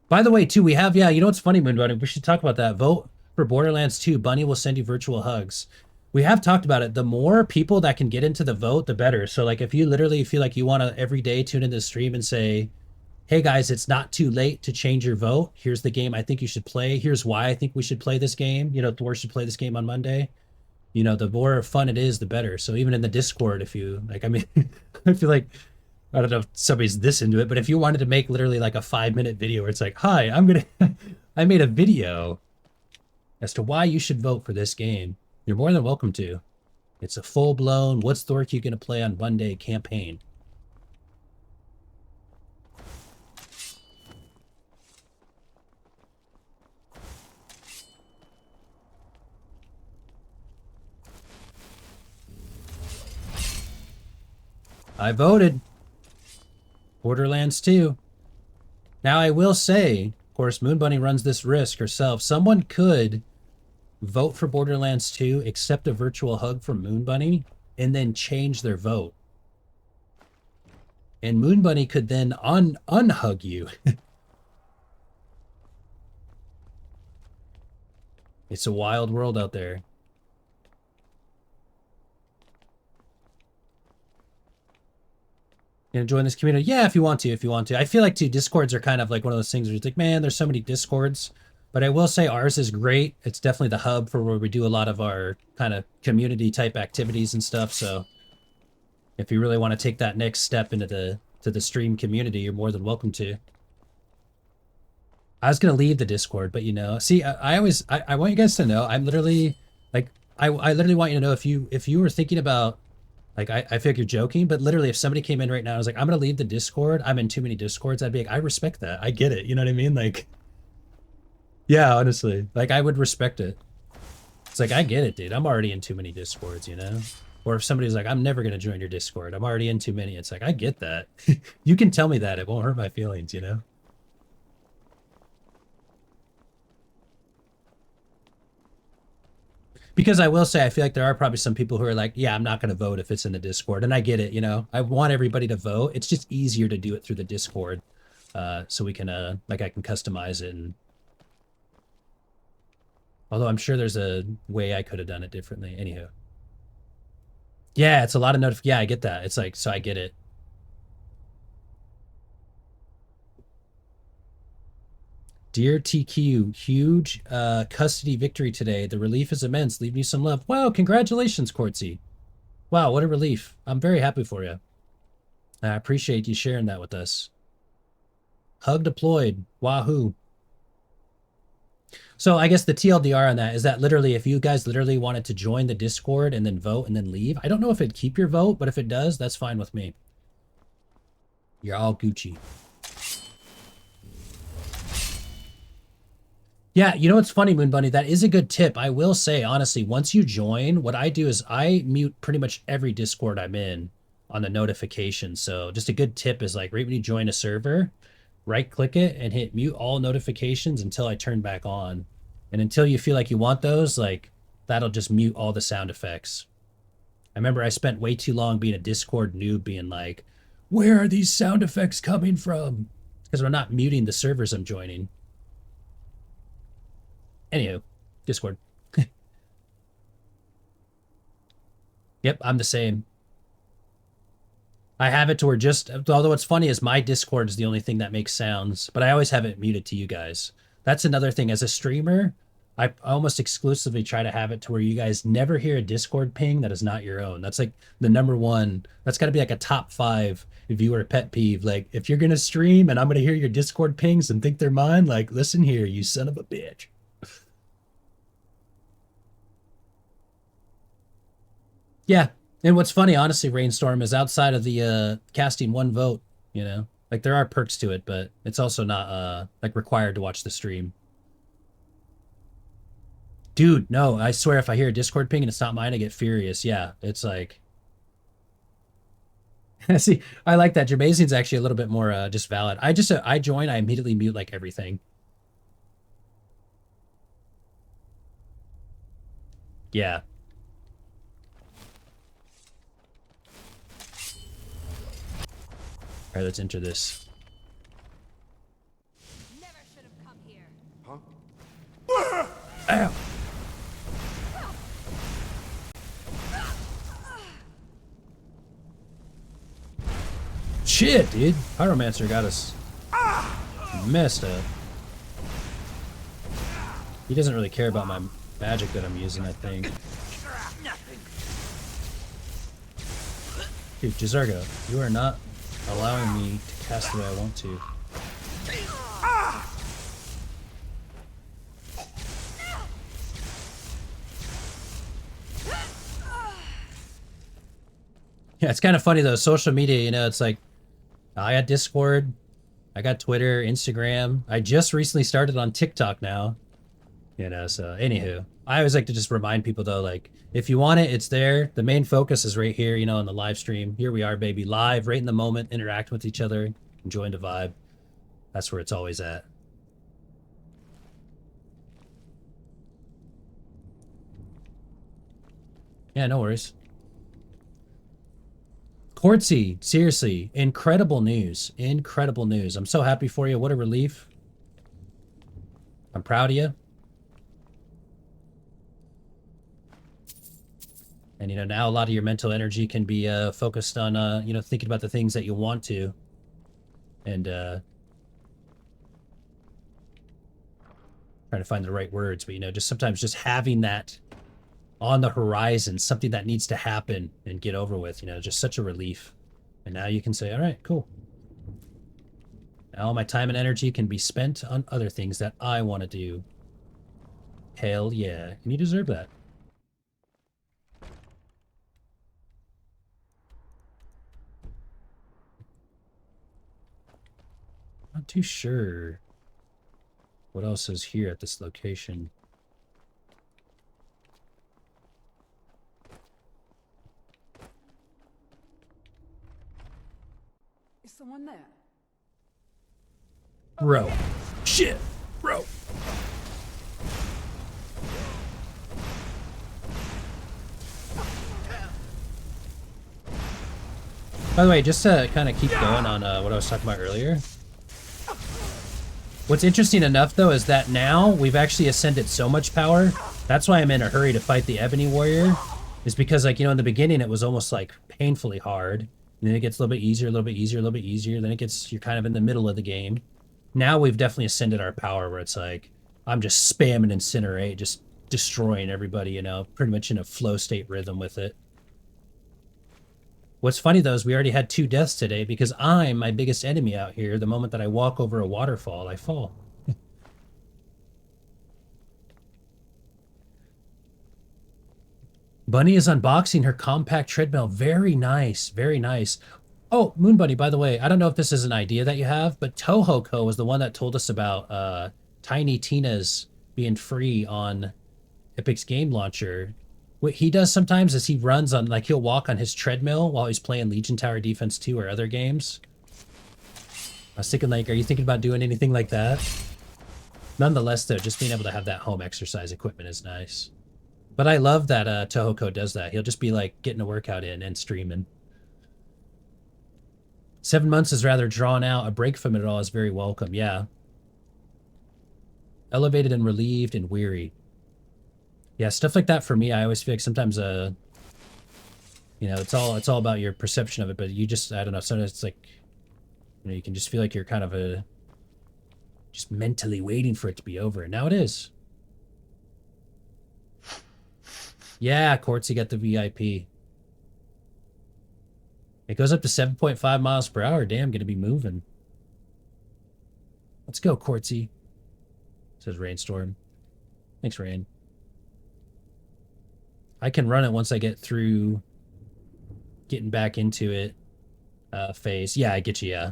By the way, too, we have, yeah, you know what's funny, Moon Bunny? We should talk about that. Vote for Borderlands 2. Bunny will send you virtual hugs. We have talked about it. The more people that can get into the vote, the better. So, like, if you literally feel like you want to every day tune in the stream and say, hey, guys, it's not too late to change your vote. Here's the game I think you should play. Here's why I think we should play this game. You know, Thor should play this game on Monday. You know, the more fun it is, the better. So even in the Discord, if you, like, I mean, I feel like, I don't know if somebody's this into it, but if you wanted to make literally like a 5-minute video where it's like, hi, I made a video as to why you should vote for this game, you're more than welcome to. It's a full-blown, what's Thorky going to play on Monday campaign. I voted. Borderlands 2. Now, I will say, of course, Moon Bunny runs this risk herself. Someone could vote for Borderlands 2, accept a virtual hug from Moon Bunny, and then change their vote. And Moon Bunny could then unhug you. It's a wild world out there. You know, join this community? Yeah, if you want to. I feel like, too, Discords are kind of like one of those things where it's like, man, there's so many Discords. But I will say ours is great. It's definitely the hub for where we do a lot of our kind of community-type activities and stuff. So if you really want to take that next step into the stream community, you're more than welcome to. I was going to leave the Discord, but, you know, see, I want you guys to know, I'm literally, like, I literally want you to know if you were thinking about, like, I feel like you're joking, but literally if somebody came in right now and was like, I'm going to leave the Discord, I'm in too many Discords, I'd be like, I respect that. I get it. You know what I mean? Like, yeah, honestly, like, I would respect it. It's like, I get it, dude. I'm already in too many Discords, you know? Or if somebody's like, I'm never going to join your Discord, I'm already in too many. It's like, I get that. You can tell me that. It won't hurt my feelings, you know? Because I will say, I feel like there are probably some people who are like, yeah, I'm not going to vote if it's in the Discord. And I get it, you know? I want everybody to vote. It's just easier to do it through the Discord. So we can, like, I can customize it. And although I'm sure there's a way I could have done it differently. Anyhow. Yeah, it's a lot of yeah, I get that. It's like, so I get it. Dear TQ, huge custody victory today. The relief is immense. Leave me some love. Wow, congratulations, Courtsy. Wow, what a relief. I'm very happy for you. I appreciate you sharing that with us. Hug deployed. Wahoo. So I guess the TLDR on that is that literally if you guys literally wanted to join the Discord and then vote and then leave, I don't know if it'd keep your vote, but if it does, that's fine with me. You're all Gucci. Yeah, you know what's funny, Moon Bunny? That is a good tip. I will say, honestly, once you join, what I do is I mute pretty much every Discord I'm in on the notifications. So just a good tip is like right when you join a server, right-click it and hit mute all notifications until I turn back on. And until you feel like you want those, like, that'll just mute all the sound effects. I remember I spent way too long being a Discord noob being like, Where are these sound effects coming from? Because I'm not muting the servers I'm joining. Anywho, Discord. Yep, I'm the same. I have it to where just, although what's funny is my Discord is the only thing that makes sounds, but I always have it muted to you guys. That's another thing. As a streamer, I almost exclusively try to have it to where you guys never hear a Discord ping that is not your own. That's like the #1. That's got to be like a top 5 viewer pet peeve. Like, if you're going to stream and I'm going to hear your Discord pings and think they're mine, like, listen here, you son of a bitch. Yeah. And what's funny, honestly, Rainstorm, is outside of the casting 1 vote, you know? Like, there are perks to it, but it's also not, like, required to watch the stream. Dude, no, I swear if I hear a Discord ping and it's not mine, I get furious. Yeah, it's like... See, I like that. Jermazine's actually a little bit more just valid. I join, I immediately mute, like, everything. Yeah. All right, let's enter this. Never should have come here. Huh? Ow! Shit, dude. Pyromancer got us messed up. He doesn't really care about my magic that I'm using, I think. Dude, Jizargo, you are not allowing me to cast the way I want to. Yeah, it's kind of funny though. Social media, you know, it's like, I got Discord, I got Twitter, Instagram. I just recently started on TikTok now. You know, so anywho. I always like to just remind people though, like, if you want it, it's there. The main focus is right here, you know, on the live stream. Here we are, baby, live, right in the moment, interacting with each other, enjoying the vibe. That's where it's always at. Yeah, no worries. Quartzy, seriously, incredible news. Incredible news. I'm so happy for you. What a relief. I'm proud of you. And, you know, now a lot of your mental energy can be focused on, you know, thinking about the things that you want to. And trying to find the right words. But, you know, just sometimes just having that on the horizon, something that needs to happen and get over with, you know, just such a relief. And now you can say, all right, cool. Now all my time and energy can be spent on other things that I want to do. Hell yeah. And you deserve that. Not too sure what else is here at this location. Is someone there? Bro. Shit. Bro. By the way, just to kind of keep going on what I was talking about earlier. What's interesting enough, though, is that now we've actually ascended so much power. That's why I'm in a hurry to fight the Ebony Warrior. Is because, like, you know, in the beginning, it was almost, like, painfully hard. And then it gets a little bit easier, a little bit easier, a little bit easier. Then it gets, you're kind of in the middle of the game. Now we've definitely ascended our power where it's like, I'm just spamming Incinerate, just destroying everybody, you know, pretty much in a flow state rhythm with it. What's funny, though, is we already had 2 deaths today because I'm my biggest enemy out here. The moment that I walk over a waterfall, I fall. Bunny is unboxing her compact treadmill. Very nice. Very nice. Oh, Moon Bunny, by the way, I don't know if this is an idea that you have, but Tohoco was the one that told us about Tiny Tina's being free on Epic's Game Launcher. What he does sometimes is he runs on, like, he'll walk on his treadmill while he's playing Legion Tower Defense 2 or other games. I was thinking, like, are you thinking about doing anything like that? Nonetheless, though, just being able to have that home exercise equipment is nice. But I love that Tohoco does that. He'll just be, like, getting a workout in and streaming. 7 months is rather drawn out. A break from it all is very welcome. Yeah. Elevated and relieved and weary. Yeah, stuff like that for me, I always feel like sometimes, you know, it's all about your perception of it, but you just, I don't know, sometimes it's like, you know, you can just feel like you're kind of just mentally waiting for it to be over, and now it is. Yeah, Quartz, you got the VIP. It goes up to 7.5 miles per hour. Damn, gonna be moving. Let's go, Quartzy. Says Rainstorm. Thanks, Rain. I can run it once I get through getting back into it phase. Yeah, I get you, yeah.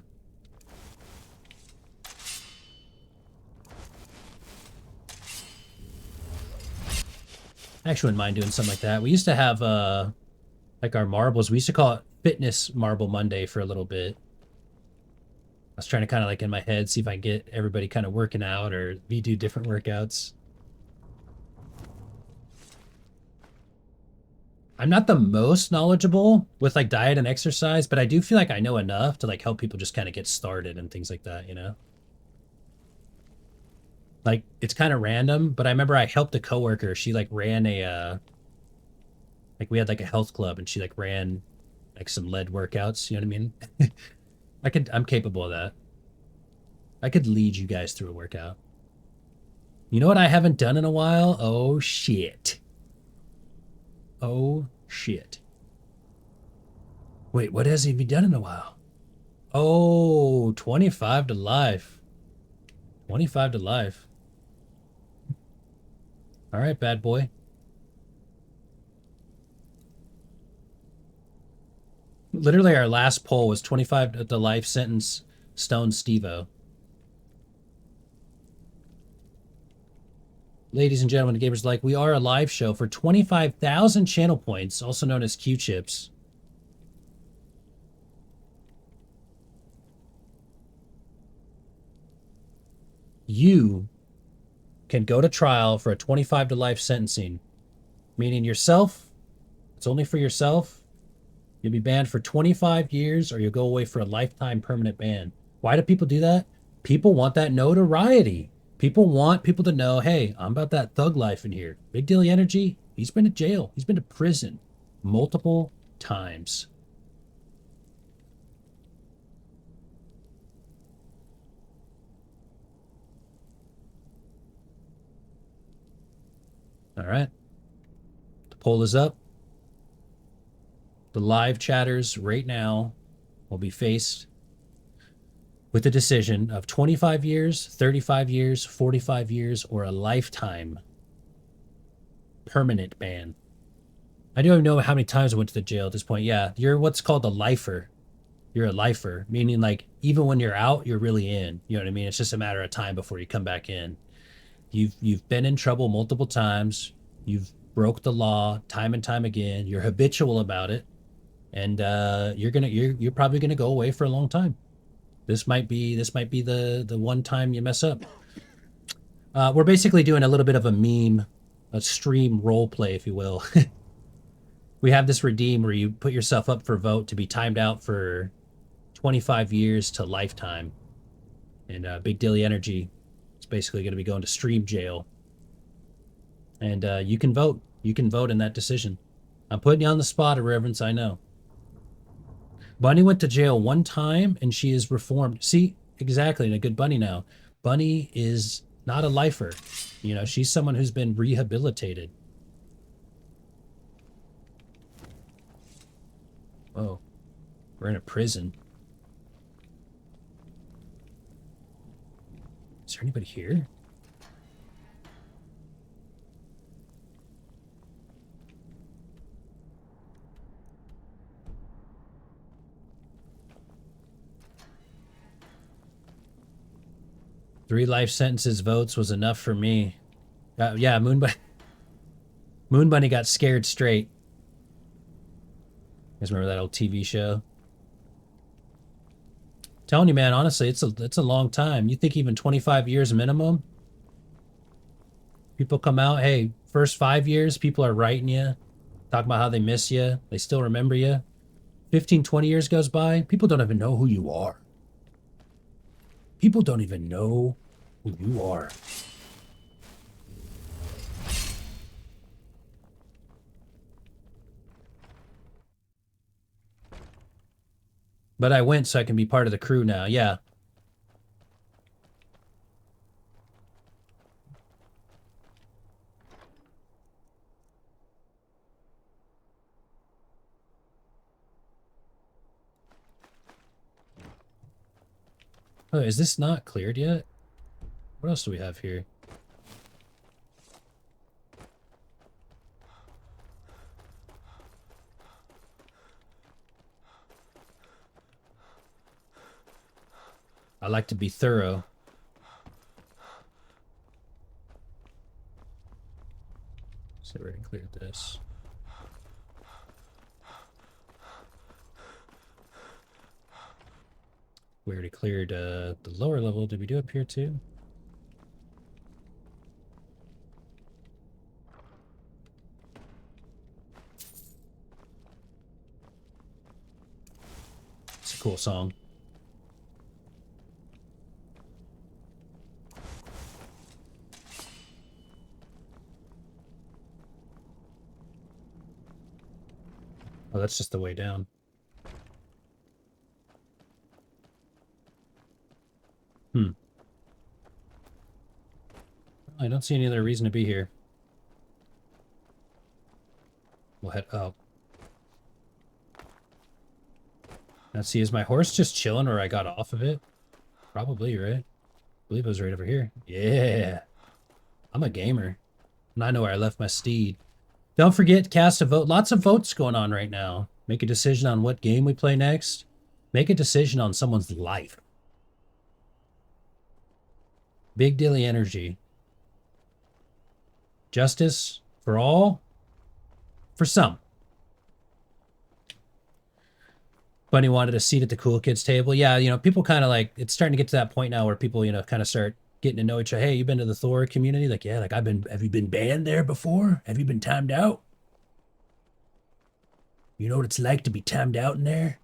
I actually wouldn't mind doing something like that. We used to have, like our marbles. We used to call it Fitness Marble Monday for a little bit. I was trying to kind of like in my head see if I can get everybody kind of working out or we do different workouts. I'm not the most knowledgeable with like diet and exercise, but I do feel like I know enough to like help people just kind of get started and things like that, you know? Like it's kind of random, but I remember I helped a coworker. She like ran a, like we had like a health club and she like ran like some lead workouts, you know what I mean? I'm capable of that. I could lead you guys through a workout. You know what I haven't done in a while? Oh, shit. Oh, shit. Wait, what has he been done in a while? Oh, 25 to life. 25 to life. All right, bad boy. Literally, our last poll was 25 to life sentence Stone Stevo. Ladies and gentlemen, gamers like, we are a live show for 25,000 channel points, also known as Q-chips. You can go to trial for a 25 to life sentencing, meaning yourself, it's only for yourself. You'll be banned for 25 years or you'll go away for a lifetime permanent ban. Why do people do that? People want that notoriety. People want people to know, hey, I'm about that thug life in here. Big Dilly Energy, he's been to jail. He's been to prison multiple times. All right. The poll is up. The live chatters right now will be faced with the decision of 25 years, 35 years, 45 years, or a lifetime permanent ban. I don't even know how many times I went to the jail at this point. Yeah, you're what's called a lifer. You're a lifer, meaning like even when you're out, you're really in. You know what I mean? It's just a matter of time before you come back in. You've been in trouble multiple times. You've broke the law time and time again. You're habitual about it, and you're probably gonna go away for a long time. This might be the one time you mess up. We're basically doing a little bit of a meme, a stream role play, if you will. We have this redeem where you put yourself up for vote to be timed out for 25 years to lifetime. And Big Dilly Energy is basically going to be going to stream jail. And you can vote. You can vote in that decision. I'm putting you on the spot, Irreverence, I know. Bunny went to jail one time and she is reformed. See, exactly, and a good Bunny now. Bunny is not a lifer. You know, she's someone who's been rehabilitated. Whoa, we're in a prison. Is there anybody here? Three life sentences votes was enough for me. Yeah, Moon Bunny got scared straight. You guys remember that old TV show? Telling you, man, honestly, it's a long time. You think even 25 years minimum? People come out, hey, first 5 years, people are writing you, talking about how they miss you. They still remember you. 15, 20 years goes by, people don't even know who you are. People don't even know who you are. But I went so I can be part of the crew now. Yeah. Oh, is this not cleared yet? What else do we have here? I like to be thorough. So we already cleared this. We already cleared the lower level. Did we do up here too? It's a cool song. Oh, that's just the way down. I don't see any other reason to be here. We'll head up. Let's see, is my horse just chilling where I got off of it? Probably, right? I believe it was right over here. Yeah. I'm a gamer. And I know where I left my steed. Don't forget, cast a vote. Lots of votes going on right now. Make a decision on what game we play next. Make a decision on someone's life. Big Dilly energy. Justice for all. For some. Bunny wanted a seat at the cool kids table. Yeah, you know, people kind of like, it's starting to get to that point now where people, you know, kind of start getting to know each other. Hey, you been to the Thor community? Like, yeah, like have you been banned there before? Have you been timed out? You know what it's like to be timed out in there?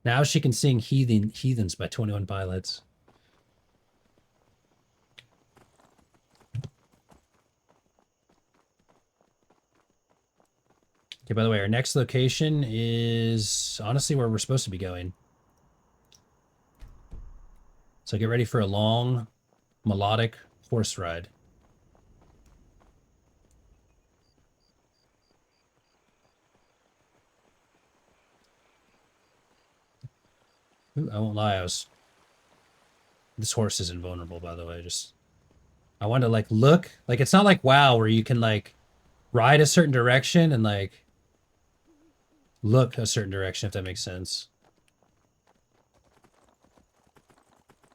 Now she can sing Heathens by 21 Pilots. Okay, by the way, our next location is honestly where we're supposed to be going. So get ready for a long, melodic horse ride. Ooh, I won't lie, this horse is invulnerable, by the way. I want to like look, like it's not like WoW where you can like ride a certain direction and like look a certain direction, if that makes sense.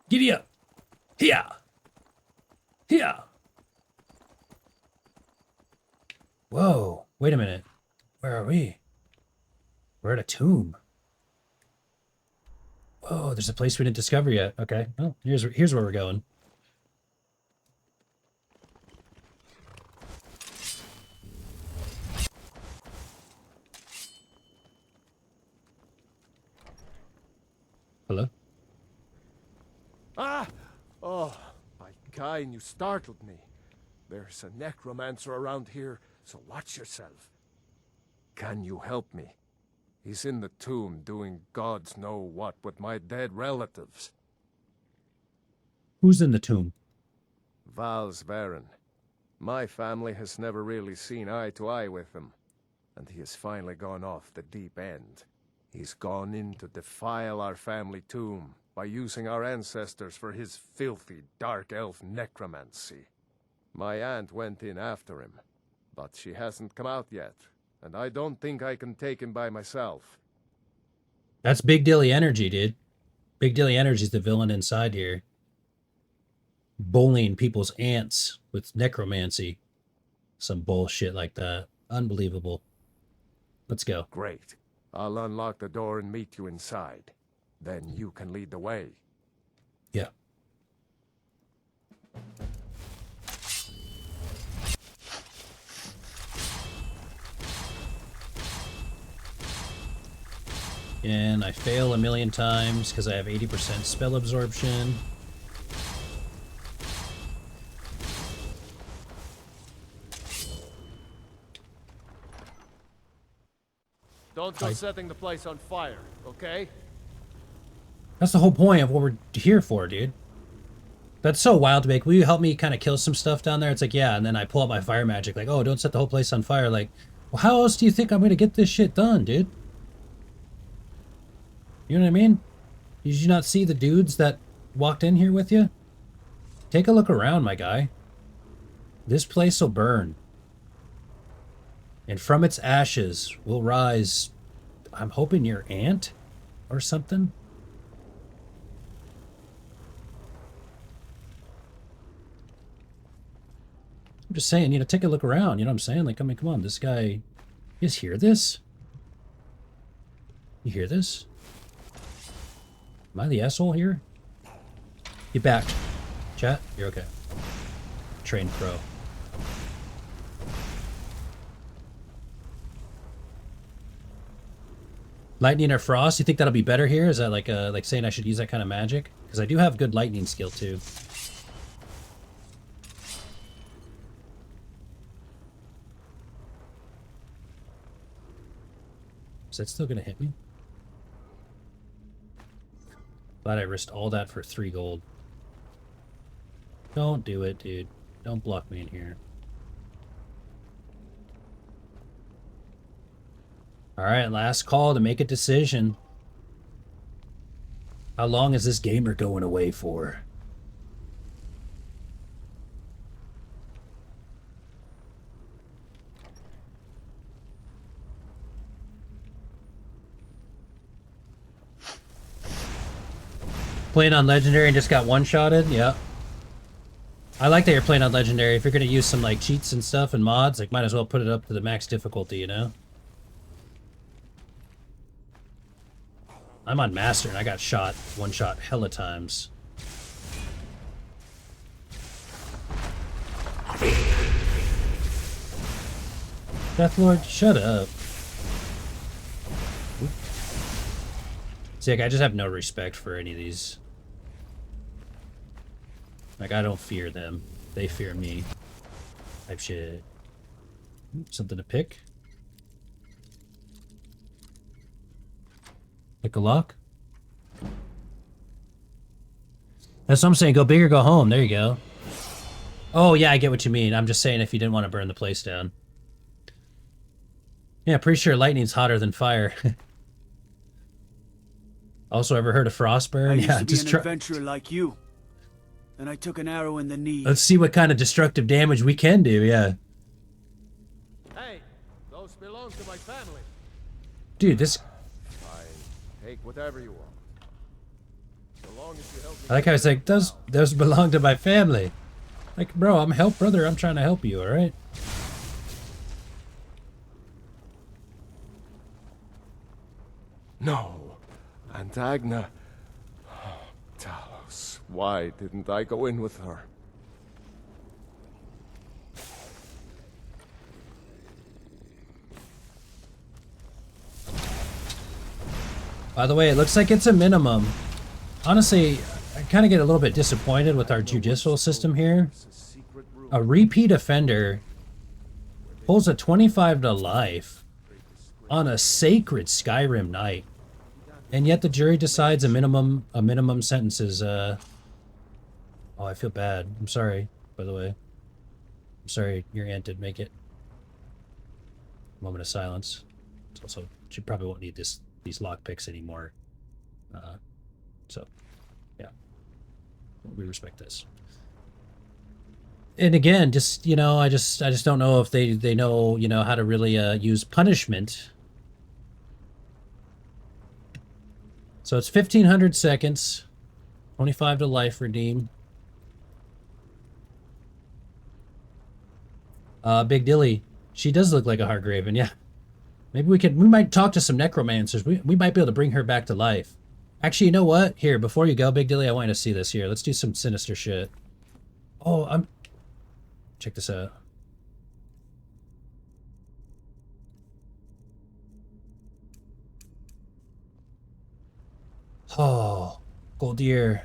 Giddy up! Here! Here! Whoa, wait a minute. Where are we? We're at a tomb. Whoa, there's a place we didn't discover yet. Okay, well, here's where we're going. Hello? Ah! Oh, by Kain, you startled me. There's a necromancer around here, so watch yourself. Can you help me? He's in the tomb doing gods know what with my dead relatives. Who's in the tomb? Val's Varen. My family has never really seen eye to eye with him, and he has finally gone off the deep end. He's gone in to defile our family tomb by using our ancestors for his filthy dark elf necromancy. My aunt went in after him, but she hasn't come out yet, and I don't think I can take him by myself. That's Big Dilly energy, dude. Big Dilly energy's the villain inside here. Bullying people's aunts with necromancy. Some bullshit like that. Unbelievable. Let's go. Great. I'll unlock the door and meet you inside. Then you can lead the way. Yeah. And I fail a million times because I have 80% spell absorption. Don't go setting the place on fire, okay? That's the whole point of what we're here for, dude. That's so wild to make. Will you help me kind of kill some stuff down there? It's like, yeah, and then I pull out my fire magic, like, oh, don't set the whole place on fire. Like, well, how else do you think I'm gonna get this shit done, dude? You know what I mean? Did you not see the dudes that walked in here with you? Take a look around, my guy. This place will burn. And from its ashes will rise, I'm hoping your aunt or something? I'm just saying, you know, take a look around, you know what I'm saying? Like, I mean, come on, this guy, you just hear this? You hear this? Am I the asshole here? Get back. Chat, you're okay. Trained pro. Lightning or frost, you think that'll be better here? Is that like saying I should use that kind of magic? Because I do have good lightning skill too. Is that still gonna hit me? Glad I risked all that for 3 gold. Don't do it, dude. Don't block me in here. Alright, last call to make a decision. How long is this gamer going away for? Playing on Legendary and just got one-shotted? Yeah. I like that you're playing on Legendary. If you're going to use some like cheats and stuff and mods, like might as well put it up to the max difficulty, you know? I'm on Master and I got shot, one-shot hella times. Deathlord, shut up. See, like, I just have no respect for any of these. Like, I don't fear them. They fear me. Type shit. Something to pick. Pick a lock. That's what I'm saying. Go big or go home. There you go. Oh, yeah, I get what you mean. I'm just saying if you didn't want to burn the place down. Yeah, pretty sure lightning's hotter than fire. Also, ever heard of Frostburn? I used Yeah, to be just an adventurer like you. And I took an arrow in the knee. Let's see what kind of destructive damage we can do, yeah. Hey, those belong to my family. Dude, this... Fine, take whatever you want. So long as you help me. I like how it's like, those belong to my family. Like, bro, I'm brother, I'm trying to help you, alright? No, Antagna. Oh, Talos, why didn't I go in with her? By the way, it looks like it's a minimum. Honestly, I kind of get a little bit disappointed with our judicial system here. A repeat offender pulls a 25 to life on a sacred Skyrim night. And yet the jury decides a minimum sentence is, oh, I feel bad. I'm sorry, by the way. I'm sorry your aunt did make it. Moment of silence. It's also, she probably won't need these lockpicks anymore. So, yeah. We respect this. And again, just, you know, I just don't know if they know, you know, how to really use punishment. So it's 1,500 seconds, 25 to life redeem. Big Dilly, she does look like a Hargraven, yeah. Maybe we might talk to some necromancers. We might be able to bring her back to life. Actually, you know what? Here, before you go, Big Dilly, I want you to see this here. Let's do some sinister shit. Oh, check this out. Goldir,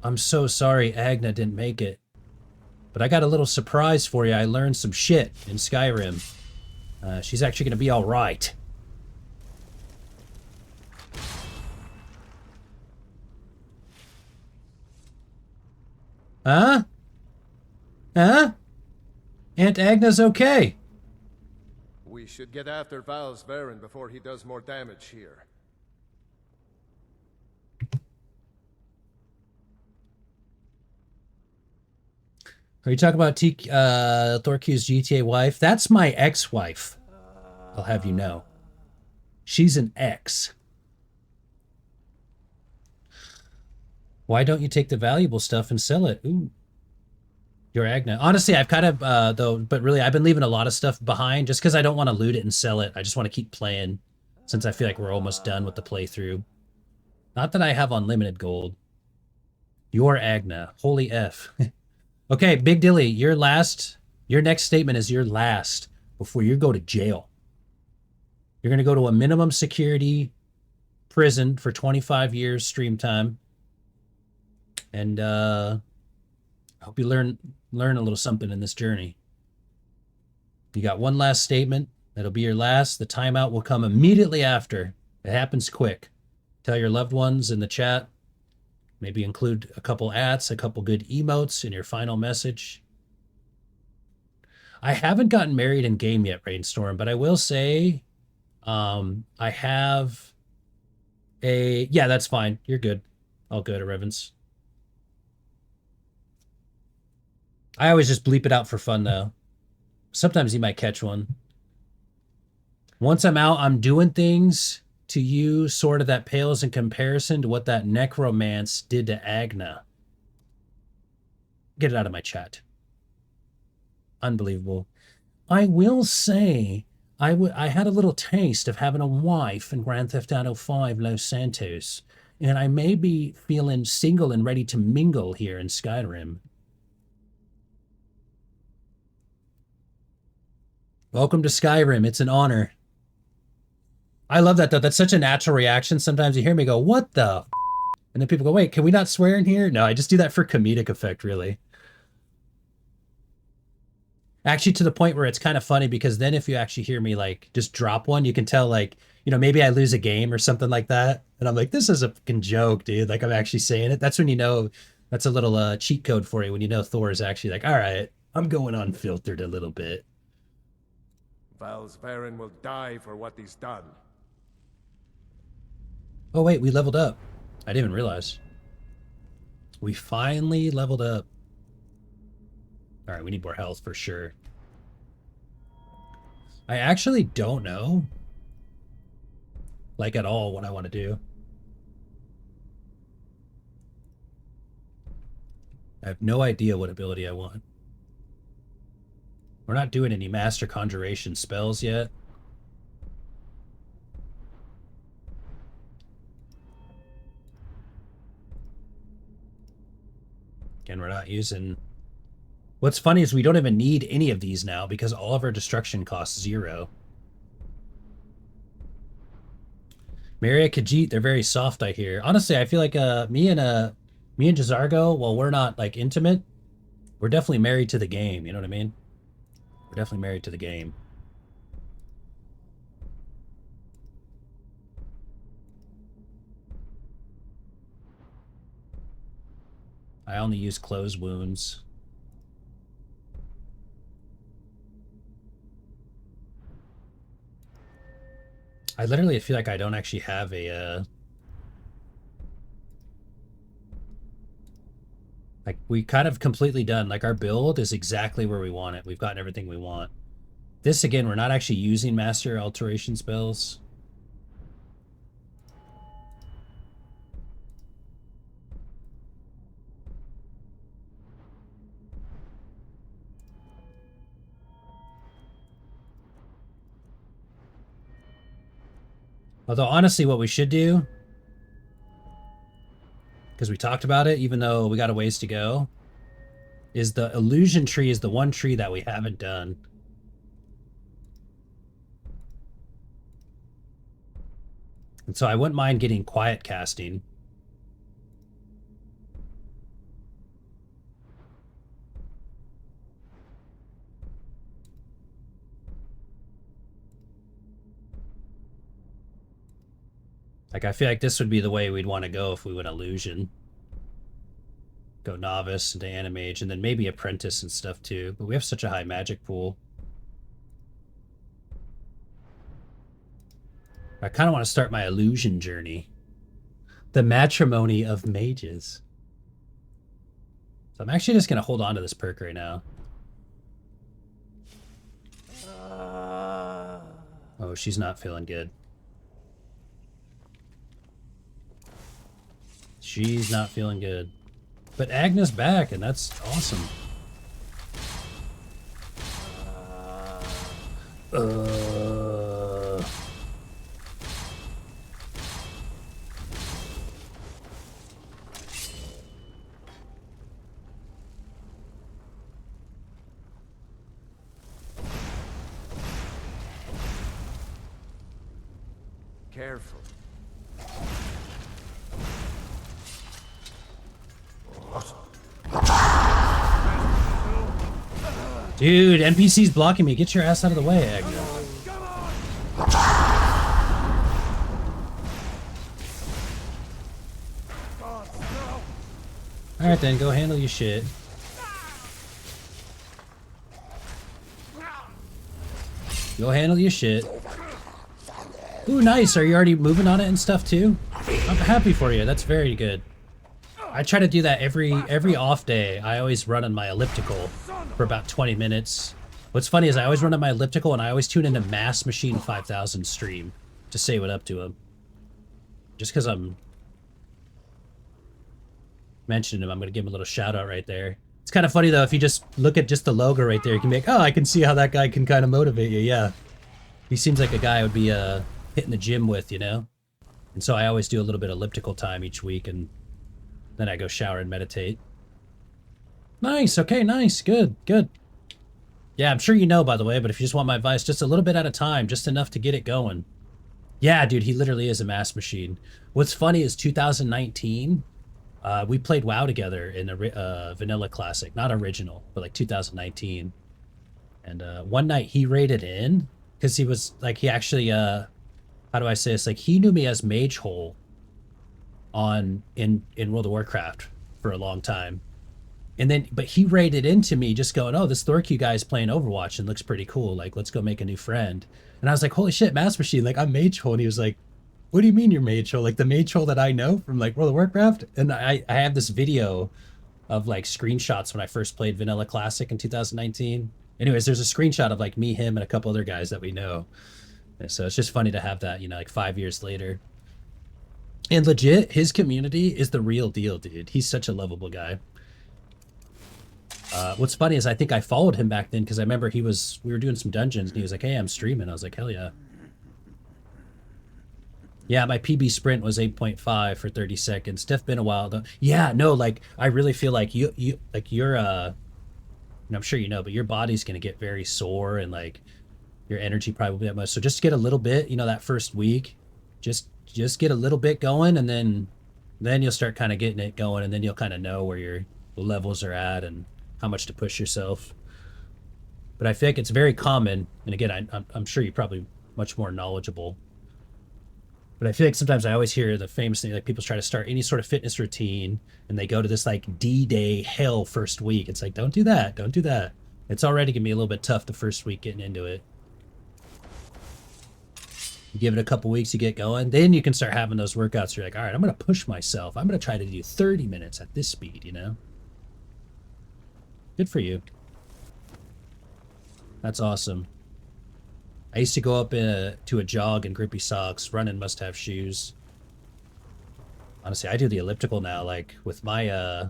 I'm so sorry Agna didn't make it. But I got a little surprise for you. I learned some shit in Skyrim. She's actually going to be all right. Huh? Huh? Aunt Agna's okay. We should get after Val's Varen before he does more damage here. Are you talking about Thorq's GTA wife? That's my ex-wife. I'll have you know. She's an ex. Why don't you take the valuable stuff and sell it? Ooh. You're Agna. Honestly, I've kind of, but really, I've been leaving a lot of stuff behind just because I don't want to loot it and sell it. I just want to keep playing since I feel like we're almost done with the playthrough. Not that I have unlimited gold. You're Agna. Holy F. Okay, Big Dilly, your next statement is your last before you go to jail. You're going to go to a minimum security prison for 25 years stream time. And I hope you learn a little something in this journey. You got one last statement. That'll be your last. The timeout will come immediately after. It happens quick. Tell your loved ones in the chat. Maybe include a couple ats, a couple good emotes in your final message. I haven't gotten married in game yet, Rainstorm, but I will say I have a... Yeah, that's fine. You're good. All good, Revens. I always just bleep it out for fun, though. Sometimes you might catch one. Once I'm out, I'm doing things to you sort of that pales in comparison to what that necromance did to Agna. Get it out of my chat. Unbelievable. I will say, I had a little taste of having a wife in Grand Theft Auto 5 Los Santos, and I may be feeling single and ready to mingle here in Skyrim. Welcome to Skyrim. It's an honor. I love that, though. That's such a natural reaction. Sometimes you hear me go, what the f? And then people go, wait, can we not swear in here? No, I just do that for comedic effect, really. Actually, to the point where it's kind of funny, because then if you actually hear me, like, just drop one, you can tell, like, you know, maybe I lose a game or something like that. And I'm like, this is a fucking joke, dude. Like, I'm actually saying it. That's when you know, that's a little cheat code for you, when you know Thor is actually like, all right, I'm going unfiltered a little bit. Val's Varen will die for what he's done. Oh, wait, we leveled up. I didn't even realize. We finally leveled up. All right, we need more health for sure. I actually don't know, like, at all what I want to do. I have no idea what ability I want. We're not doing any Master Conjuration spells yet. Again, we're not using... What's funny is we don't even need any of these now because all of our destruction costs 0. Maria Khajiit, they're very soft, I hear. Honestly, I feel like me and Jazargo, while we're not like intimate, we're definitely married to the game, you know what I mean? We're definitely married to the game. I only use closed wounds. I literally feel like I don't actually have a, like, we kind of completely done. Like, our build is exactly where we want it. We've gotten everything we want. This, again, we're not actually using Master Alteration spells. Although, honestly, what we should do, because we talked about it, even though we got a ways to go, is the illusion tree is the one tree that we haven't done. And so I wouldn't mind getting quiet casting. Like, I feel like this would be the way we'd want to go if we went illusion. Go novice into animage, and then maybe apprentice and stuff too. But we have such a high magic pool. I kind of want to start my illusion journey. The matrimony of mages. So I'm actually just going to hold on to this perk right now. Oh, she's not feeling good. She's not feeling good. But Agnes back, and that's awesome. Careful. Dude, NPC's blocking me. Get your ass out of the way, Agnes. Alright then, go handle your shit. Go handle your shit. Ooh, nice. Are you already moving on it and stuff too? I'm happy for you. That's very good. I try to do that every off day. I always run on my elliptical for about 20 minutes. What's funny is I always run on my elliptical and I always tune into Mass Machine 5000 stream to say what up to him. Just because I'm mentioning him, I'm going to give him a little shout out right there. It's kind of funny though, if you just look at just the logo right there, you can be like, oh, I can see how that guy can kind of motivate you. Yeah. He seems like a guy I would be hitting the gym with, you know? And so I always do a little bit of elliptical time each week, and then I go shower and meditate. Nice, okay, nice, good, good. Yeah, I'm sure you know, by the way, but if you just want my advice, just a little bit at a time, just enough to get it going. Yeah, dude, he literally is a mass machine. What's funny is 2019, we played WoW together in a vanilla classic, not original, but like 2019. And one night he raided in, because he was, like, he actually, how do I say this? Like, he knew me as Mage Hole in World of Warcraft for a long time. And then, but he raided into me just going, oh, this Thorky guy's playing Overwatch and looks pretty cool. Like, let's go make a new friend. And I was like, holy shit, Mass Machine, like, I'm Mage Hole. And he was like, what do you mean you're Mage Hole? Like, the Mage Hole that I know from, like, World of Warcraft? And I have this video of, like, screenshots when I first played Vanilla Classic in 2019. Anyways, there's a screenshot of, like, me, him, and a couple other guys that we know. And so it's just funny to have that, you know, like 5 years later. And legit, his community is the real deal, dude. He's such a lovable guy. What's funny is I think I followed him back then because I remember we were doing some dungeons and he was like, hey, I'm streaming. I was like, hell yeah. Yeah, my PB sprint was 8.5 for 30 seconds. Def been a while though. Yeah, no, like I really feel like you're and I'm sure you know, but your body's gonna get very sore and like your energy probably that much. So just get a little bit, you know, that first week, just get a little bit going, and then you'll start kind of getting it going, and then you'll kind of know where your levels are at and how much to push yourself. But I feel like it's very common, and again, I'm sure you're probably much more knowledgeable. But I feel like sometimes I always hear the famous thing, like people try to start any sort of fitness routine, and they go to this like D-Day hell first week. It's like, don't do that, don't do that. It's already gonna be a little bit tough the first week getting into it. You give it a couple weeks, you get going, then you can start having those workouts. You're like, all right, I'm going to push myself. I'm going to try to do 30 minutes at this speed, you know? Good for you. That's awesome. I used to go up to a jog in grippy socks, run in must-have shoes. Honestly, I do the elliptical now, like, with my,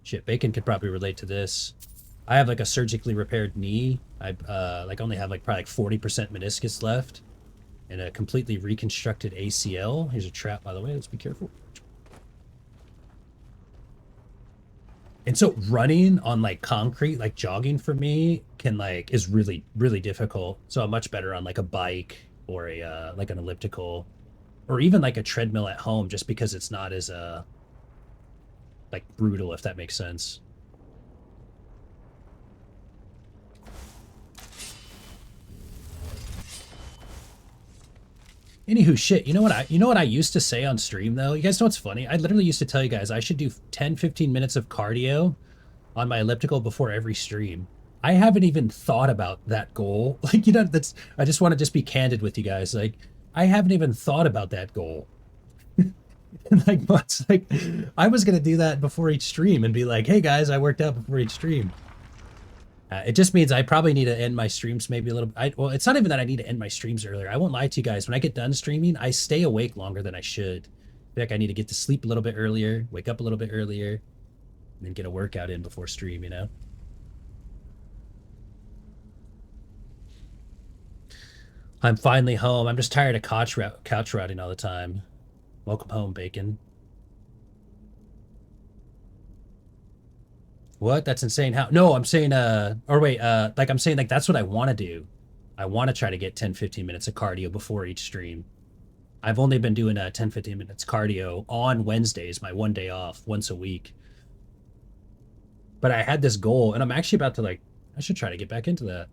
shit, Bacon could probably relate to this. I have, like, a surgically repaired knee. I, like, only have, like, probably, like, 40% meniscus left. And a completely reconstructed ACL. Here's a trap, by the way. Let's be careful. And so running on like concrete, like jogging for me can like, is really, really difficult. So I'm much better on like a bike or a, like an elliptical or even like a treadmill at home, just because it's not as, like brutal, if that makes sense. Anywho, shit, you know what I used to say on stream though? You guys know what's funny? I literally used to tell you guys I should do 10-15 minutes of cardio on my elliptical before every stream. I haven't even thought about that goal. Like, you know, that's I just want to just be candid with you guys. Like, I haven't even thought about that goal. Like months. Like, I was gonna do that before each stream and be like, hey guys, I worked out before each stream. It just means I probably need to end my streams maybe a little. Well, it's not even that I need to end my streams earlier. I won't lie to you guys. When I get done streaming, I stay awake longer than I should. I feel like I need to get to sleep a little bit earlier, wake up a little bit earlier, and then get a workout in before stream, you know? I'm finally home. I'm just tired of couch routing all the time. Welcome home, Bacon. What? That's insane. How? No, I'm saying, or wait, like I'm saying, like, that's what I want to do. I want to try to get 10-15 minutes of cardio before each stream. I've only been doing 10-15 minutes cardio on Wednesdays, my one day off, once a week. But I had this goal, and I'm actually about to, like, I should try to get back into that.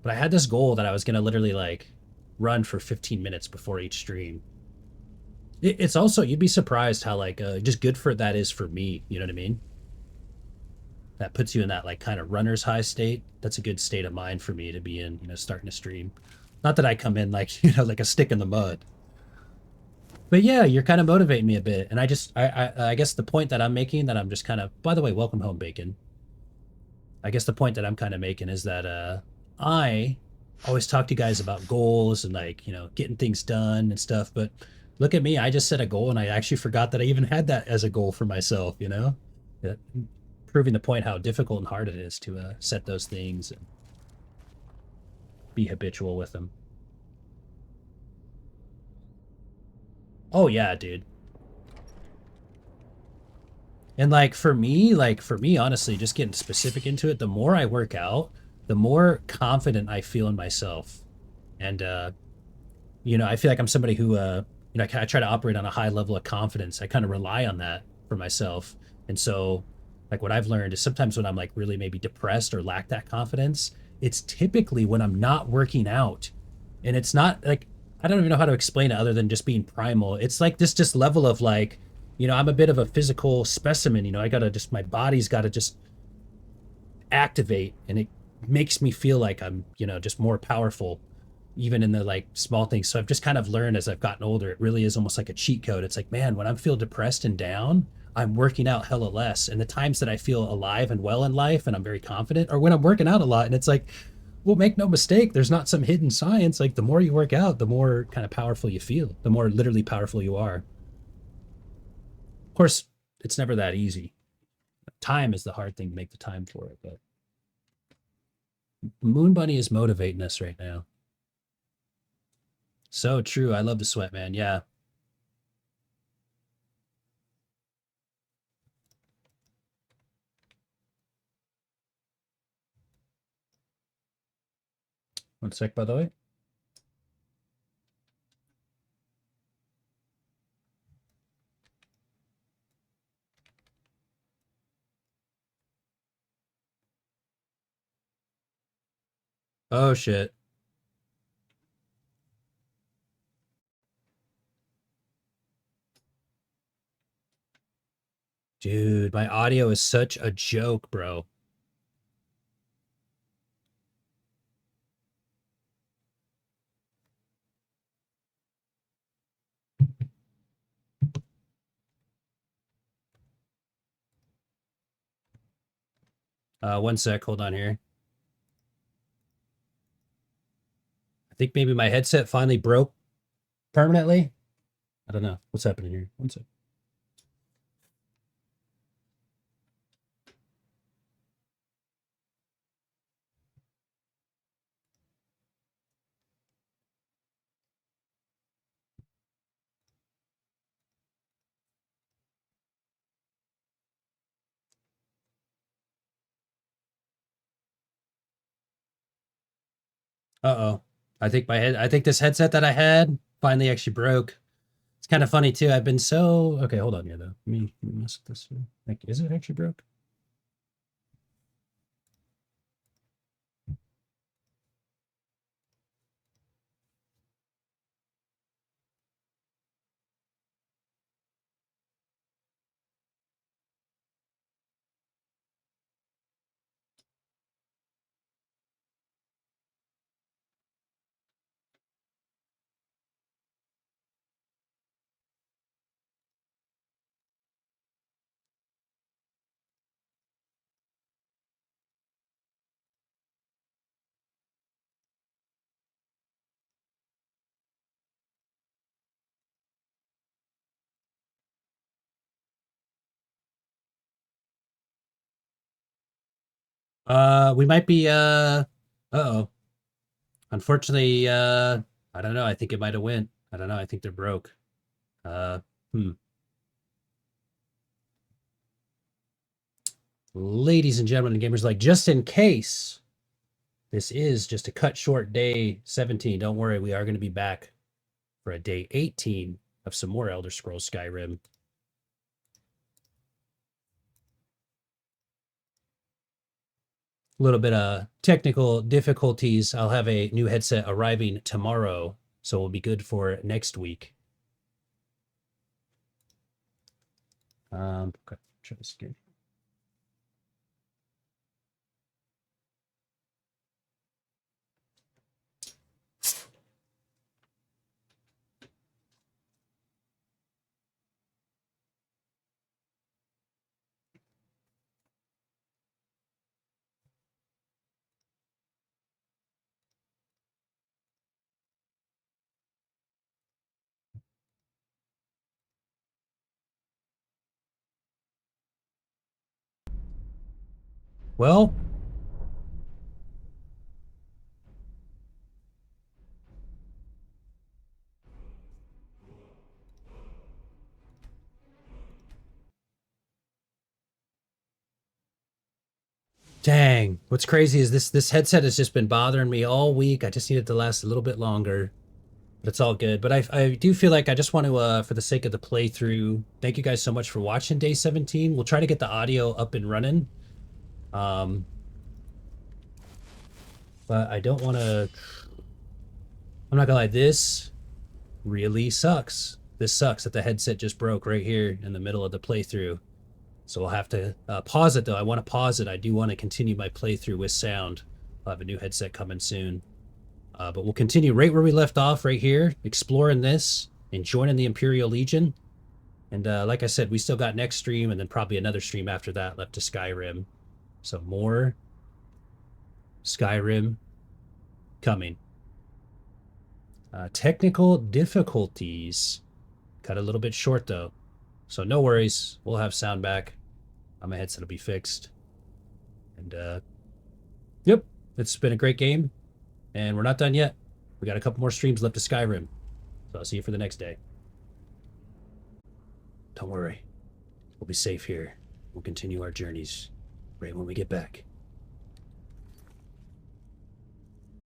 But I had this goal that I was going to literally, like, run for 15 minutes before each stream. It's also, you'd be surprised how, like, just good for that is for me, you know what I mean? That puts you in that, like, kind of runner's high state. That's a good state of mind for me to be in, you know, starting to stream. Not that I come in, like, you know, like a stick in the mud. But yeah, you're kind of motivating me a bit. And I guess the point that I'm making, that I'm just kind of, by the way, welcome home, Bacon. I guess the point that I'm kind of making is that I always talk to you guys about goals and, like, you know, getting things done and stuff. But look at me, I just set a goal and I actually forgot that I even had that as a goal for myself, you know? Yeah. Proving the point how difficult and hard it is to set those things and be habitual with them. Oh yeah, dude. And like for me, honestly, just getting specific into it, the more I work out, the more confident I feel in myself. And you know, I feel like I'm somebody who you know, I try to operate on a high level of confidence. I kind of rely on that for myself. And so, like, what I've learned is sometimes when I'm like really maybe depressed or lack that confidence, it's typically when I'm not working out. And it's not like, I don't even know how to explain it other than just being primal. It's like this just level of, like, you know, I'm a bit of a physical specimen, you know, I gotta just, my body's gotta just activate, and it makes me feel like I'm, you know, just more powerful even in the, like, small things. So I've just kind of learned as I've gotten older, it really is almost like a cheat code. It's like, man, when I feel depressed and down, I'm working out hella less. And the times that I feel alive and well in life and I'm very confident, or when I'm working out a lot. And it's like, well, make no mistake, there's not some hidden science. Like, the more you work out, the more kind of powerful you feel, the more literally powerful you are. Of course, it's never that easy. Time is the hard thing to make the time for it. But Moon Bunny is motivating us right now. So true. I love the sweat, man. Yeah. One sec, by the way. Oh, shit. Dude, my audio is such a joke, bro. One sec, hold on here. I think maybe my headset finally broke permanently. I don't know what's happening here. One sec. Uh-oh. I think this headset that I had finally actually broke. It's kind of funny too. I've been so, okay, hold on here though. Let me mess with this here. Like, is it actually broke? We might be, uh-oh. Unfortunately, I don't know. I think it might have went. I don't know. I think they're broke. Hmm. Ladies and gentlemen, gamers, like, just in case this is just a cut short day 17, don't worry, we are going to be back for a day 18 of some more Elder Scrolls Skyrim. A little bit of technical difficulties. I'll have a new headset arriving tomorrow, so we'll be good for next week. Okay, try this again. Well, dang. What's crazy is this headset has just been bothering me all week. I just need it to last a little bit longer. But it's all good. But I do feel like I just want to, for the sake of the playthrough, thank you guys so much for watching day 17. We'll try to get the audio up and running. But I don't want to... I'm not gonna lie, this really sucks. This sucks that the headset just broke right here in the middle of the playthrough. So we'll have to pause it, though. I want to pause it. I do want to continue my playthrough with sound. I'll have a new headset coming soon. But we'll continue right where we left off, right here, exploring this and joining the Imperial Legion. And like I said, we still got next stream and then probably another stream after that left to Skyrim. So more Skyrim coming. Technical difficulties. Cut a little bit short, though. So no worries. We'll have sound back. My headset will be fixed. And, yep, it's been a great game. And we're not done yet. We got a couple more streams left to Skyrim. So I'll see you for the next day. Don't worry. We'll be safe here. We'll continue our journeys right when we get back.